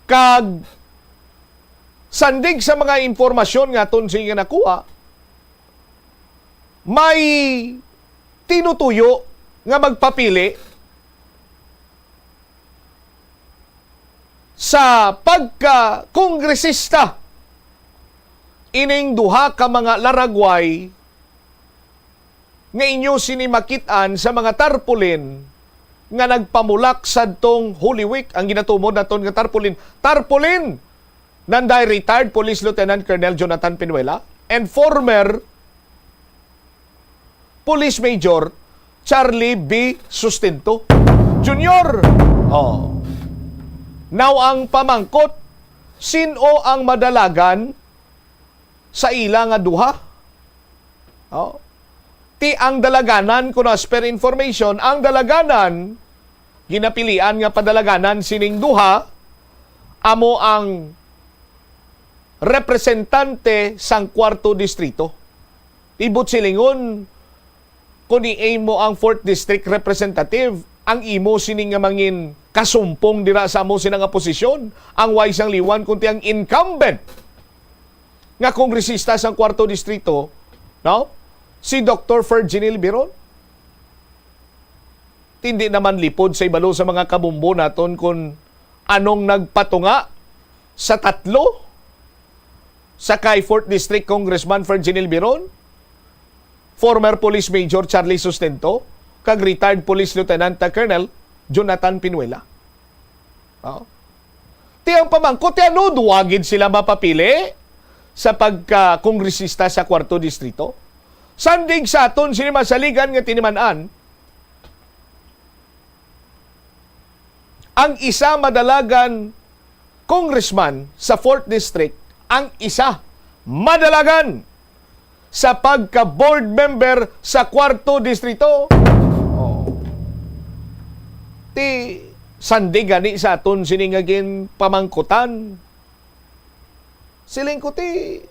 Kag sandig sa mga impormasyon nga aton sini nga nakuha, may tinutuyo nga magpapili sa pagka-kongresista ining duha ka mga laragway nga inyo sinimakitan sa mga tarpulin nga nagpamulak sadtong Holy Week. Ang ginatumod naton nga tarpulin. Tarpulin nanday retired Police Lieutenant Colonel Jonathan Pinuela and former Police Major Charlie B. Sustento Jr. Now ang pamangkot, sino ang madalagan sa ila nga duha? Ang dalaganan, kung as per information, ang dalaganan, ginapilian nga padalaganan sining duha, amo ang representante sang Kwarto Distrito. Ibot silingon, kung i-aim mo ang 4th District Representative, ang imo sining nga mangin kasumpong dira sa amo sinang posisyon, ang waisang liwan kunti ang incumbent nga kongresista sang Kwarto Distrito, no? Si Dr. Virginil Biron. Hindi naman lipod sa ibalo sa mga kabumbo naton kung anong nagpatunga sa tatlo sa kay 4th District Congressman Virginil Biron, former Police Major Charlie Sustento, kag retired Police Lieutenant Colonel Jonathan Pinuela. Tiyang pamangko, tiyano duwagid sila mapapili sa pagka-kongresista sa Kwarto Distrito. Sandig sa aton sini masaligan nga tinimanan, ang isa madalagan congressman sa 4th District, ang isa madalagan sa pagka-board member sa Kwarto Distrito. Ti sandig gani sa aton sini nga gin pamangkutan. Siling ko ti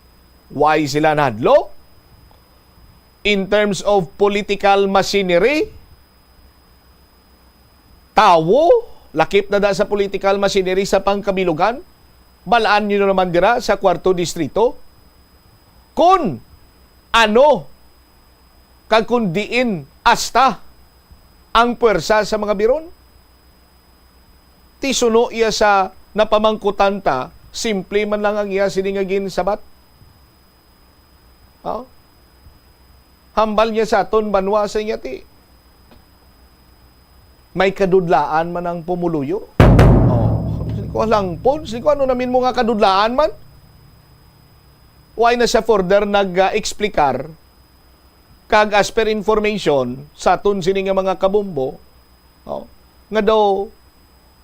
why sila nadlo? In terms of political machinery, tawo, lakip na da sa political machinery sa pangkabilugan, balaan nyo naman dira sa Kwarto Distrito. Kung ano, kag kundiin asta ang puwersa sa mga biron, tisuno iya sa napamangkutan ta, simple man lang ang iya siningagin sabat. Hambal niya sa aton banwa sa inya ti. May kadudlaan man ang pumuluyo. Ko lang po, ano namin mo nga kadudlaan man? Why na siya further nag-explikar kag as per information sa aton sini nga mga kabumbo, nga daw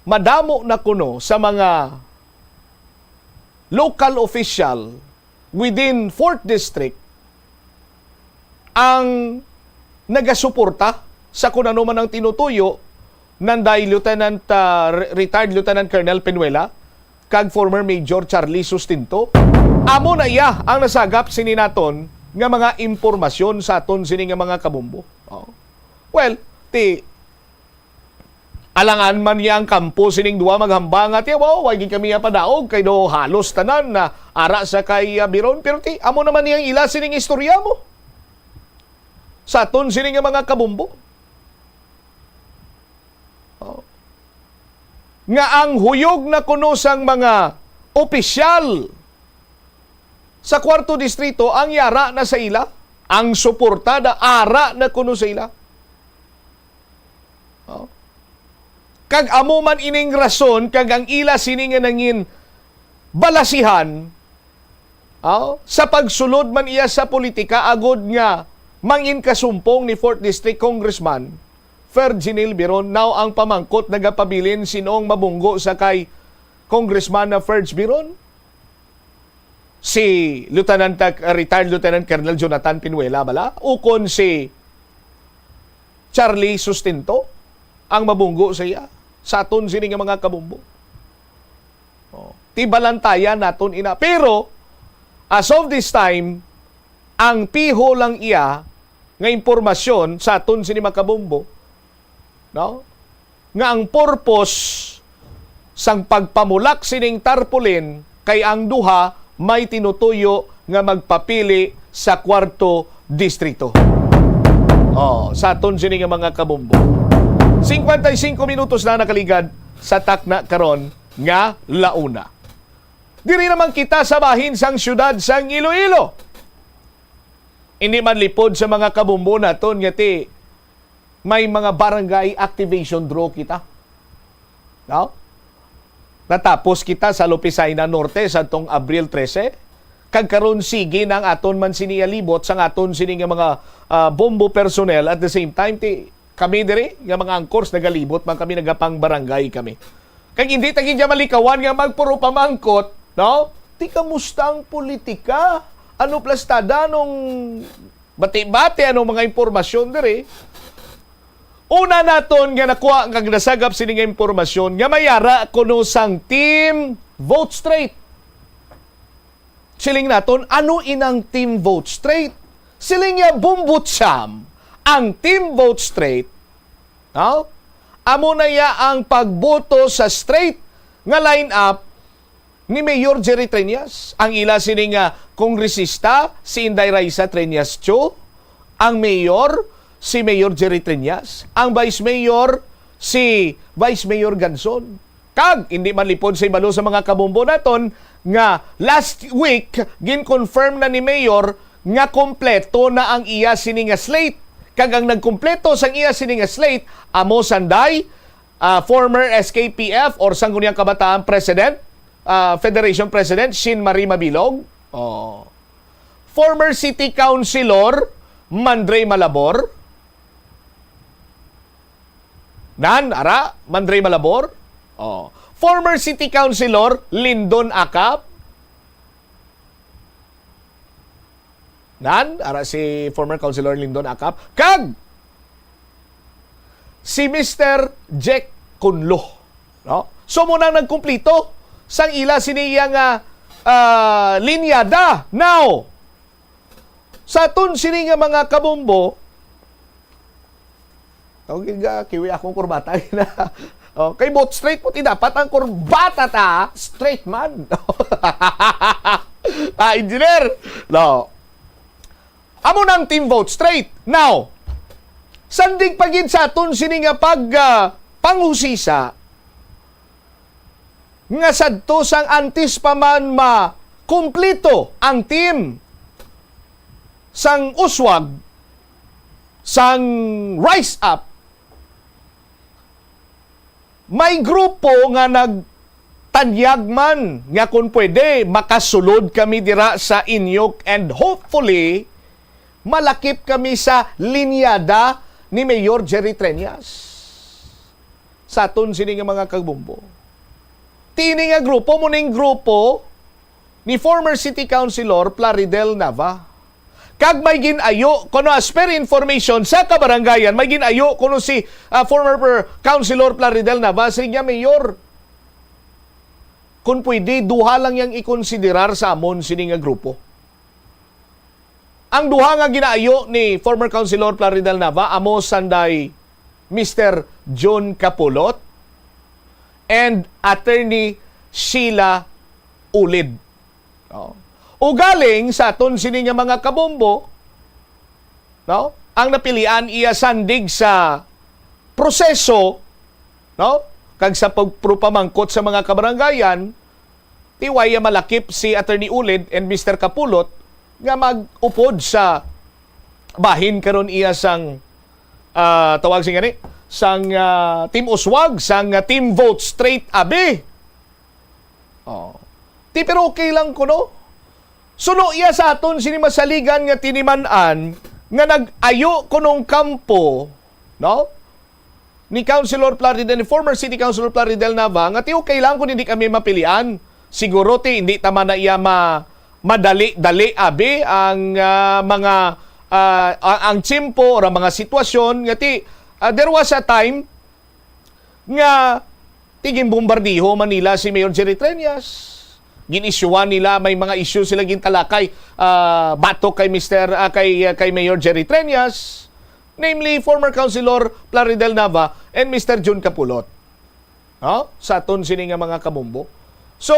madamo na kuno sa mga local official within 4th District ang nagasuporta sa kung ano man ang tinutuyo nanday retired Lieutenant Colonel Pinuela kag former Major Charlie Sustento. Amo na iya ang nasagap sini naton nga mga impormasyon sa aton sini nga mga kabumbo. Well, alangan man niya ang kampo sining duwa maghambang at wag kami padaog kay do halos tanan na ara sa kay Biron, pero amo naman niyang ila sining istorya mo. sa aton sini nga mga kabumbo. Nga ang huyog na kuno sang mga opisyal sa 4th distrito ang yara na sa ila, ang suportada ara na kuno sa ila. Kag amo man ining rason kag ang ila sini nga nangin balasihan sa pagsulod man iya sa politika agod nga mangin kasumpong ni 4th District Congressman Ferginil Biron. Now ang pamangkot nagapabilin sinong mabunggo sa kay Congressman na Ferg Biron? Si retired Lieutenant Colonel Jonathan Pinuela bala? Ukon si Charlie Sustento ang mabunggo sa iya? Sa aton sini nga mga kabumbo. Tibalantayan naton ina. Pero, as of this time, ang piho lang iya nga impormasyon sa aton sini mga kabumbo, no? Nga ang purpose sang pagpamulak sining tarpaulin kay ang duha may tinutuyo nga magpapili sa 4th distrito. Sa aton sini nga mga kabumbo. 55 minutos na nakaligad sa takna karon nga launa. Diri naman kita sa bahin sang syudad sang Iloilo. Hindi man lipod sa mga kabumbo naton nga may mga barangay activation draw kita. No? Natapos kita sa Lupisaina Norte sa tong Abril 13. Kag karon sige nang aton man siniya libot sang aton sini nga mga bombo personnel at the same time kami diri nga mga angkors nagalibot man kami nagapang barangay kami. Kag hindi ta gid malikawan nga magpuro pamangkot, no? Ti kamusta ang politika? Ano plastada nung bati-bati anong mga impormasyon diri? Una naton nga nakuha kag nasagap sini nga impormasyon nga mayara kuno sang Team Vote Straight. Siling naton ano inang Team Vote Straight? Siling nga bumbutsam ang Team Vote Straight, no? Amo na ya ang pagboto sa straight nga line-up ni Mayor Jerry Treñas. Ang ila sini nga kongresista si Inday Raisa Treñas Cho, ang mayor si Mayor Jerry Treñas, ang vice mayor si Vice Mayor Ganson. Kag hindi man lipod sa ibalo sa mga kabumbo naton nga last week gin-confirm na ni Mayor nga kompleto na ang iya sini nga slate. Kag ang nagkumpleto sang iya sini nga slate amo Sanday, former SKPF or Sangguniang Kabataan President, Federation President Shin Marie Mabilog, former City Councilor Mandrey Malabor, Mandrey Malabor, former City Councilor Lindon Acap, si former Councilor Lindon Acap, kag si Mr. Jack Kunlo. No? So muna nagkumplito sang ila siniya nga linyada. Now, sa tun sini nga mga kabumbo, kiwi akong kurbata na. Kay Vote Straight po dapat ang kurbata ta straight man. Engineer. No. Amo ng Team Vote Straight. Now, sandig pagin sa aton sini nga panghusisa nga sadto sang antis pa man kumplito ang team sang uswag sang Rise Up. May grupo nga nagtanyag man nga kung pwede makasulod kami dira sa inyok and hopefully malakip kami sa linyada ni Mayor Jerry Treñas. Sa aton sini nga mga kabumbo. Tini nga grupo, muning grupo ni former City Councilor Plaridel Nava. Kag may ginayo, kuno as per information sa kabarangayan, may ginayo kuno si former Councilor Plaridel Nava, siya Mayor. Kung pwede, duha lang yang ikonsiderar sa amon sini nga grupo. Ang duha nga ginaayo ni former Councilor Plaridel Nava, amo sanday Mr. John Capulot and Attorney Sheila Ulid. O galing sa aton sini nga mga kabombo, no? ang napilian iya sandig sa proseso, no? Kag sa pagprupamangkot sa mga kabarangayan, tiwaya malakip si Attorney Ulid and Mr. Kapulot nga mag-upod sa bahin karon iya sang tawag sing gani sang Team Uswag, sang Team Vote Straight abi. Ti pero okay lang kuno. Suno iya sa aton sini masaligan nga tiniman-an nga nag-ayo kunong kampo, no? Ni Councilor Plaridel, ni former City Councilor Plaridel Nava, nga ti okay lang kung hindi kami mapilian. Siguro ti hindi tama na iya madali-dali abi ang mga ang tsimpo o ang mga sitwasyon nga ti there was a time nga tiging bombardiho Manila si Mayor Jerry Treñas. Ginisyuan nila, may mga issue sila gintalakay batok kay kay Mayor Jerry Treñas, namely former Councilor Plaridel Nava and Mr. Jun Kapulot. Sa aton sini nga mga kabombo. So,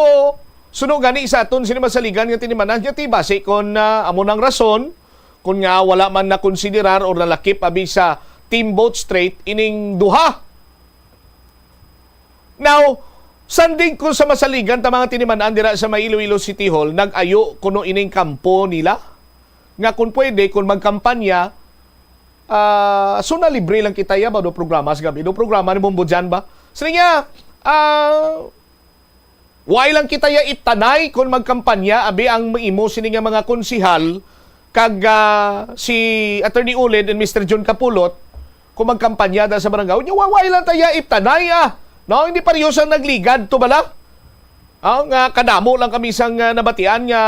suno gani sa aton sini masaligan nga tinimanan nga ti base kon amo nang rason kung nga wala man na konsiderar o nalakip abi sa Team Vote Straight ining duha. Now, sanding ko sa masaligan ta mga tinimanan dira sa may Iloilo City Hall, nag-ayo kuno ining kampo nila nga kung pwede kung magkampanya so na libre lang kita ya ba do programa sa gabi do programa ni Bombo dyan ba sila nga why lang kita ya itanay kung magkampanya abi ang imo sini nga mga konsihal kag si Attorney Ulid and Mr. John Kapulot kung magkampanya da sa barangay nya why lang taya itanay no hindi parehosang nagligad to bala nga kadamo lang kami sang nabatian nga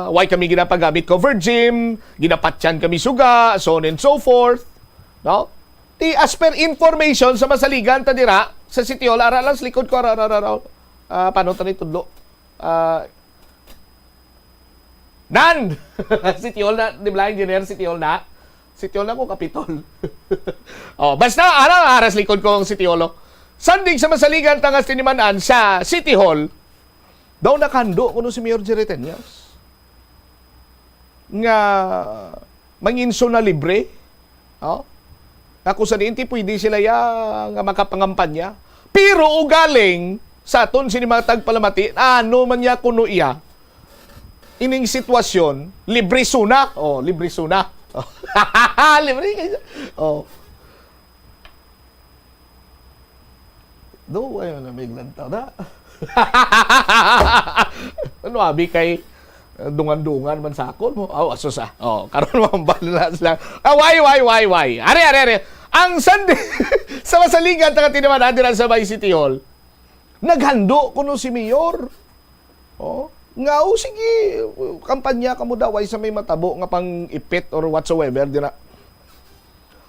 why kami ginapagamit cover gym, ginapatyan kami suga, so on and so forth. No? As per information sa masaligan ta dira sa City Hall, ara lang likod ko paano ta ni tudlo? Nan! City Hall na, di ba engineer City Hall na? City Hall na ko kapitol. Basta aras likod ko ang City Hall. Sandig sa masaligan tangas tinimanan sa City Hall, daw nakando kuno si Mayor Jerry Treñas nga manginso na libre. Ako sa diinti pwede sila nga makapangampanya. Pero ugaling sa aton sinimatag palamati, ano man niya kuno iya ining sitwasyon, libre suna. Libre suna. Libre. Do ayo na biglan ta da. Ano abi kay dungan-dungan man sakol mo. Asos karon mambala sila. Why? Are. Ang Sunday sa masaligan ta tiniman dira sa Bay City Hall. Naghando kuno si Mayor. Sige, kampanya kamo daw sa may matabo nga pang ipit or whatsoever dira.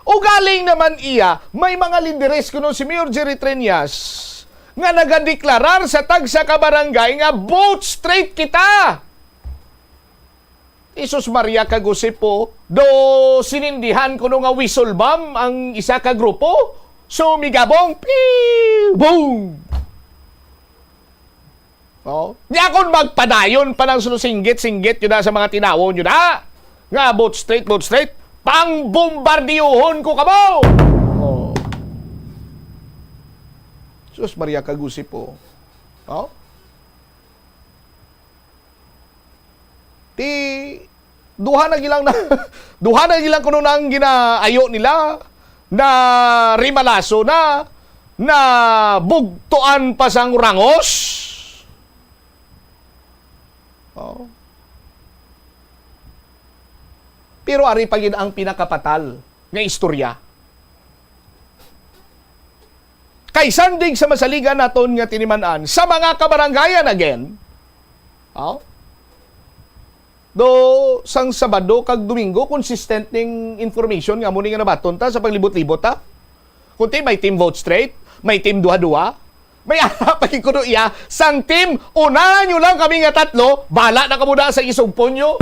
O galing naman iya, may mga linderes kuno si Mayor Jerry Treñas nga nagadeklarar sa tagsa ka barangay nga vote straight kita. Isus Maria kagusip po, do sinindihan kuno nga whistle bomb ang isa ka grupo. So migabong, boom! Di akong magpadayon pa ng sulusinggit-singgit yun na sa mga tinawon yun na. Nga vote straight, pang bombardiyuhon ko kabaw! Sus Maria kagusip po. Duha na gilang kuno nang ginaayo nila na rimalaso na bugtuan pa sang rangos. Pero ari pa gid ang pinakapatal nga istorya. Kay sandig sa masaligan naton nga tiniman-an sa mga kabaranggayan again. Do sang Sabado kag Domingo consistent ning information nga mo ni nga nabaton ta sa paglibot-libot ta. Kunti may team vote straight, may team duha-duha, may pagin kuno iya sang team unahan nyo lang kami nga tatlo, bala na kamo da sa isugpon nyo.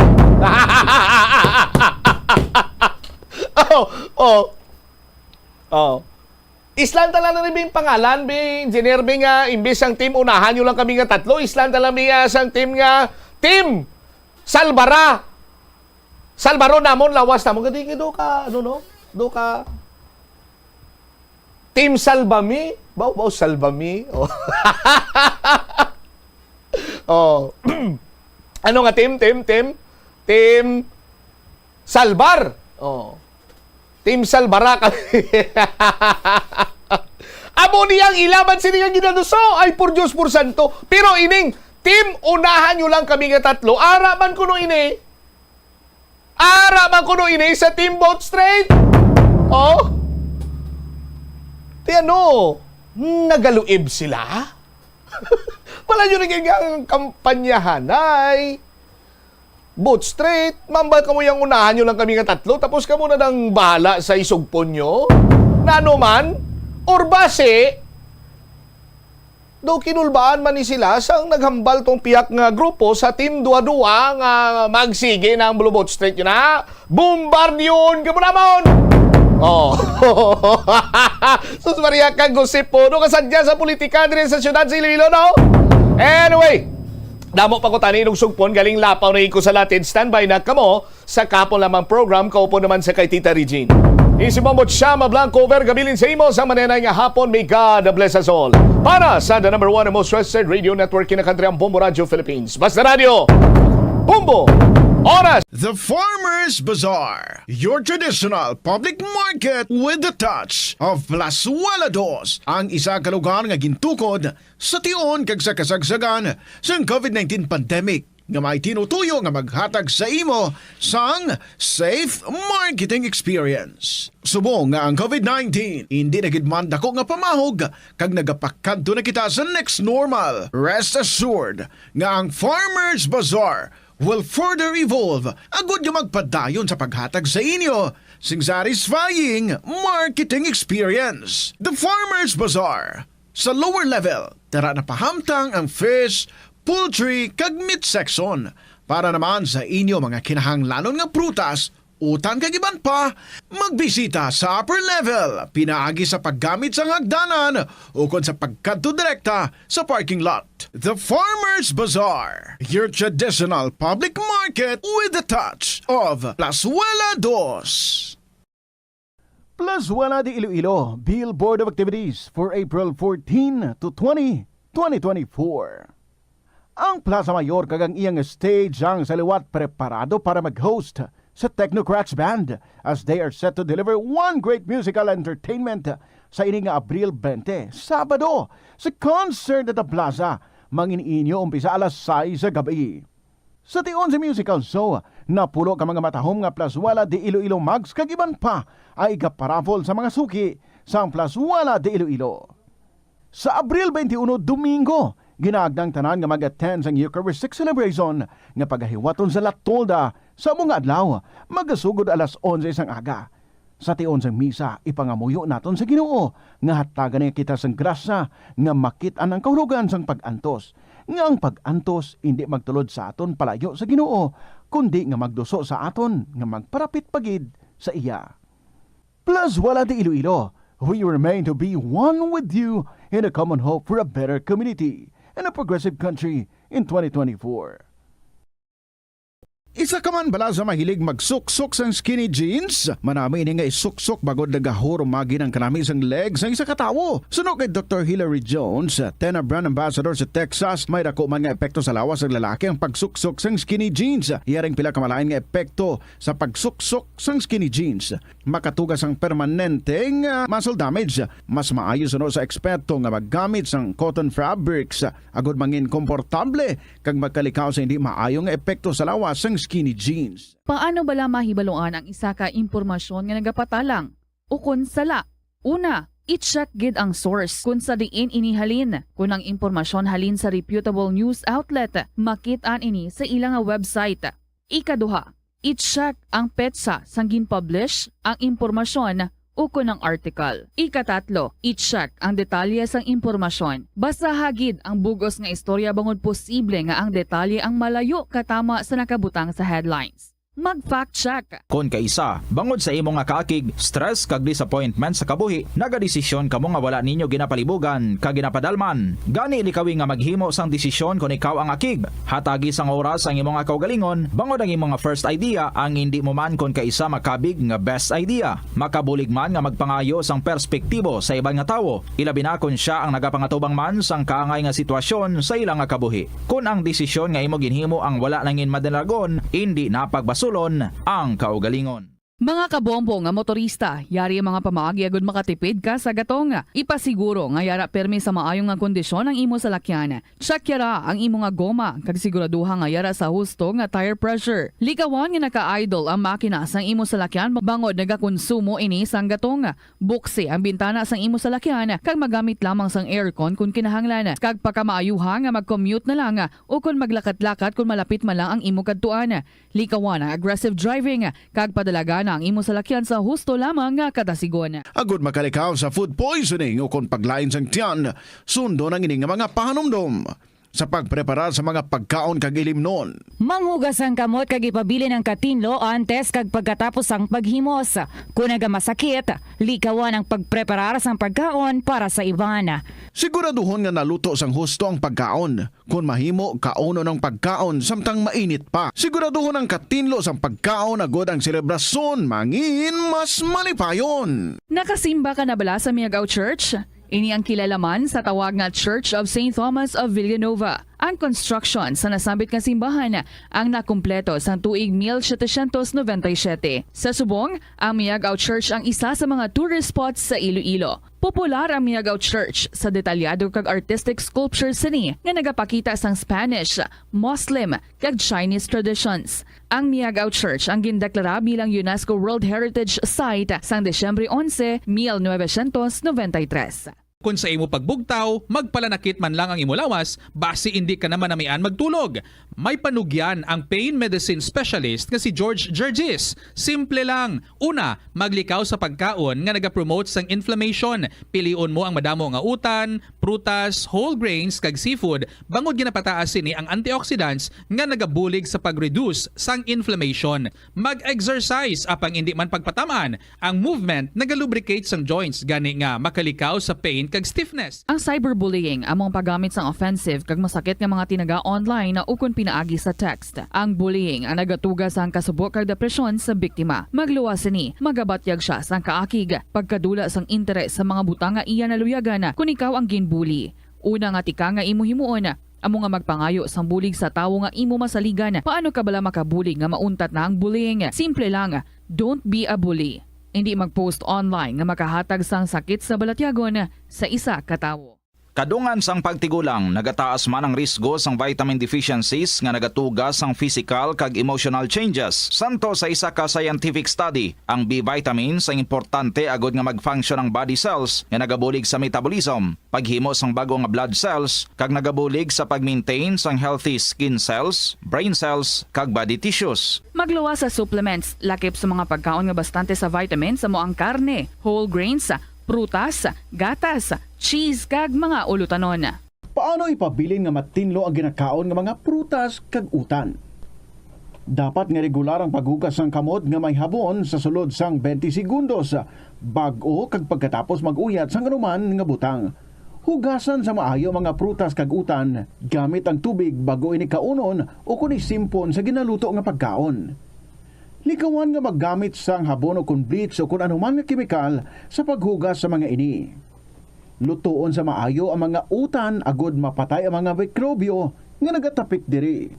Islan tala na rin pangalan, engineer nga, imbis ang team unahan nyo lang kami nga tatlo, islan tala sang team nga, Team Salbara. Salbaron namon, lawas namon. Kadi do ka, ano no? Do ka Team Salbami? Bao Salbami? Oh. Oh. Ano nga team? Team Salbar. Oh. Team Salbara kami. Amo niyang ilaban siningang ginaduso ay por Diyos por santo. Pero ining team, unahan nyo lang kami nga tatlo. Ara man kuno ini sa Team Boat Straight. Oh. Di ano, nagaluib sila. Wala nyo rin ang kampanyahan ay Boat Straight, mambal ka mo yung unahan nyo lang kami nga tatlo, tapos ka muna nang bahala sa isugpon nyo. Na ano man, or base, do kinulbaan man ni sila sang naghambal tong piyak nga grupo sa Team Dua-Dua nga magsige ng Blue Boat Straight yun ha. Bombardiyon ka mo namon! Oh. Sus Maria kang gosip po. No kasadya sa politika din sa syudad sa Iloilo, no? Anyway, damo pa ko tani nung sugpon galing lapaw na iko sa latin. Standby na kamo sa kapon lamang program. Kaupo naman sa kay Tita Regine. Isimamot siya mablanco over gabilin sa imo sa manenay nga hapon. May God bless us all. Para sa the number 1 and most trusted radio network in the country, ang Bombo Radio Philippines. Basta Radio, Bombo Oras. The Farmers Bazaar, your traditional public market with the touch of Plazuela Dos, ang isa ka lugar nga gintukod sa tion kag sa kasagsagan sa COVID-19 pandemic nga may tinutuyo nga maghatag sa imo sang safe marketing experience. Subong nga ang COVID-19 hindi na gid man dako nga pamahog kag nagapakadto na kita sa next normal. Rest assured nga ang Farmers Bazaar will further evolve agud nga magpadayon sa paghatag sa inyo sing satisfying marketing experience. The Farmers Bazaar. Sa lower level, tara na pahamtang ang fish, poultry, kag meat section para naman sa inyo mga kinahanglanon nga prutas, utang kag iban pa, magbisita sa upper level, pinaagi sa paggamit sa hagdanan o kon sa pagkadto direkta sa parking lot. The Farmers Bazaar, your traditional public market with the touch of Plazuela Dos. Plazuela de Iloilo, Billboard of Activities for April 14 to 20, 2024. Ang Plaza Mayor kagang iyang stage ang saliwat preparado para mag-host sa Technocrats Band as they are set to deliver one great musical entertainment sa ining Abril 20, Sabado, sa concert at the Plaza, mangininyo umpisa alas 6 sa gabi. Sa tion sa musical show, napulo ka mga matahom nga Plazuela de Iloilo Mags kag iban pa ay ikaparafol sa mga suki sa Plazuela de Iloilo. Sa Abril 21, Domingo, ginagdang tanan nga mag-attend sa Eucharistic celebration nga pagahiwaton sa Latolda sa mga adlaw, magasugod alas 11 sang aga. Sa tion sang misa, ipangamuyo naton sa Ginoo nga hatagan niya kita sang grasya nga makit-an ang kahulugan sang pag-antos. Nga ang pag-antos hindi magtulod sa aton palayo sa Ginoo, kundi nga magduso sa aton nga magparapit pagid sa iya. Plazuela de Iloilo, we remain to be one with you in a common hope for a better community and a progressive country in 2024. Isa ka man bala sa mahilig magsuksok sang skinny jeans? Manami ini nga isuksok bagod nagahurumagi ng kanami sang legs ang isa katawo. Suno kay Dr. Hilary Jones, Tena Brand Ambassador sa Texas, may dako man nga epekto sa lawas ng lalaki ang pagsuksok sang skinny jeans. Iyaring pila kamalain nga epekto sa pagsuksok sang skinny jeans. Makatugas ang permanenteng muscle damage. Mas maayo suno sa eksperto nga maggamit sang cotton fabrics. Agod mangin komportable kag magkalikaw sa hindi maayong epekto sa lawas sang skinny jeans. Paano bala mahibaluan ang isa ka impormasyon nga nagapatalang? Ukon sala. Una, i-check gid ang source kung sa diin inihalin. Kung ang impormasyon halin sa reputable news outlet, makit-an ini sa ilang website. Ikaduha, i-check ang petsa sang gin-publish ang impormasyon ukon ang article. Ikatatlo, i-check ang detalye sang impormasyon. Basta hagid ang bugos nga istorya bangod posible nga ang detalye ang malayo katama sa nakabutang sa headlines. mag-fact check. Kung kaisa, bangod sa imo nga kaakig, stress kag disappointment sa kabuhi, nagadesisyon kamo nga wala ninyo ginapalibugan kag ginapadalman. Gani likawi nga maghimo sang desisyon kung ikaw ang akig. Hatagi sang oras ang imo nga kaugalingon, bangod ang imo nga first idea ang hindi mo man kung kaisa makabig nga best idea. Makabulig man nga magpangayo sang perspektibo sa ibang nga tawo, ilabi na kung siya ang nagapangatubang man sang kaangay nga sitwasyon sa ilang nga kabuhi. Kung ang desisyon nga imo ginhimo ang wala nangin madalagon, hindi napagbasulon ang kaugalingon. Mga kabombo nga motorista, yari ang mga pamaagi agud makatipid ka sa gatong. Ipasiguro nga yara permi sa maayong nga kondisyon ang imo salakyan. Check yara ang imo nga goma kag siguraduha nga yara sa husto nga tire pressure. Likawan nga naka-idle ang makina sang imo salakyan bangod nagakonsumo ini sang gatong. Buksi ang bintana sang imo salakyan kag magamit lamang sang aircon kung kinahanglan. Kag pakamaayuha nga mag-commute na lang o kung maglakat-lakat kung malapit man lang ang imo kadtuan. Likawan ang aggressive driving kag padalagan ang imo salakyan sa husto lamang nga katasigon. Agud makalikaw sa food poisoning o kung paglain sang tiyan, sundo ng ining mga pahanumdom sa pagpreparar sa mga pagkaon kag ilimnon. Manghugas ang kamot kag ipabili ng katinlo antes kag pagkatapos ang paghimos. Kung nagamasakit, likawan ang pagpreparar sang pagkaon para sa iban. Siguraduhon nga naluto sang husto ang pagkaon. Kung mahimo, kauno ng pagkaon samtang mainit pa. Siguraduhon ang katinlo sang pagkaon agud ang selebrasyon mangin mas malipayon. Nakasimba ka na bala sa Miagaw Church? Ini ang kilalaman sa tawag nga Church of St. Thomas of Villanova. Ang construction sa nasabit nga simbahan ang nakumpleto sa tuig 1797. Sa subong, ang Miagaw Church ang isa sa mga tourist spots sa Iloilo. Popular ang Miagaw Church sa detalyado kag artistic sculptures sini nga nagapakita sang Spanish, Muslim kag Chinese traditions. Ang Miagaw Church ang gindeklara bilang UNESCO World Heritage Site sang Desyembre 11, 1993. Kung sa imo pagbugtaw, magpalanakit man lang ang imo lawas, basi hindi ka naman namian magtulog. May panugyan ang pain medicine specialist nga si George Gergis. Simple lang. Una, maglikaw sa pagkaon nga nagapromote sang inflammation. Pilion mo ang madamo nga utan, prutas, whole grains kag seafood, bangod ginapataas sini ang antioxidants nga nagabulig sa pag-reduce sang inflammation. Mag-exercise apang hindi man pagpatamaan. Ang movement nagalubricate sang joints gani nga makalikaw sa pain kag stiffness. Ang cyberbullying among paggamit sang offensive kag masakit nga mga tinaga online na ukon pinaagi sa text. Ang bullying ang nagatuga sang kasubok kag depresyon sa biktima. Magluwas ni, magabatyag siya sang kaakig, pagkadula sang interes sa mga butang nga iya naluyagan kung ikaw ang ginbully. Una nga tika nga imo himuon, amo nga magpangayo sang bulig sa tawo nga imo masaligan. Paano ka bala makabulig nga mauntat na ang bullying? Simple lang, don't be a bully. Hindi mag-post online nga makahatag sang sakit sa balatyagon sa isa ka tawo. Kadungan sang pagtigulang, nagataas man ang risgo sang vitamin deficiencies nga nagatugas sang physical kag emotional changes. Santo sa isa ka scientific study, ang B vitamins ang importante agud nga mag-function ang body cells nga nagabulig sa metabolism, paghimo sang bago nga blood cells kag nagabulig sa pag-maintain sang healthy skin cells, brain cells kag body tissues. Magluwas sa supplements, lakip sa mga pagkaon nga bastante sa vitamins sa moang karne, whole grains, prutas, gatas, cheese kag mga ulutanon. Paano ipabilin nga matinlo ang ginakaon nga mga prutas kag utan? Dapat nga regular ang paghugas ng kamot nga may habon sa sulod sang 20 segundos bag-o kag pagkatapos mag-uyat sang anuman nga butang. Hugasan sa maayo mga prutas kag utan gamit ang tubig bago ini kaunon o kun isimpon sa ginaluto nga pagkaon. Likawan nga maggamit sang habon o kun bleach o kun anuman nga kemikal sa paghugas sa mga ini. Lutoon sa maayo ang mga utan agud mapatay ang mga mikrobyo nga nagatapik diri.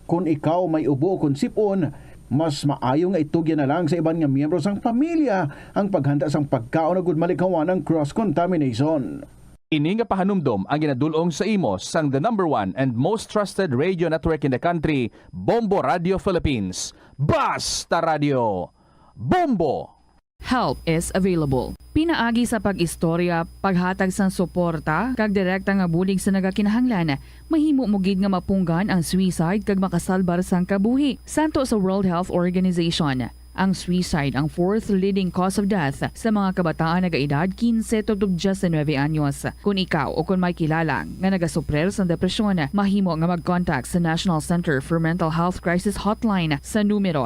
Kung ikaw may ubo o kun sipon, mas maayo nga itugyan na lang sa iban nga miyembro sang pamilya ang paghanda sang pagkaon agud malikawan ang cross-contamination. Ini nga pahanumdom ang ginadulong sa imo sang the #1 and most trusted radio network in the country, Bombo Radio Philippines. Basta Radio! Bombo! Help is available. Pinaagi sa pag-istorya, paghatag sang suporta, kag direkta nga bulig sa nagakinahanglan, mahimo mo gid nga mapunggan ang suicide kag makasalbar sang kabuhi. Santo sa World Health Organization. Ang suicide ang fourth leading cause of death sa mga kabataan nagaedad 15 to 19 anyos. Kung ikaw o kung may kilala nga nagasuprer sa depresyon, mahimo nga mag-contact sa National Center for Mental Health Crisis Hotline sa numero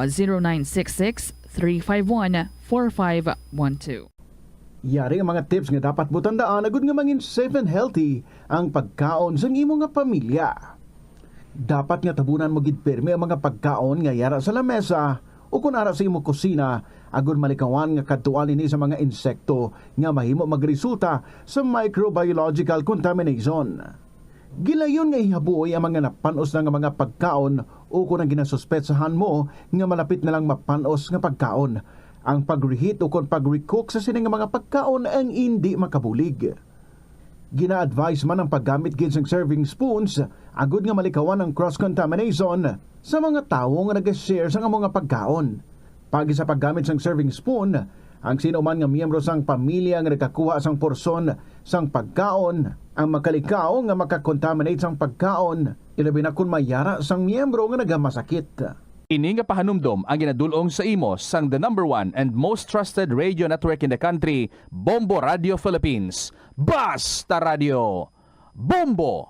0966-351-4512. Yari ang mga tips nga dapat mo tandaan agud nga mangin safe and healthy ang pagkaon sa imo nga pamilya. Dapat nga tabunan mo gid pirmi ang mga pagkaon nga yara sa lamesa o kung ara sa imo kusina agud malikawan nga kadtuan ini sa mga insekto nga mahimo magresulta sa microbiological contamination. Gilayon nga ihabuoy ang mga napanos na nga mga pagkaon o kung ang ginasuspetsahan mo nga malapit na lang mapanos nga pagkaon. Ang pag-reheat o kung pag-recook sa sining nga mga pagkaon ang hindi makabulig. Gina-advise man ang paggamit gid ng serving spoons agud nga malikawan ang cross-contamination sa mga tawo nga nag-share sa mga pagkaon. Pagi sa paggamit ng serving spoon, ang sino man nga miyembro sang pamilya nga nagkakuha sang porsyon sang pagkaon ang makalikaw nga makakontaminate sang pagkaon ilabi na kun mayara sang miyembro nga nagamasakit. Ini nga pahanumdom ang ginadulong sa imo sang the number 1 and most trusted radio network in the country, Bombo Radio Philippines. Basta Radio Bombo!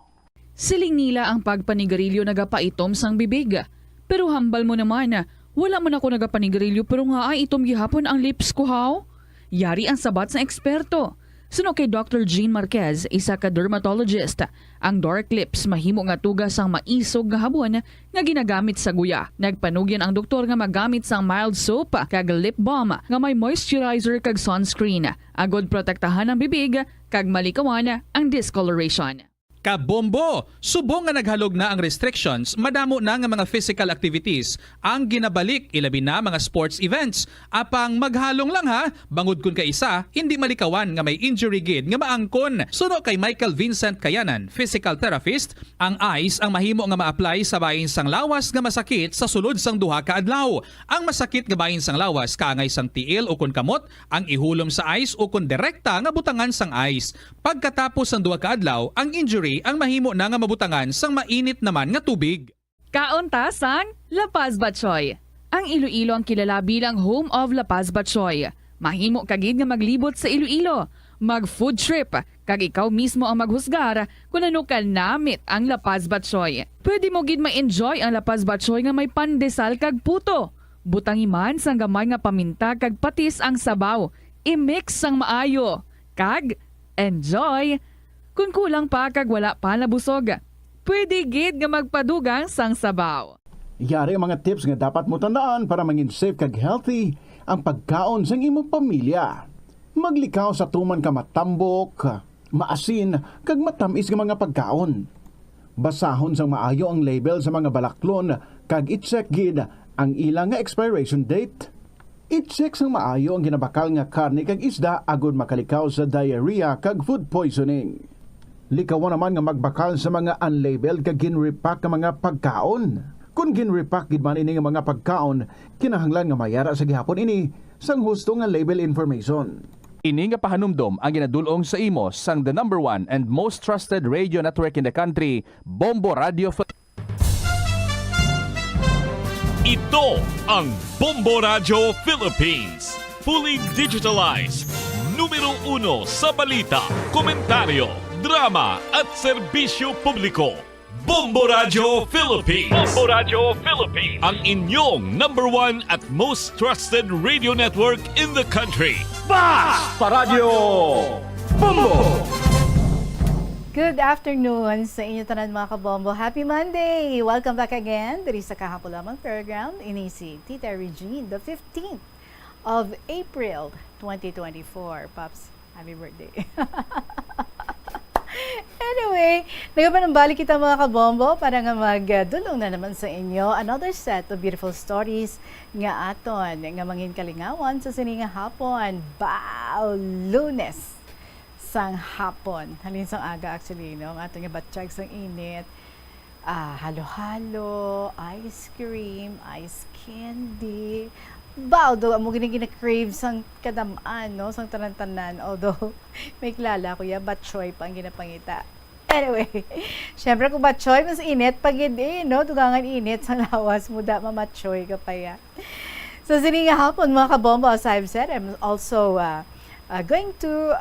Siling nila ang pagpanigarilyo nagapaitom sang bibig. Pero hambal mo naman, wala man ako nagapanigarilyo pero nga ay itom gihapon ang lips ko haw. Yari ang sabat sa eksperto. Suno kay Dr. Jean Marquez, isa ka dermatologist, ang dark lips mahimo nga tugas ang maisog nga habon nga ginagamit sa guya. Nagpanugyan ang doktor nga magamit sang mild soap kag lip balm nga may moisturizer kag sunscreen. Agod protektahan ang bibig kag malikawan ang discoloration. Kabombo! Subong nga naghalog na ang restrictions, madamo na nga mga physical activities ang ginabalik ilabi na mga sports events. Apang maghalong lang ha, bangod kun ka isa, hindi malikawan nga may injury gid nga maangkon. Suno kay Michael Vincent Kayanan, physical therapist, ang ice ang mahimo nga ma-apply sa bahin sang lawas nga masakit sa sulod sang duha ka adlaw. Ang masakit nga bahin sang lawas kaangay sang tiil o kun kamot, ang ihulom sa ice o kun direkta nga butangan sang ice. Pagkatapos sang duha ka adlaw, ang injury ang mahimo na nga mabutangan sang mainit naman nga tubig. Kauntasang La Paz Batchoy. Ang Iloilo ang kilala bilang home of La Paz Batchoy. Mahimo kagid nga maglibot sa Iloilo, mag-food trip, kag ikaw mismo ang maghusgar kung ano ka namit ang La Paz Batchoy. Pwede mo gid ma-enjoy ang La Paz Batchoy nga may pandesal kag puto. Butangi man sang gamay nga paminta kag patis ang sabaw. I-mix sang maayo. Kag enjoy! Kung kulang pa kag wala pa nabusog, pwede gid nga magpadugang sang sabaw. Yari ang mga tips nga dapat mo tandaan para mangin safe kag healthy ang pagkaon sa imong pamilya. Maglikaw sa tuman ka matambok, maasin, kag matamis nga mga pagkaon. Basahon sang maayo ang label sa mga balaklon kag i-check gid ang ilang nga expiration date. I-check sang maayo ang ginabakal nga karne kag isda agud makalikaw sa diarrhea kag food poisoning. Likawan naman nga magbakal sa mga unlabeled kag ginrepack nga mga pagkaon. Kung ginrepack gid man ini nga mga pagkaon, kinahanglan nga mayara sa gihapon ini sang husto nga label information. Ini nga pahanumdom ang ginadulong sa imo sang the number 1 and most trusted radio network in the country, Bombo Radio Ito ang Bombo Radio Philippines. Fully digitalized. Numero 1 sa balita, komentaryo, drama at serbisyo publiko. Bombo Radio Philippines. Bombo Radio Philippines. Ang inyong number 1 at most trusted radio network in the country. Basta Radio Bombo! Good afternoon sa inyo tanan mga kabombo. Happy Monday! Welcome back again diri sa Kahapon Lamang program. Ini si Tita Regine, the 15th of April 2024. Pops, happy birthday. Anyway, nagapanambalik kita mga kabombo para nga magdulong na naman sa inyo another set of beautiful stories nga aton nga mangin kalingawan sa sininga hapon. Bao! Lunes sang hapon. Halin sang aga actually, no? Ang aton nga batsyag sang init. Halo-halo, ice cream, ice candy. Bao, do mo gina-crave sang kadamaan, no? Sang tanan-tanan. Although, may kilala ko ya, batchoy pa ang ginapangita. Anyway, syempre kung batchoy, mas init, pagid no? Dugangan init sang lawas, muda mamatchoy ka pa ya. Sa sininga hapon mga kabombo, as I've said, I'm also going to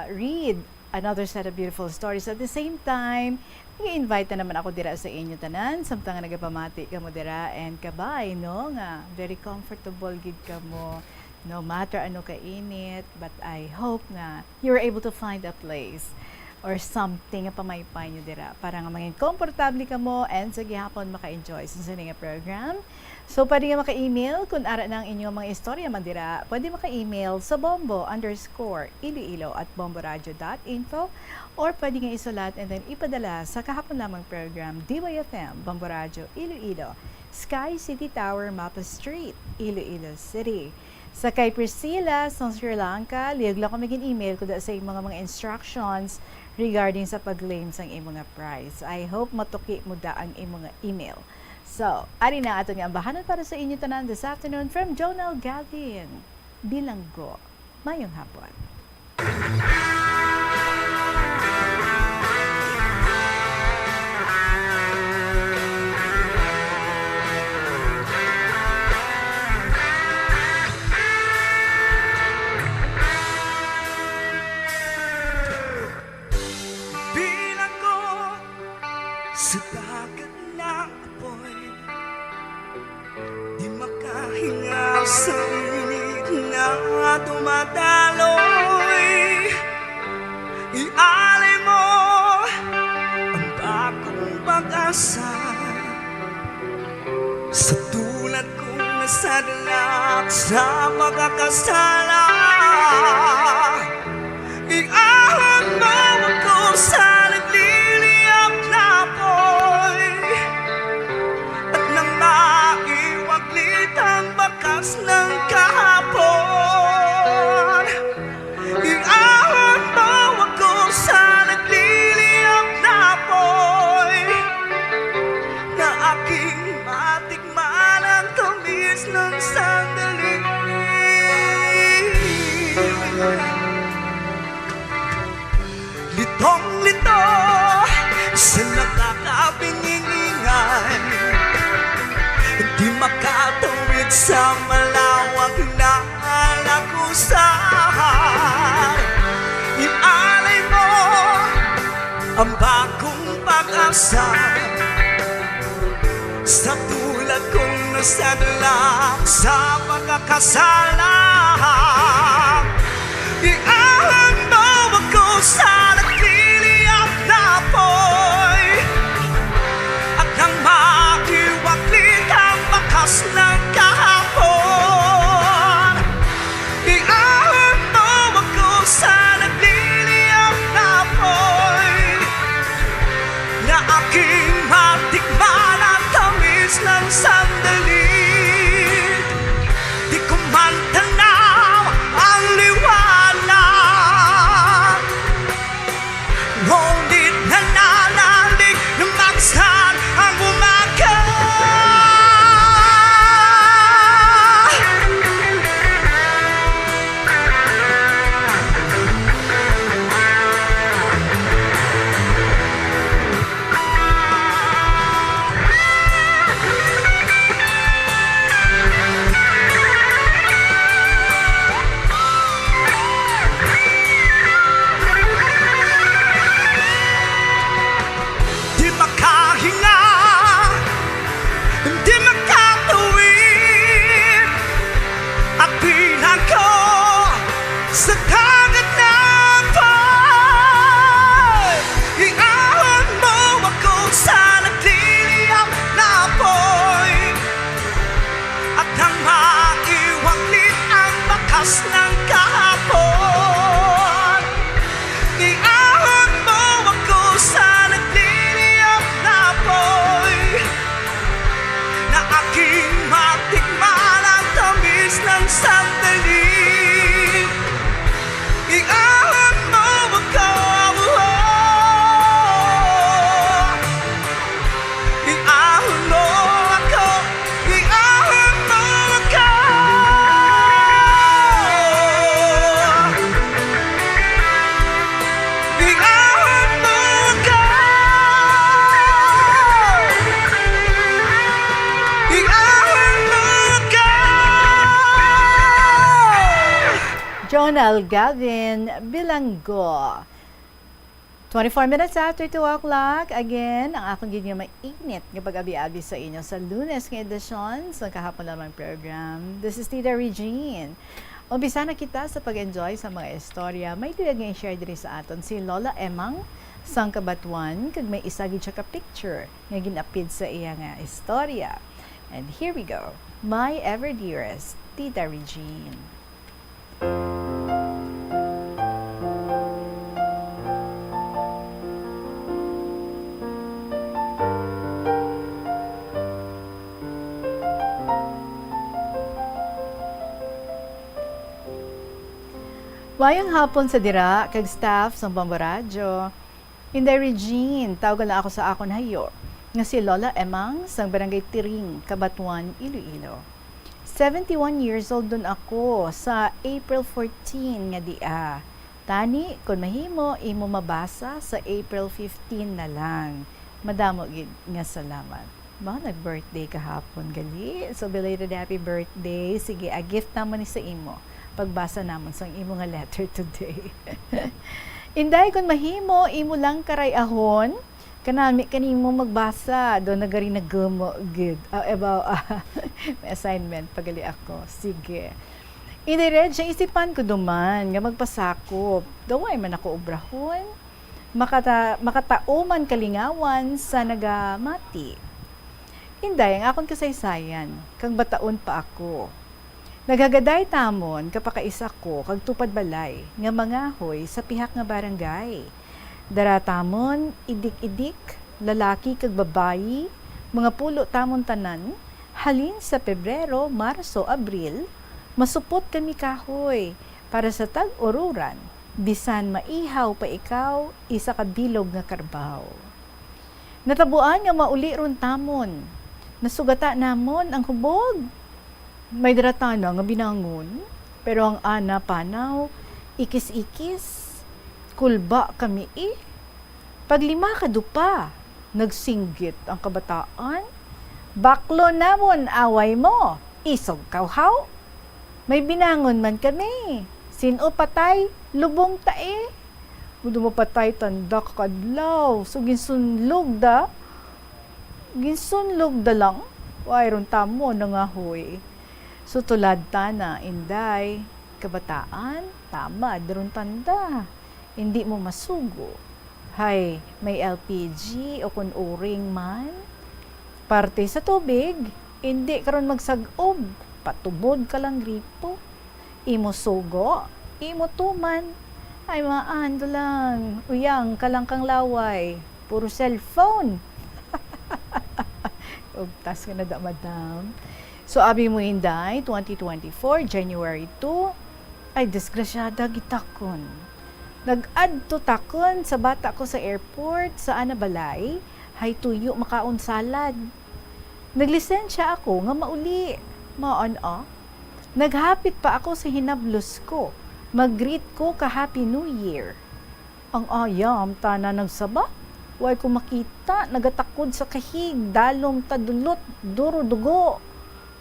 read another set of beautiful stories. At the same time, i-invite na naman ako dira sa inyo tanan, samtang nga nagapamati ka mo dira and kabay, no? Nga, very comfortable gid ka mo, no matter ano ka init, but I hope nga you're able to find a place or something nga pamaypay nyo dira para nga maging komportable ka mo and sa gihapon maka-enjoy sa sininga program. So, pwede nga maka-email kung ara ng inyong mga istorya man dira. Pwede maka-email sa bombo_iloilo@bomboradio.info or pwede nga isulat and then ipadala sa kahapon lamang program DYFM, Bombo Radio, Iloilo, Sky City Tower, Mapa Street, Iloilo City. Sa kay Priscilla sa Sri Lanka, liyag lang ko maging email ko sa mga instructions regarding sa pag-claim sa imong prize. I hope matuki mo da ang imong email. So, ari na ato nga ambahanan para sa inyo tanan this afternoon from Jonel Gavin. Bilanggo. Mayong hapon. Sa dagat na apoy, di makahinga sa init na dumadaloy. Ialay mo ang bagong pag-asa sa tulad kong nasadalak sa pagkakasala. Iahon mo ako sa nagliliyap na apoy at nang maiwaglit ang bakas ng kahapon. Iahon mo ako sa nagliliyap na apoy na aking matikman ang tamis ng sandali. Litong-lito sa nakakapingingan, di makatawid sa malawak na lagusan. Ialay mo ang bagong pag-asa sa tulad kong nasadalak sa pagkakasala. Iahon mo ako sa nagliliyap na apoy at nang makiwaglit ang bakas ng kahapon. Iahon mo ako sa nagliliyap na apoy na aking matikman ang tamis ng sandali. Di ko man tanaw ang liwanag Ronald Gavin Bilanggo. 24 minutes after 2 o'clock, again, ang akong ginyo mainit kapag abi-abi sa inyo sa Lunes ng edisyon sa kahapon lamang program. This is Tita Regine. Umpisa na kita sa pag-enjoy sa mga istorya. May tuyag nga i-share diri sa aton si Lola Emang sang Kabatuan, kag may isa gid siya ka picture nga ginapid sa iya nga istorya. And here we go. My ever dearest, Tita Regine. Mayong hapon sa dira, kag staff sa Bomboradyo. Inday Regine, tawagan lang ako sa akon hayo, nga si Lola Emang sang Barangay Tiring, Kabatuan, Iloilo. 71 years old dun ako sa April 14 nga dia. Tani, kung mahimo, imo mabasa sa April 15 na lang. Madamo gid nga salamat. Nag-birthday kahapon gali. So belated happy birthday. Sige, a gift naman ni sa imo. Pagbasa namon sang imo nga letter today. Inday kun mahimo imo lang karay ahon kanami kanimo magbasa do nagari nagamo good may assignment pagali ako. Sige. Inday siya isipan ko duman nga magpasakop. Daway man ako obrahon. Makatauman kalingawan sa nagamati. Inday ang akon kasaysayan kang bataon pa ako. Nagagaday tamon kapakaisa ko kag tupad balay nga mangahoy sa pihak nga barangay. Daratamon idik-idik lalaki kag babayi mga pulo tamon tanan halin sa Pebrero, Marso, Abril masupot kami kahoy para sa tag-ururan bisan maihaw pa ikaw isa ka bilog nga karbaw. Natabuan nga mauli ron tamon nasugata namon ang hubog. May daratana nga binangon, pero ang ana panaw, ikis-ikis, kulba kami Paglima ka dupa, nagsinggit ang kabataan. Baklo namon away mo, isog kawhaw. May binangon man kami, sino patay, lubong tae. Mudo mo patay tanda kadlaw, so ginsunlog da lang, wayron tamo nangahoy. So tulad ta na, inday, kabataan, tama, daron tanda. Hindi mo masugo. Hay, may LPG o kun uring man. Parte sa tubig, hindi karon magsagob. Patubod ka lang gripo. Imo sugo, imo tuman. Ay maando lang, uyang kalang kang laway. Puro cellphone. Ugtas ka na da, madam. So, abi mo inday, 2024, January 2, ay disgrasyada gitakon. Nag-adto takon sa bata ko sa airport, sa Anabalay, hay tuyo makaon salad. Naglisensya ako nga mauli, Naghapit pa ako sa hinablos ko, mag-greet ko ka Happy New Year. Ang ayam, tana nagsaba, way ko makita, nagatakod sa kahig, dalom tadulot, duro-dugo.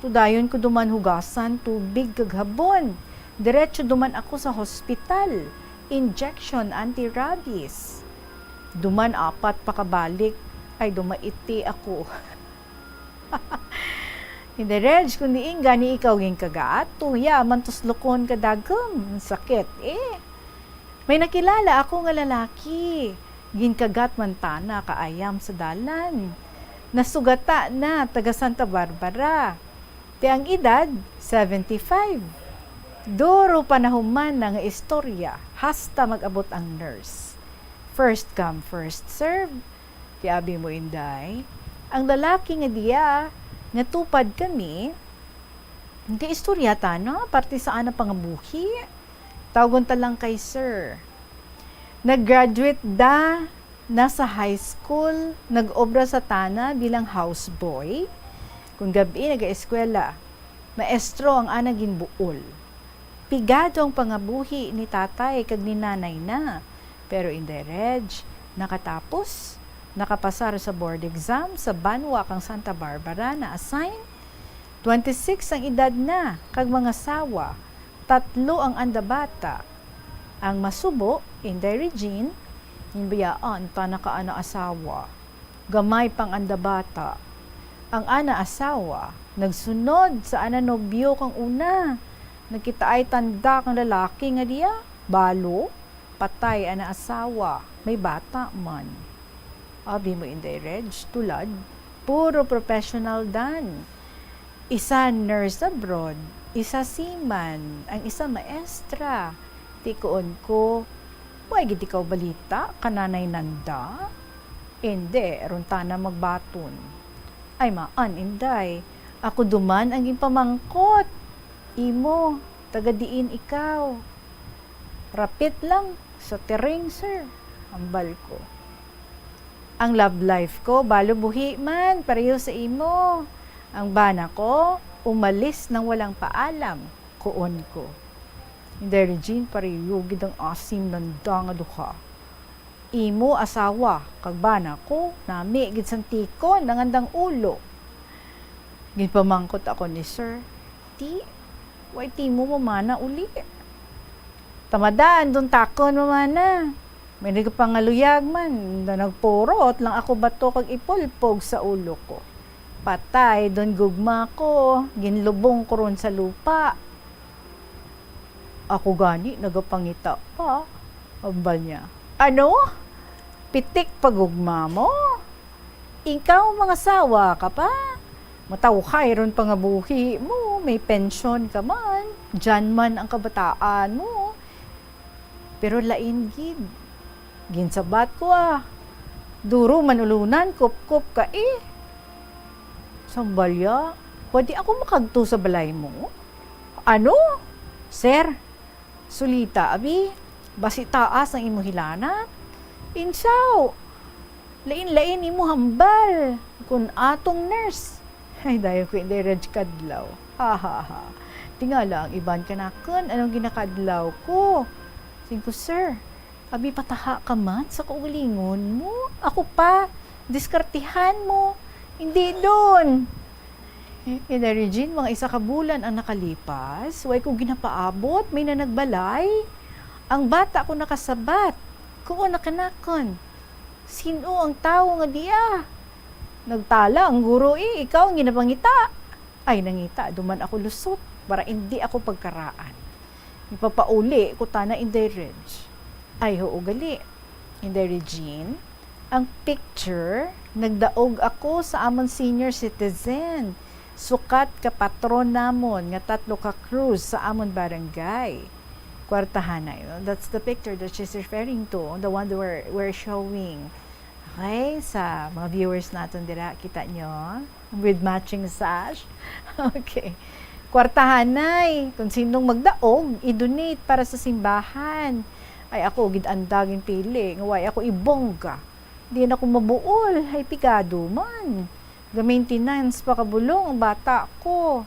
Tudayon ko duman hugasan, tubig kaghabon. Diretso duman ako sa hospital. Injection, anti-rabies. Duman 4 pakabalik. Ay, dumaiti ako. Hindi, Reg, kundi gani ikaw ging kagaato. Mantuslukon ka dagam. Sakit, May nakilala ako nga lalaki. Ginkagat man tana kaayam sa dalan. Nasugata na, taga Santa Barbara. Ang edad, 75. Duro panahuman na nga istorya, hasta mag-abot ang nurse. First come, first serve. Kaya abi mo inday, ang lalaki nga diya, nga tupad kami, hindi istorya ta, no? Parte saan na pangabuhi. Tawagon ta lang kay sir. Nag-graduate da, nasa high school, nag-obra sa tana bilang houseboy. Kung gabi nag-eskwela, maestro ang anagin buol. Pigado ang pangabuhi ni tatay kag ni nanay na. Pero in the Reg, nakatapos, nakapasar sa board exam sa Banwa kang Santa Barbara na assign. 26 ang edad na, kag mga sawa, Tatlo ang andabata. Ang masubo, Inday Regine, hinbayaan ta nakaana asawa. Gamay pang andabata. Ang ana asawa, nagsunod sa ana nobyo kang una. Nakita ay tanda kang lalaki nga diya. Balo, patay ana asawa. May bata man. Abi mo Inday Reg, tulad. Puro professional dan. Isa nurse abroad, isa seaman, ang isa maestra. Tikoon ko, why gid ikaw balita, kananay nanda? Hindi, runta na magbaton. Ay maan, inday, ako duman ang impamangkot. Imo, taga-diin ikaw. Rapit lang, sa tereng, sir. Hambal ko. Ang love life ko, balo buhi man, pareho sa imo. Ang bana ko, umalis nang walang paalam, kuon ko. Hindi Regine, pariyugid ang asim ng nga duha. Imo asawa, kag bana ko, nami gid sang tikon, nangandang ulo. Ginpamangkot ako ni sir, ti, why ti mo mamana uli? Tamadaan, dun takon mamana. May nagpangaluyag man, na nagpurot lang ako bato kag ipulpog sa ulo ko. Patay, doon gugma ko, ginlubong ko ron sa lupa. Ako gani, nagapangita pa. Aba niya, ano? Pitik pagugma mo? Ikaw mga sawa ka pa? Matawkay ron pa nga buhi mo, may pensyon ka man, dyan man ang kabataan mo. Pero lain gid, ginsabat ko duro manulunan, kup-kup ka Sambalya, pwede ako makagto sa balay mo? Ano? Sir, sulita, abi, basi taas ang imo hilana? Insaw, lain-lain imo hambal, kun atong nurse. Ay, dayo ko hindi red kadlaw. Ha, ha, ha. Tingala, ang iban ka nakon, anong ginakadlaw ko? Singko, sir, abi pataha ka man sa kaugalingon mo. Ako pa, diskartihan mo. Hindi doon. Ina Regine, mga isa ka bulan ang nakalipas. Way ko ginapaabot, may na nagbalay. Ang bata ko nakasabat. Kuo nakanakon. Sino ang tao nga diya? Nagtala ang guro ikaw ang ginapangita. Ay, nangita, duman ako lusot para hindi ako pagkaraan. Ipapauli ko tana Inday Reg. Ay, hoo gali. Inday Regine, ang picture, nagdaog ako sa amon senior citizen. Sukat ka patron namon nga 3 ka cruise sa amon barangay. Kwartahan na yun. That's the picture that she's referring to, the one that we're showing. Okay, sa mga viewers natin dira, kita nyo? With matching sash. Okay. Kwartahan na kung sinong magdaog, i-donate para sa simbahan. Ay ako, gid-andagin pili. Ngaway ako ibongga. Di na ako mabuol, ay pigado man. Ga-maintenance pa kabulong ang bata ko.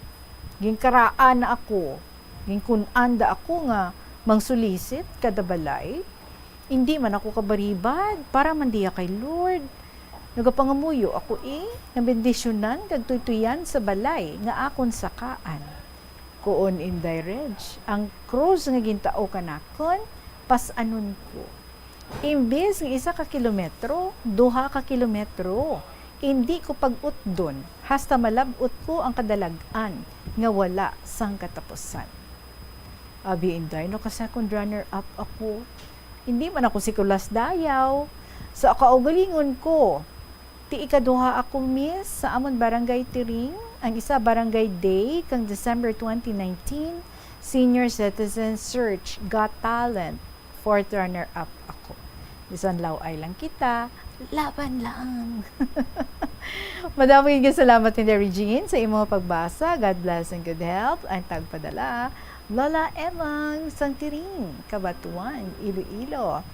Ginkaraan na ako. Ginkunanda ako nga mangsulisit kada balay. Hindi man ako kabaribad para mandiya kay Lord. Nagapangamuyo ako nabendisyonan kag tuytuyan sa balay nga akon sakaan. Kuon Inday Reg, ang cruise nga gintao kanakon pas-anon ko. Imbes ng 1 ka kilometro, 2 ka kilometro. Hindi ko pag-ut doon, hasta malabot ko ang kadalagan nga wala sang katapusan. Abi Inday, no ka-second runner-up ako. Hindi man ako sikulas dayaw. Sa kaugalingon ko, ti ikaduha ako miss sa amon barangay Tiring, ang isa barangay day kang December 2019, Senior Citizen Search Got Talent, 4th runner-up ako. Bisan laway lang kita, laban lang. Madaming salamat Inday Regine sa imong pagbasa. God bless and good health. Ang tagpadala, Lola Emang Sangtiring, Kabatuan, Iloilo.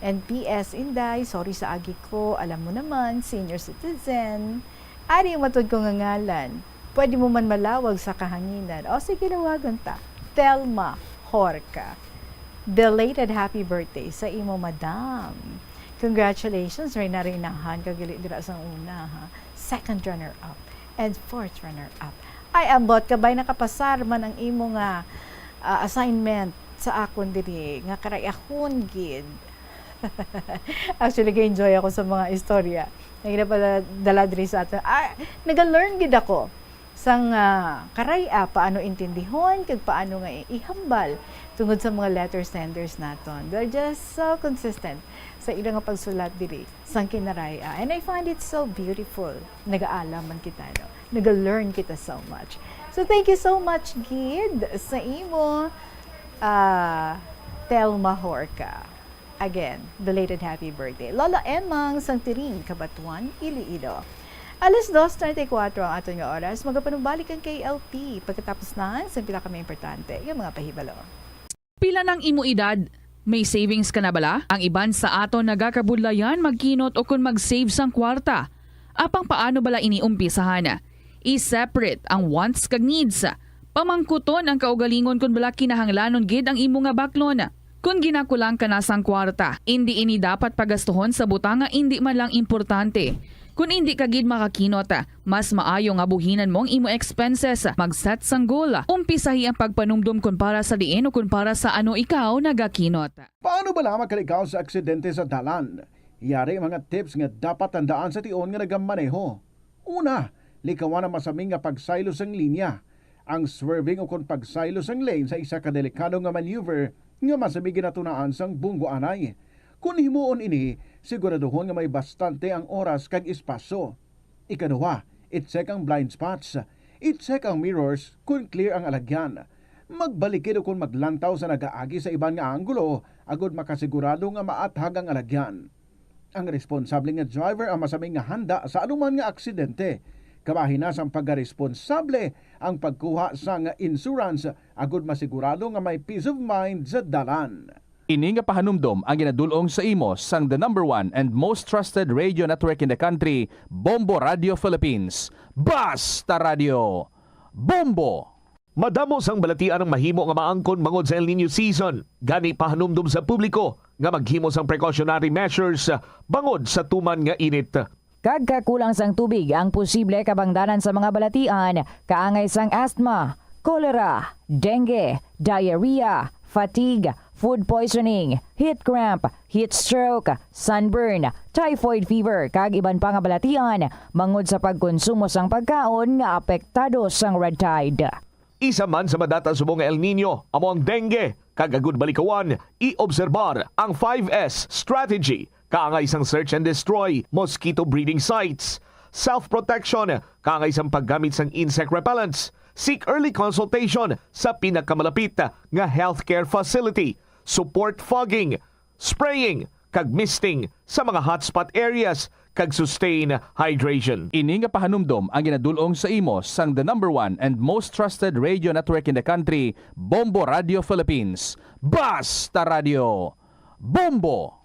And PS Inday, sorry sa agi ko, alam mo naman, senior citizen. Ari matod ko nga ngalan. Pwede mo man malawag sa kahanginan. O sige, lawagan ta. Telma Horca. Belated happy birthday sa imo, madam. Congratulations, rin na rin nahan, kagilit dira sa una, ha? 2nd runner-up and 4th runner-up. Ay, ambot, kabay nakapasar man ang imo nga assignment sa akon diri nga karayahon gid. Actually, enjoy ako sa mga istorya na ginapadala diri sa atin. Nag-learn gid ako sang karaya paano intindihon kag paano nga ihambal tungod sa mga letter senders naton. They're just so consistent sa ilang nga pagsulat diri sang kinaraya. And I find it so beautiful. Nag-aalam man kita, no? Nag-learn kita so much. So thank you so much, Gid, sa imo Telma Horca. Again, belated happy birthday. Lola Emang Sangtiring, Kabatuan, Iloilo. Alas 2:34 ang aton nga oras. Magapanumbalik ang KLP. Pagkatapos na, sa pila kami importante, yung mga pahibalo. Pila ng imo edad? May savings ka na bala? Ang iban sa aton nagakabudlayan magkinot o kung mag-save sang kwarta. Apang paano bala iniumpisahan? I-separate ang wants kag needs. Pamangkuton ang kaugalingon kung bala kinahanglanon gid ang imo nga baklon. Kung ginakulang ka na sang kwarta, hindi ini dapat pagastuhon sa butanga hindi man lang importante. Kung hindi ka gid makakinot, mas maayo nga buhinan mong imo expenses. Mag-set sang goal. Umpisahi ang pagpanumdum kung para sa diin o kung para sa ano ikaw nagakinot. Paano ba lamang kalikaw sa aksidente sa dalan? Yari mga tips nga dapat tandaan sa tion nga nagamaneho. Una, likawan ang masaming nga pagsaylo sang linya. Ang swerving o kung pagsaylo sang lane sa isa ka delikado nga maneuver nga masamig ginatunaan sang bunggo anay. Kung himuon ini, siguraduhon nga may bastante ang oras kag espasyo. Ikaduha, i-check ang blind spots. I-check ang mirrors kung clear ang alagyan. Magbalikid o kung maglantaw sa nagaagi sa ibang nga anggulo, agud makasigurado nga maathag ang alagyan. Ang responsable nga driver ang masaming nga handa sa anuman nga aksidente. Kabahin na sang pagkaresponsable ang pagkuha sa nga insurance agud masigurado nga may peace of mind sa dalan. Ini nga pahanumdom ang ginadulong sa imo sang the #1 and most trusted radio network in the country, Bombo Radio Philippines. Basta Radio! Bombo! Madamo sang balatian ang mahimo nga maangkon bangod sa El Nino season. Gani pahanumdum sa publiko nga maghimo sang precautionary measures bangod sa tuman nga init. Kagkakulang sang tubig ang posible kabangdanan sa mga balatian, kaangay sang asthma, cholera, dengue, diarrhea, fatigue, food poisoning, heat cramp, heat stroke, sunburn, typhoid fever, kag iban pa nga balatian mangod sa pagkonsumo sang pagkaon nga apektado sang red tide. Isa man sa madata subong El Nino, amo ang dengue, kagagud balikawan, i-obserbar ang 5S strategy, kaangay isang search and destroy, mosquito breeding sites, self-protection, kaangay isang paggamit sang insect repellents, seek early consultation sa pinakamalapit nga healthcare facility, support fogging, spraying, kag misting sa mga hotspot areas, kag sustain hydration. Ini nga pahanumdom ang ginadulong sa imo sang the #1 and most trusted radio network in the country, Bombo Radio Philippines. Basta Radio! Bombo!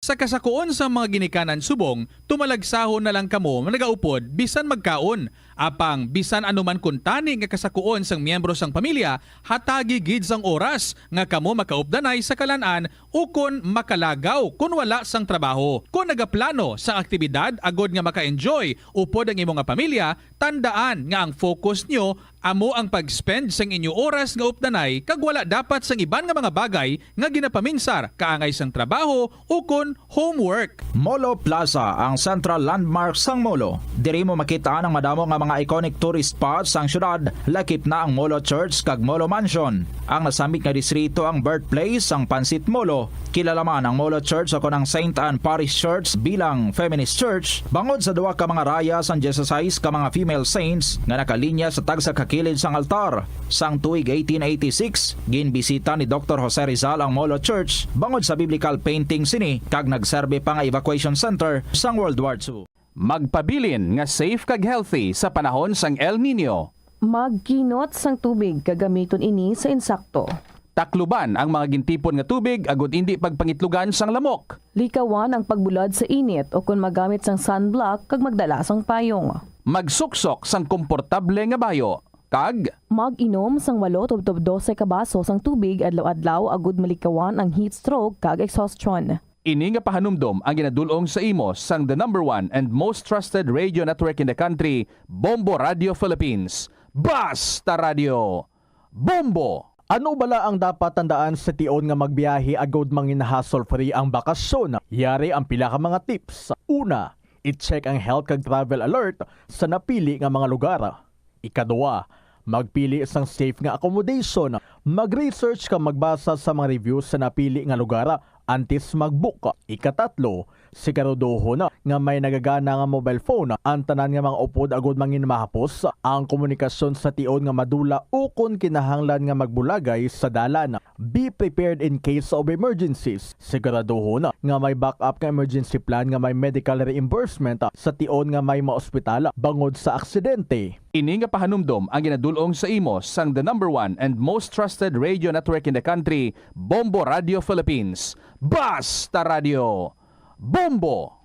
Sa kasakuon sa mga ginikanan subong, tumalagsahon na lang kamo nagaupod bisan magkaon. Apang bisan anuman kuntani nga kasakuon sang miyembro sang pamilya, hatagi gid sang oras nga kamo makaupdanay sa kalanan o kon makalagaw kun wala sang trabaho. Kung nagaplano sa aktibidad agod nga maka-enjoy upod ang imong pamilya, tandaan nga ang focus nyo amo ang pag-spend sang inyo oras nga updanay kag wala dapat sang iban nga mga bagay nga ginapaminsar kaangay sang trabaho o kon homework. Molo Plaza ang central landmark sang Molo. Diri mo makita ang madamo nga mga iconic tourist spots sang syudad. Lakip na ang Molo Church kag Molo Mansion. Ang nasamit nga distrito ang birthplace sang Pansit Molo. Kilala man ang Molo Church o ang St. Anne Parish Church bilang feminist church bangod sa duwa ka mga raya sang 16 ka mga female saints nga nakalinya sa tagsa kakilid sang altar. Sang tuig 1886, ginbisita ni Dr. Jose Rizal ang Molo Church bangod sa biblical painting sini kag nagserbe pa nga evacuation center sang World War II. Magpabilin nga safe kag healthy sa panahon sang El Nino. Magkinot sang tubig kagamiton ini sa insakto. Takluban ang mga gintipon nga tubig agud hindi pagpangitlugan sang lamok. Likawan ang pagbulad sa init o kung magamit sang sunblock kag magdala sang payong. Magsuksok sang komportable nga bayo. Kag mag-inom sang 8-12 ka baso sang tubig adlaw-adlaw agud malikawan ang heat stroke kag exhaustion. Ini nga pahanumdom ang ginadulong sa imo sang the #1 and most trusted radio network in the country, Bombo Radio Philippines. Basta Radio! Bombo! Ano bala ang dapat tandaan sa tion nga magbiyahe agod mangin hassle-free ang bakasyon? Yari ang pila ka mga tips. Una, i-check ang health kag travel alert sa napili nga mga lugar. Ikaduwa, magpili isang safe nga accommodation. Mag-research ka magbasa sa mga reviews sa napili nga lugar antes mag-book. Ikatatlo, siguraduho na nga may nagagana nga mobile phone. Ang tanan nga mga upod agod mangin mahapos ang komunikasyon sa tion nga madula o kung kinahanglan nga magbulagay sa dalan. Be prepared in case of emergencies. Siguraduho na nga may backup nga emergency plan nga may medical reimbursement sa tion nga may maospital bangod sa aksidente. Ini nga pahanumdom ang ginadulong sa imo sang the #1 and most trusted radio network in the country, Bombo Radio Philippines. Basta Radio Bombo!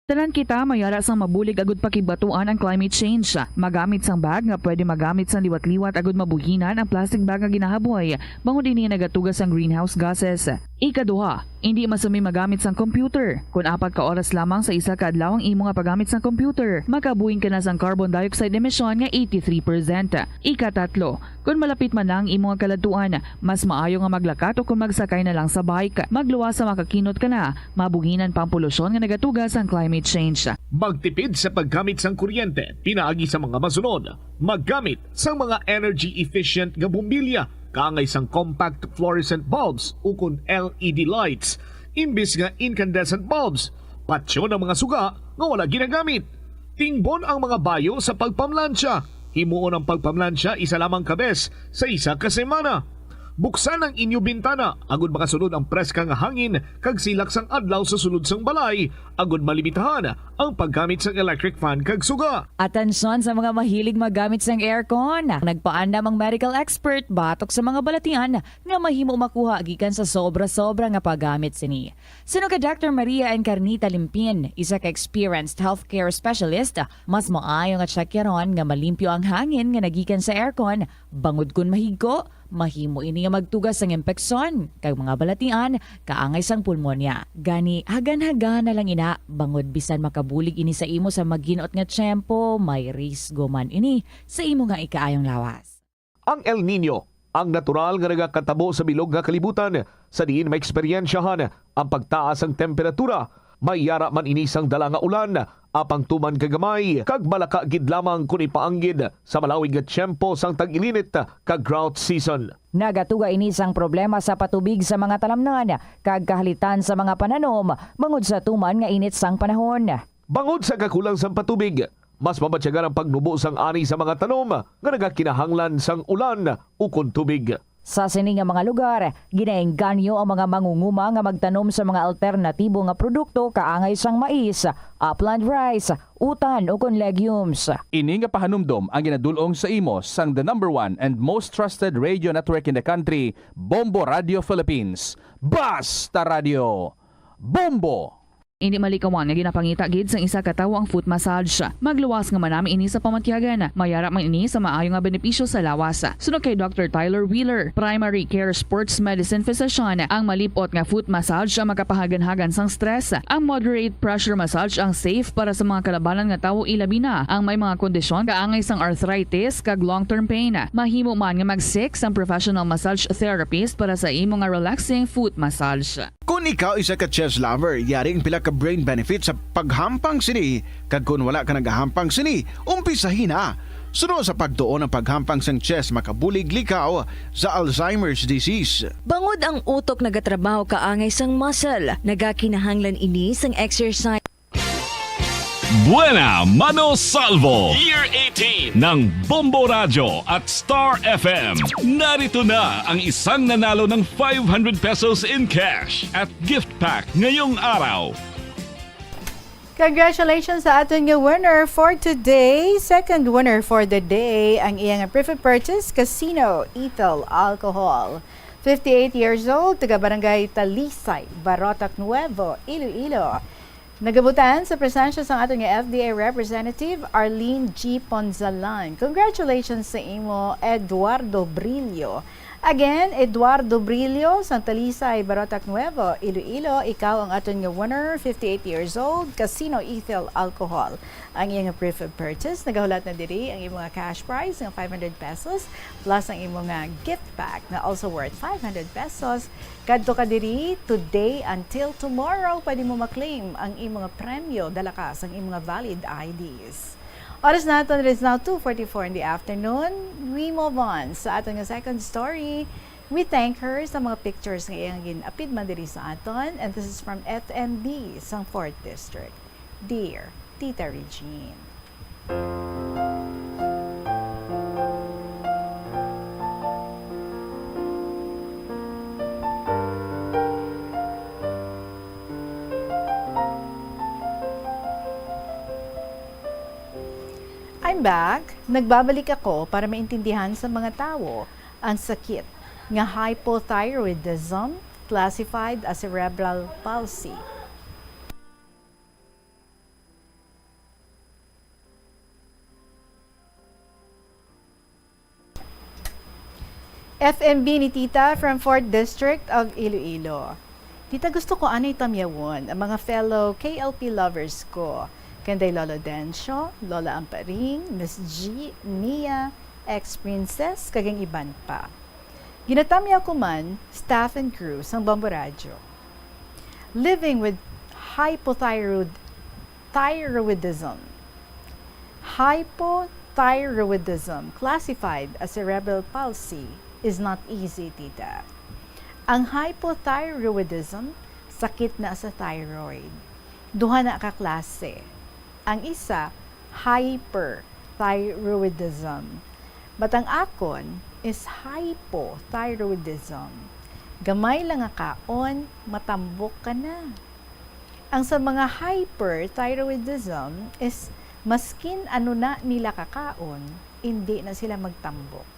Tanan kita mayara sang mabulig agud pakibatuan ang climate change. Magamit sang bag nga pwede magamit sang liwat-liwat agud mabuhinan ang plastic bag nga ginahaboy bangod ini nagatugas ang greenhouse gases. Ikaduha, hindi masumi magamit sang computer. Kung 4 ka oras lamang sa isa ka adlaw ang imo nga paggamit sang computer, makabuhing ka na sang carbon dioxide emission nga 83%. Ikatatlo, kung malapit man lang imo nga kaladuan, mas maayo nga maglakat o kung magsakay na lang sa bike. Magluwas sa makakinot ka na, mabuhinan pang polusyon nga nagatugas ang climate change. Magtipid sa paggamit sang kuryente, pinaagi sa mga masunod. Maggamit sa mga energy efficient nga bumbilya, kaangay sang compact fluorescent bulbs ukon LED lights, imbis nga incandescent bulbs. Patsyo ng mga suga nga wala ginagamit. Tingbon ang mga bayo sa pagpamlansya. Himuon ang pagpamlansya isa lamang kabes sa isa ka semana. Buksan ang inyo bintana agud makasunod ang preska nga hangin kag silak sang adlaw sa sulod sang balay agud malimitahan ang paggamit sang electric fan kag suga. Atensyon sa mga mahilig magamit sang aircon. Nagpaandam ang medical expert batok sa mga balatian nga mahimo makuha gikan sa sobra-sobra nga paggamit sini. Sino ka Dr. Maria Encarnita Limpin, isa ka experienced healthcare specialist, mas maayo nga checkyaron nga malimpyo ang hangin nga nagikan sa aircon bangod kun mahigko. Mahimo ini nga magtugas sang impeksyon kag mga balatian kaangay sang pulmonya. Gani hagan-hagan na lang ina bangod bisan makabulig ini sa imo sa magginot nga tiyempo, may risgo man ini sa imo nga ikaayong lawas. Ang El Nino, ang natural nga nagakatabo sa bilog nga kalibutan, sa diin may eksperyensyahan ang pagtaas ang temperatura. May yara man inisang dala nga ulan, apang tuman kagamay, kag malaka gid lamang kun ipaanggid sa malawig nga tiyempo sang tag-ilinit kag drought season. Nagatuga ini sang problema sa patubig sa mga talamnan, kag kahalitan sa mga pananom, bangod sa tuman nga init sang panahon. Bangod sa kakulang sang patubig, mas mabatyagan ang pagnubo sang ani sa mga tanom nga nagakinahanglan sang ulan ukon tubig. Sa sini nga mga lugar, ginaengganyo ang mga mangunguma nga magtanom sa mga alternatibo nga produkto kaangay sang mais, upland rice, utan o kon legumes. Ini nga pahanumdom ang ginadulong sa imo sang the #1 and most trusted radio network in the country, Bombo Radio Philippines. Basta Radio Bombo! Hindi malikawan nga ginapangita gid sang isa ka tawo ang foot massage. Magluwas nga manami ini sa pamatyagan. Mayara man ini sa maayo nga benepisyo sa lawas. Sunod kay Dr. Tyler Wheeler, primary care sports medicine physician. Ang malipot nga foot massage ang makapahagan-hagan sang stress. Ang moderate pressure massage ang safe para sa mga kalabanan nga tawo ilabi na ang may mga kondisyon kaangay sang arthritis kag long-term pain. Mahimo man nga mag-seek sang professional massage therapist para sa imo nga relaxing foot massage. Kung ikaw isa ka chess lover, yaring pila ka brain benefit sa paghampang sini. Kag kung wala ka nagahampang sini, umpisahin na. Sunod sa pagtuon ng paghampang sang chess makabulig likaw sa Alzheimer's disease. Bangod ang utok nagatrabaho kaangay sang muscle, nagakinahanglan ini sang exercise. Buena Mano Salvo Year 18 ng Bombo Radio at Star FM. Narito na ang isang nanalo ng 500 pesos in cash at gift pack ngayong araw. Congratulations sa aton nga winner for today. Second winner for the day ang iyang preferred purchase, Casino Ethyl Alcohol. 58 years old, taga Barangay Talisay, Barotac Nuevo, Iloilo. Nagabutan sa presensya sa aton nga FDA representative Arlene G. Ponzalan. Congratulations sa imo, Eduardo Brillo. Again, Eduardo Brillo, Santa Talisay, Barotac Nuevo, Iloilo, ikaw ang aton nga winner, 58 years old, Casino Ethyl Alcohol. Ang iyong proof of purchase, nagahulat na diri ang iyong cash prize ng 500 pesos plus ang iyong gift pack na also worth 500 pesos. Kadto ka diri today until tomorrow, pwede mo maklaim ang iyong premyo dala ka sa iyong valid IDs. Oras natin, it is now 2:44 in the afternoon. We move on sa ating second story. We thank her sa mga pictures nga iyang ginapid man diri sa aton. And this is from FMB sa 4th District. Dear Tita Regine. I'm back. Nagbabalik ako para maintindihan sa mga tao ang sakit nga hypothyroidism classified as cerebral palsy. FMB ni Tita from 4th District of Iloilo. Tita, gusto ko anay tamyawon ang mga fellow KLP lovers ko. Kanday Lolo Dencio, Lola Amparing, Miss G, Mia, ex-princess, kagang iban pa. Ginatamya ko man, staff and crew sang Bombo Radio. Living with hypothyroidism. Hypothyroidism, classified as cerebral palsy, is not easy, Tita. Ang hypothyroidism, sakit na sa thyroid. Duha na ka klase. Ang isa, hyperthyroidism. But ang akon is hypothyroidism. Gamay lang nga kaon, matambok ka na. Ang sa mga hyperthyroidism is maskin ano na nila kakaon, hindi na sila magtambok.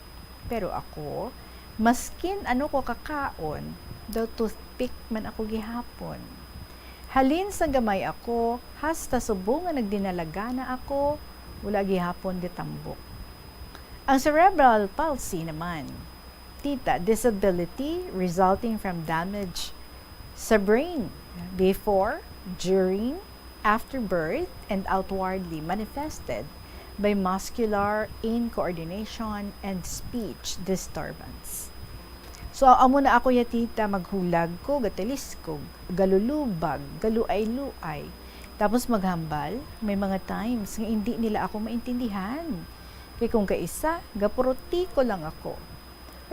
Pero ako, maskin ano ko kakaon, daw toothpick man ako gihapon. Halin sa gamay ako, hasta subo nga nagdinalaga na ako, wala gihapon ditambok. Ang cerebral palsy naman, Tita, disability resulting from damage sa brain before, during, after birth, and outwardly manifested by muscular incoordination and speech disturbance. So, amo na ako ya Tita, maghulag ko, gatilis ko, galulubag, galuay-luay. Tapos maghambal, may mga times nga hindi nila ako maintindihan. Kaya kung kaisa, gapuruti ko lang ako.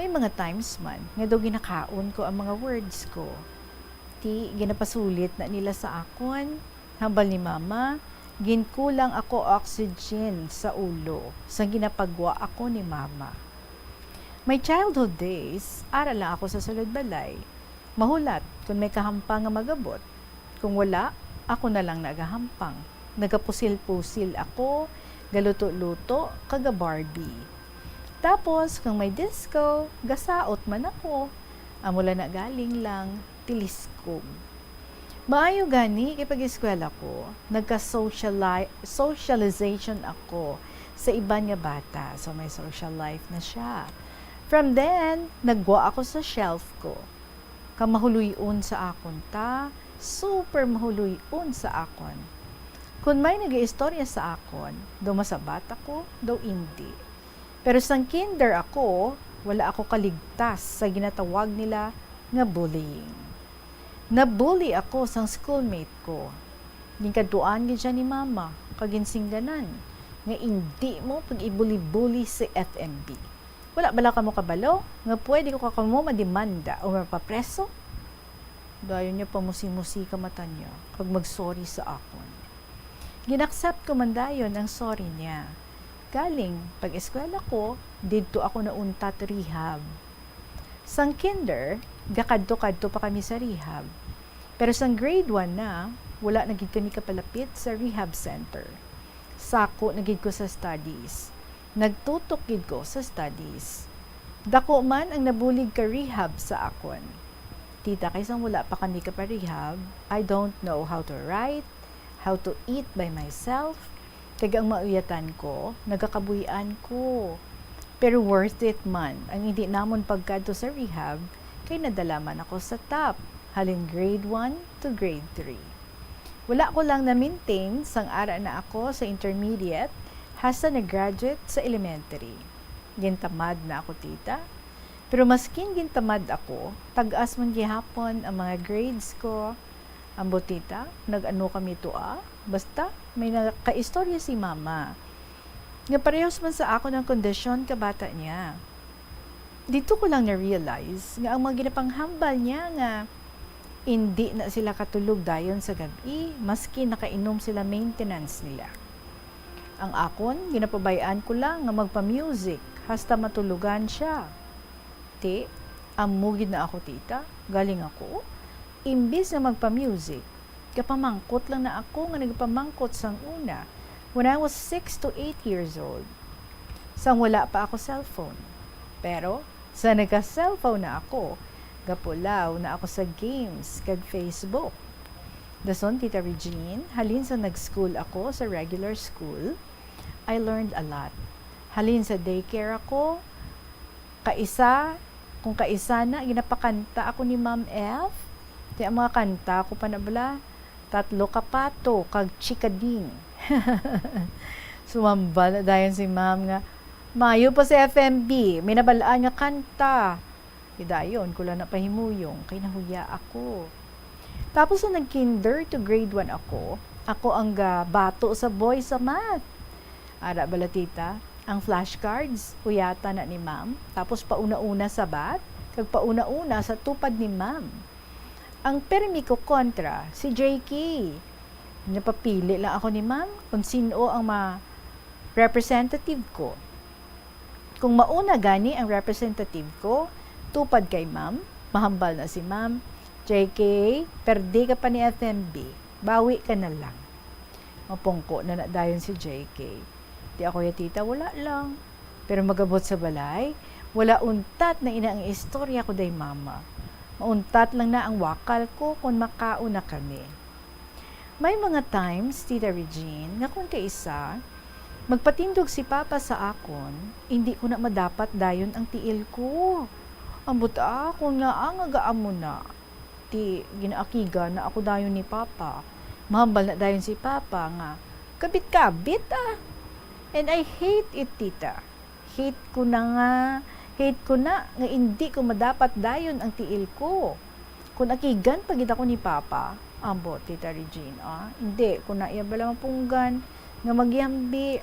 May mga times man, nga daw ginakaon ko ang mga words ko. Ginapasulit na nila sa akon, hambal ni Mama, ginkulang ako oxygen sa ulo, sa ginapagwa ako ni Mama. My childhood days, aral lang ako sa sulod balay. Mahulat kung may kahampang nga magabot. Kung wala, ako na lang nagahampang. Nagapusil-pusil ako, galuto-luto, kaga Barbie. Tapos, kung may disco, gasaot man ako. Amula na galing lang, tiliskog. Maayo gani, kapag eskwela ko, nagka-socialization ako sa iba nga bata. So, may social life na siya. From then, nagwa ako sa shelf ko. Kamahuluyon sa akon ta, super mahuluyon sa akon. Kung may nag-iistorya sa akon, daw masabat ako, daw hindi. Pero sang kinder ako, wala ako kaligtas sa ginatawag nila nga bullying. Nabully ako sang schoolmate ko. Gingkaduan gid ni Mama, kaginsingganan, nga hindi mo pag-ibuli-bully si FMB. Wala bala ka mo kabalo, nga pwede ko kakamo madimanda o mapapreso. Dayon niya pamusi-musi ka mata niya, kag mag-sorry sa akon. Ginaccept ko man dayon ang sorry niya. Galing, pag-eskwela ko, didto ako nauntat rehab. Sang kinder, gakadto-kadto pa kami sa rehab. Pero sang grade 1 na, wala na gid kami kapalapit sa rehab center. Sako na gid ko sa studies. Nagtutok gid ko sa studies. Dako man ang nabulig ka rehab sa akon. Tita, kaysang wala pa kami ka pa rehab, I don't know how to write, how to eat by myself, kag ang mauyatan ko, nagakabuhian ko. Pero worth it man. Ang hindi namon pagkadto sa rehab, kay nadala man ako sa top. Halin grade 1 to grade 3. Wala ko lang na-maintain sang ara na ako sa intermediate hasta nag-graduate sa elementary. Gintamad na ako, tita. Pero maskin gintamad ako, tag-as man gihapon ang mga grades ko. Ambo, tita, nag-ano kami tua? Basta, may nakaistorya si mama. Nga parehos man sa ako ng kondisyon kabata niya. Dito ko lang na-realize nga ang mga ginapanghambal niya nga hindi na sila katulog dayon sa gabi, maski nakainom sila maintenance nila. Ang akon, ginapabayaan ko lang nga magpa-music hasta matulugan siya. Ti, amugid na ako, tita. Galing ako. Imbis na magpa-music, kapamangkot lang na ako nga nagpamangkot sang una when I was 6 to 8 years old. Sang wala pa ako cellphone. Pero, sa nagka-cellphone na ako, gapulaw na ako sa games kag Facebook. Dason, Tita Regine, halin sa nag-school ako sa regular school, I learned a lot. Halin sa daycare ako, kung kaisa na, ginapakanta ako ni Ma'am F. Di ang mga kanta ko pa na bala, 3 kapato, kag chikading. Sumambal na dayon si Ma'am nga, mayo pa sa FMB, may nabalaan nga kanta. Dayon, kula na pahimuyong, kay nahuya ako. Tapos na nag-kinder to grade 1 ako ang bato sa boy sa math. Ara bala, tita, ang flashcards, uyata na ni ma'am, tapos pauna-una sa bat, kag pauna-una sa tupad ni ma'am. Ang permi ko kontra, si JK. Napapili lang ako ni ma'am kung sino ang representative ko. Kung mauna gani ang representative ko, tupad kay ma'am, mahambal na si ma'am, JK, perdi ka pa ni FMB, bawi ka na lang. Mapungko na dayon si JK. Di ako ya, tita, wala lang. Pero magabot sa balay, wala untat na ina ang istorya ko day mama. Mauntat lang na ang wakal ko kung makauna kami. May mga times, Tita Regine, nga kung kaisa, magpatindog si Papa sa akon, hindi ko na madapat dayon ang tiil ko. Ambot ako nga ang agaamo na. Ti, ginaakiga na ako dayon ni Papa. Mahambal na dayon si Papa nga, kabit-kabit ah. And I hate it, tita. Hate ko na nga hindi ko madapat dayon ang tiil ko. Kung akigan pagid ako ni Papa, ambot, Tita Regine, hindi, kung naiya bala mapunggan, nga magyambi,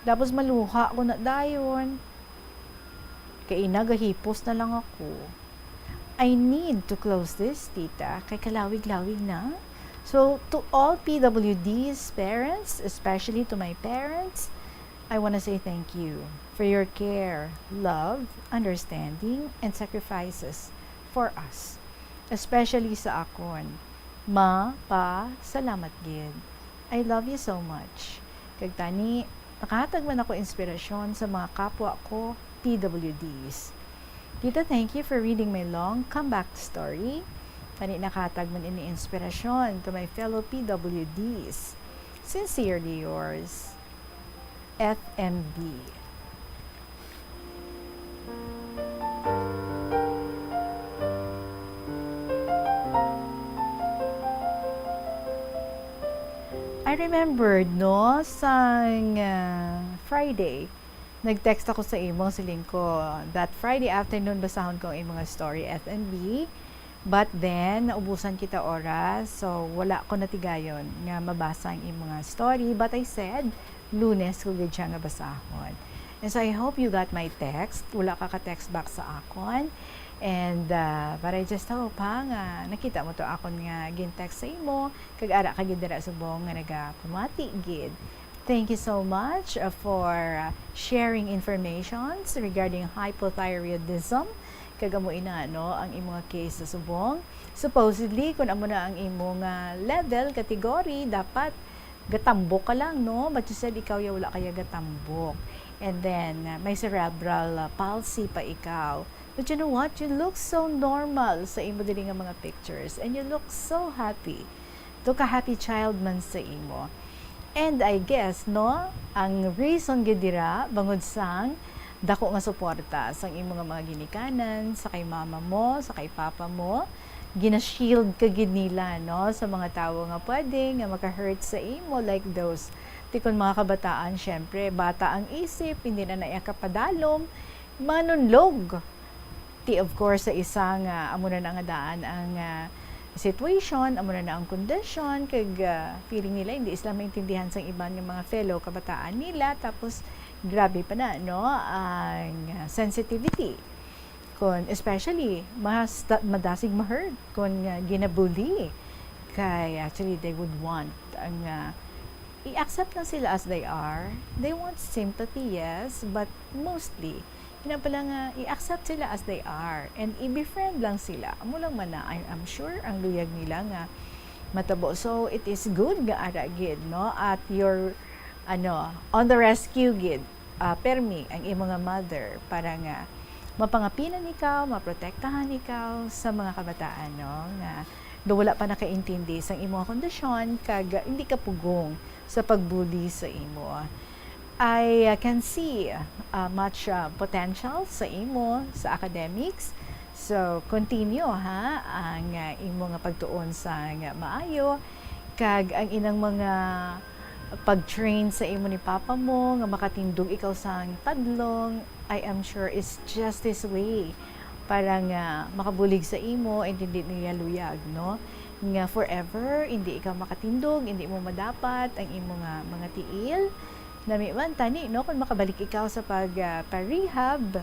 tapos maluha ko na dayon. Kaya nagahipos na lang ako. I need to close this, tita, kay kalawig-lawig na. So, to all PWD's parents, especially to my parents, I want to say thank you for your care, love, understanding, and sacrifices for us. Especially sa akon. Ma, pa, salamat gid. I love you so much. Kag tani, nakahatag man ako inspirasyon sa mga kapwa ko, PWDs. Tita, thank you for reading my long comeback story. Tani, nakahatag man ini inspirasyon to my fellow PWDs. Sincerely yours, FMB. I remembered, no, sang Friday, nag-text ako sa imong siling ko. That Friday afternoon, basahon ko ang imong story, FNB. But then, naubusan kita oras, so wala ko natigayon nga mabasa ang imong story. But I said, Lunes ko gid siya nga basahon. And so I hope you got my text. Wala ka ka-text back sa akon. And but I just hope nga nakita mo to akon nga gin-text sa imo kag ara ka gid dira subong nga nagapumati gid. Thank you so much for sharing informations regarding hypothyroidism. Kag amo ina no ang imong case sa subong. Supposedly kun amo na ang imong level category dapat gatambok ka lang, no? But you said ikaw ya wala kaya gatambok. And then may cerebral palsy pa ikaw. But you know what? You look so normal sa imo dili nga mga pictures and you look so happy. To ka happy child man sa imo. And I guess, no, ang reason gid dira bangod sang dako nga suporta sa imong mga ginikanan, sa kay mama mo, sa kay papa mo. Gina-shield ka gid nila, no, sa mga tawo nga pwede nga maka-hurt sa imo, like those tikon mga kabataan. Syempre, bata ang isip, hindi na naiya kapadalom, manunlog. Of course, sa isang amo na nga daan ang situation, amo na ang condition, kag feeling nila hindi sila maintindihan sa iban ng mga fellow kabataan nila, tapos grabe pa na, no, ang sensitivity. Especially, madasig ma-hurt kung ginabully. Kaya actually, they would want ang i-accept lang sila as they are. They want sympathy, yes, but mostly, pala nga, i-accept sila as they are and i-befriend lang sila. Amo lang man na, I'm sure ang luyag nila nga matabo. So, it is good nga ara gid, no? At your, on the rescue gid, permi ang imong mother para nga mapangapinan ikaw, maprotektahan ikaw sa mga kabataan, no? Nga wala pa nakaintindi sa imong kondisyon, kag hindi ka pugong sa pagbuli sa imo. I can see much potential sa imo sa academics. So, continue ha ang imo nga pagtuon sa maayo, kag ang inang mga pag-train sa imo ni papa mo nga makatindog ikaw sa tadlong, I am sure is just this way para nga makabulig sa imo and hindi niya luyag, no? Nga forever hindi ikaw makatindog, hindi mo madapat ang imo nga mga tiil. Nami man tani, no, kung makabalik ikaw sa pag-rehab,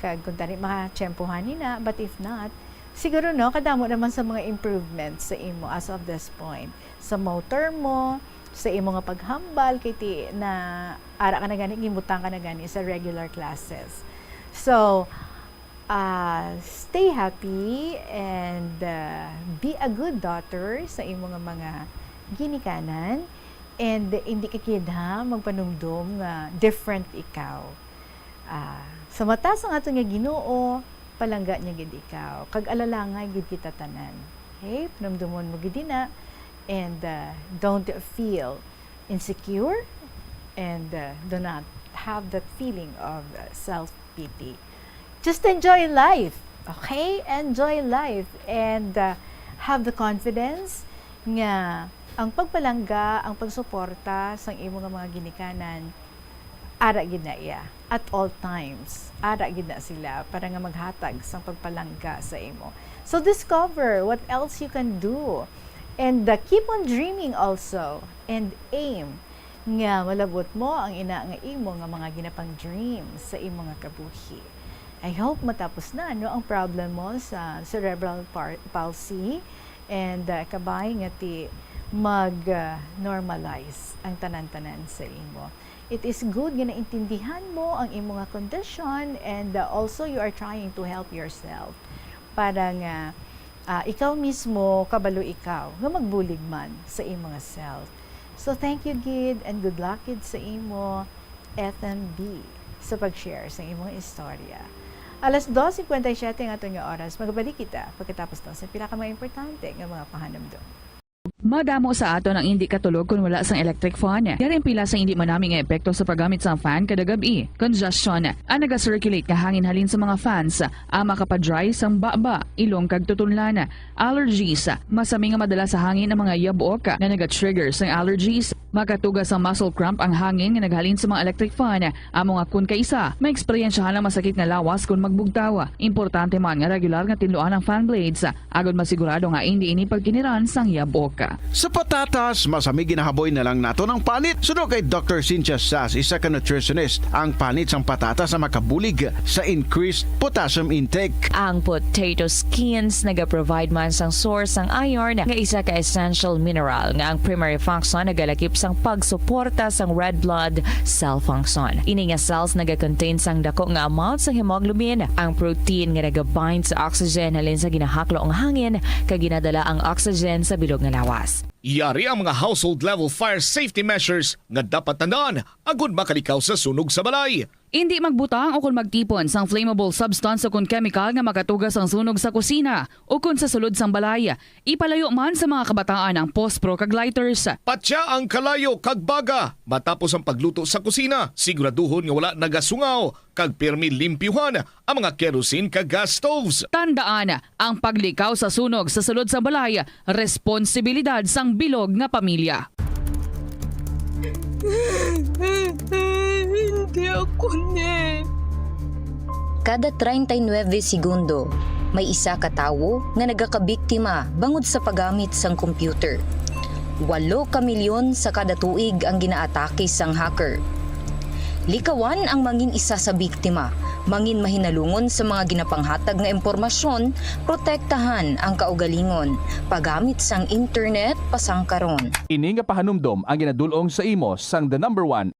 kag kung tani makatsyempohan nina, but if not, siguro, no, kadamo naman sa mga improvements sa imo as of this point. Sa motor mo, sa imo nga paghambal, kay ti na ara ka na gani, gimutang ka na gani sa regular classes. So, stay happy and be a good daughter sa imo nga mga ginikanan. And hindi ka kid ha, magpanumdum nga different ikaw. Sa mata sa ato nga Ginoo, palangga niya gid ikaw. Kag alalangay gid kita tanan. Okay? Panumdumon mo gid na, and don't feel insecure and do not have that feeling of self-pity. Just enjoy life. Okay? Enjoy life and have the confidence nga ang pagpalangga, ang pagsuporta sa imo nga mga ginikanan, ara gid na iya at all times. Ara gid na sila para nga maghatag sang pagpalangga sa imo. So discover what else you can do and keep on dreaming also and aim nga malabot mo ang ina nga imo nga mga ginapang dreams sa imo nga kabuhi. I hope matapos na ang problem mo sa cerebral palsy and kabay nga ti mag-normalize ang tanan-tanan sa imo. It is good nga naintindihan mo ang imo nga condition and also you are trying to help yourself para nga ikaw mismo, kabalo ikaw, nga magbulig man sa imo nga self. So thank you gid and good luck gid sa imo FMB sa pag-share sa imong istorya. Alas 2:57 ang atong oras. Magbalik kita pagkatapos to sa pila ka mga importante nga mga pahanamdom. Madamo sa ato ng hindi katulog kung wala sang electric fan. Yaring pila sa hindi manaming nga epekto sa paggamit sa fan kada gabi. Congestion, ang naga-circulate nga hangin halin sa mga fans, ang makapadry sang baba, ilong kag tutunlan. Allergies, masami nga madala sa hangin ang mga yabok na naga-trigger sang allergies. Makatugas ang muscle cramp ang hangin nga naghalin sa mga electric fan. Amo nga kun kaisa, may eksperyensyahan lang masakit nga lawas kung magbugtaw. Importante man nga regular nga tinluan ang fan blades, agad masigurado nga hindi ini pagkiniran sang yabok. Sa patatas, masami ginahaboy na lang nato ng panit. Suno kay Dr. Cynthia Sass, isa ka nutritionist, ang panit sang patatas na makabulig sa increased potassium intake. Ang potato skins naga-provide man sang source sang iron nga isa ka essential mineral nga ang primary function nagalakip sang pagsuporta sang red blood cell function. Ini nga cells naga-contain sang dako nga amount sang hemoglobin, ang protein nga naga-bind sa oxygen halin sa ginahaklo ang hangin kag ginadala ang oxygen sa bilog nga lawas. Yari ang mga household level fire safety measures nga dapat tandaan agud makalikaw sa sunog sa balay. Hindi magbutang o kung magtipon sang flammable substance o kung chemical nga makatugas ang sunog sa kusina o kung sa sulod sang balay. Ipalayo man sa mga kabataan ang pospro kag lighters. Patya ang kalayo kag baga matapos ang pagluto sa kusina. Siguraduhon nga wala nagasungaw kag pirmi limpyuhan ang mga kerosene kag gas stoves. Tandaan, ang paglikaw sa sunog sa sulod sa balay, responsibilidad sang bilog nga pamilya. Hindi ako Kada 39 segundo, may isa ka tawo nga nagakabiktima bangod sa paggamit sang computer. 8 ka milyon sa kada tuig ang ginaatake sang hacker. Likawan ang mangin isa sa biktima, mangin mahinalungon sa mga ginapanghatag nga impormasyon, protektahan ang kaugalingon, paggamit sang internet pasangkaron. Ini nga pahanumdom ang ginadulong sa imo sang the number 1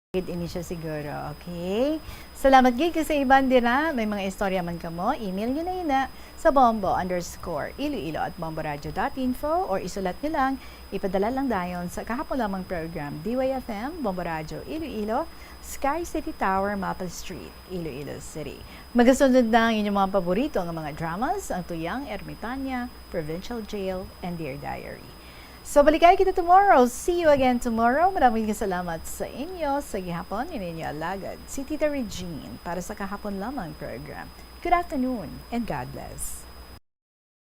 Ini siya siguro, okay? Salamat gig kasi iban din na. May mga istorya man ka mo, email nyo na yun na sa bombo_iloilo@bomboradio.info or isulat nyo lang, ipadala lang dayon sa kahapon lamang program DYFM, Bombo Radio Iloilo, Sky City Tower, Maple Street, Iloilo City. Magasunod na ang inyong mga paborito ng mga dramas, ang Tuyang Ermitanya, Provincial Jail, and Dear Diary. So balikay kita tomorrow. See you again tomorrow. Maraming salamat sa inyo. Sa gihapon, yun inyo alagad. Si Tita Regine para sa kahapon lamang program. Good afternoon and God bless.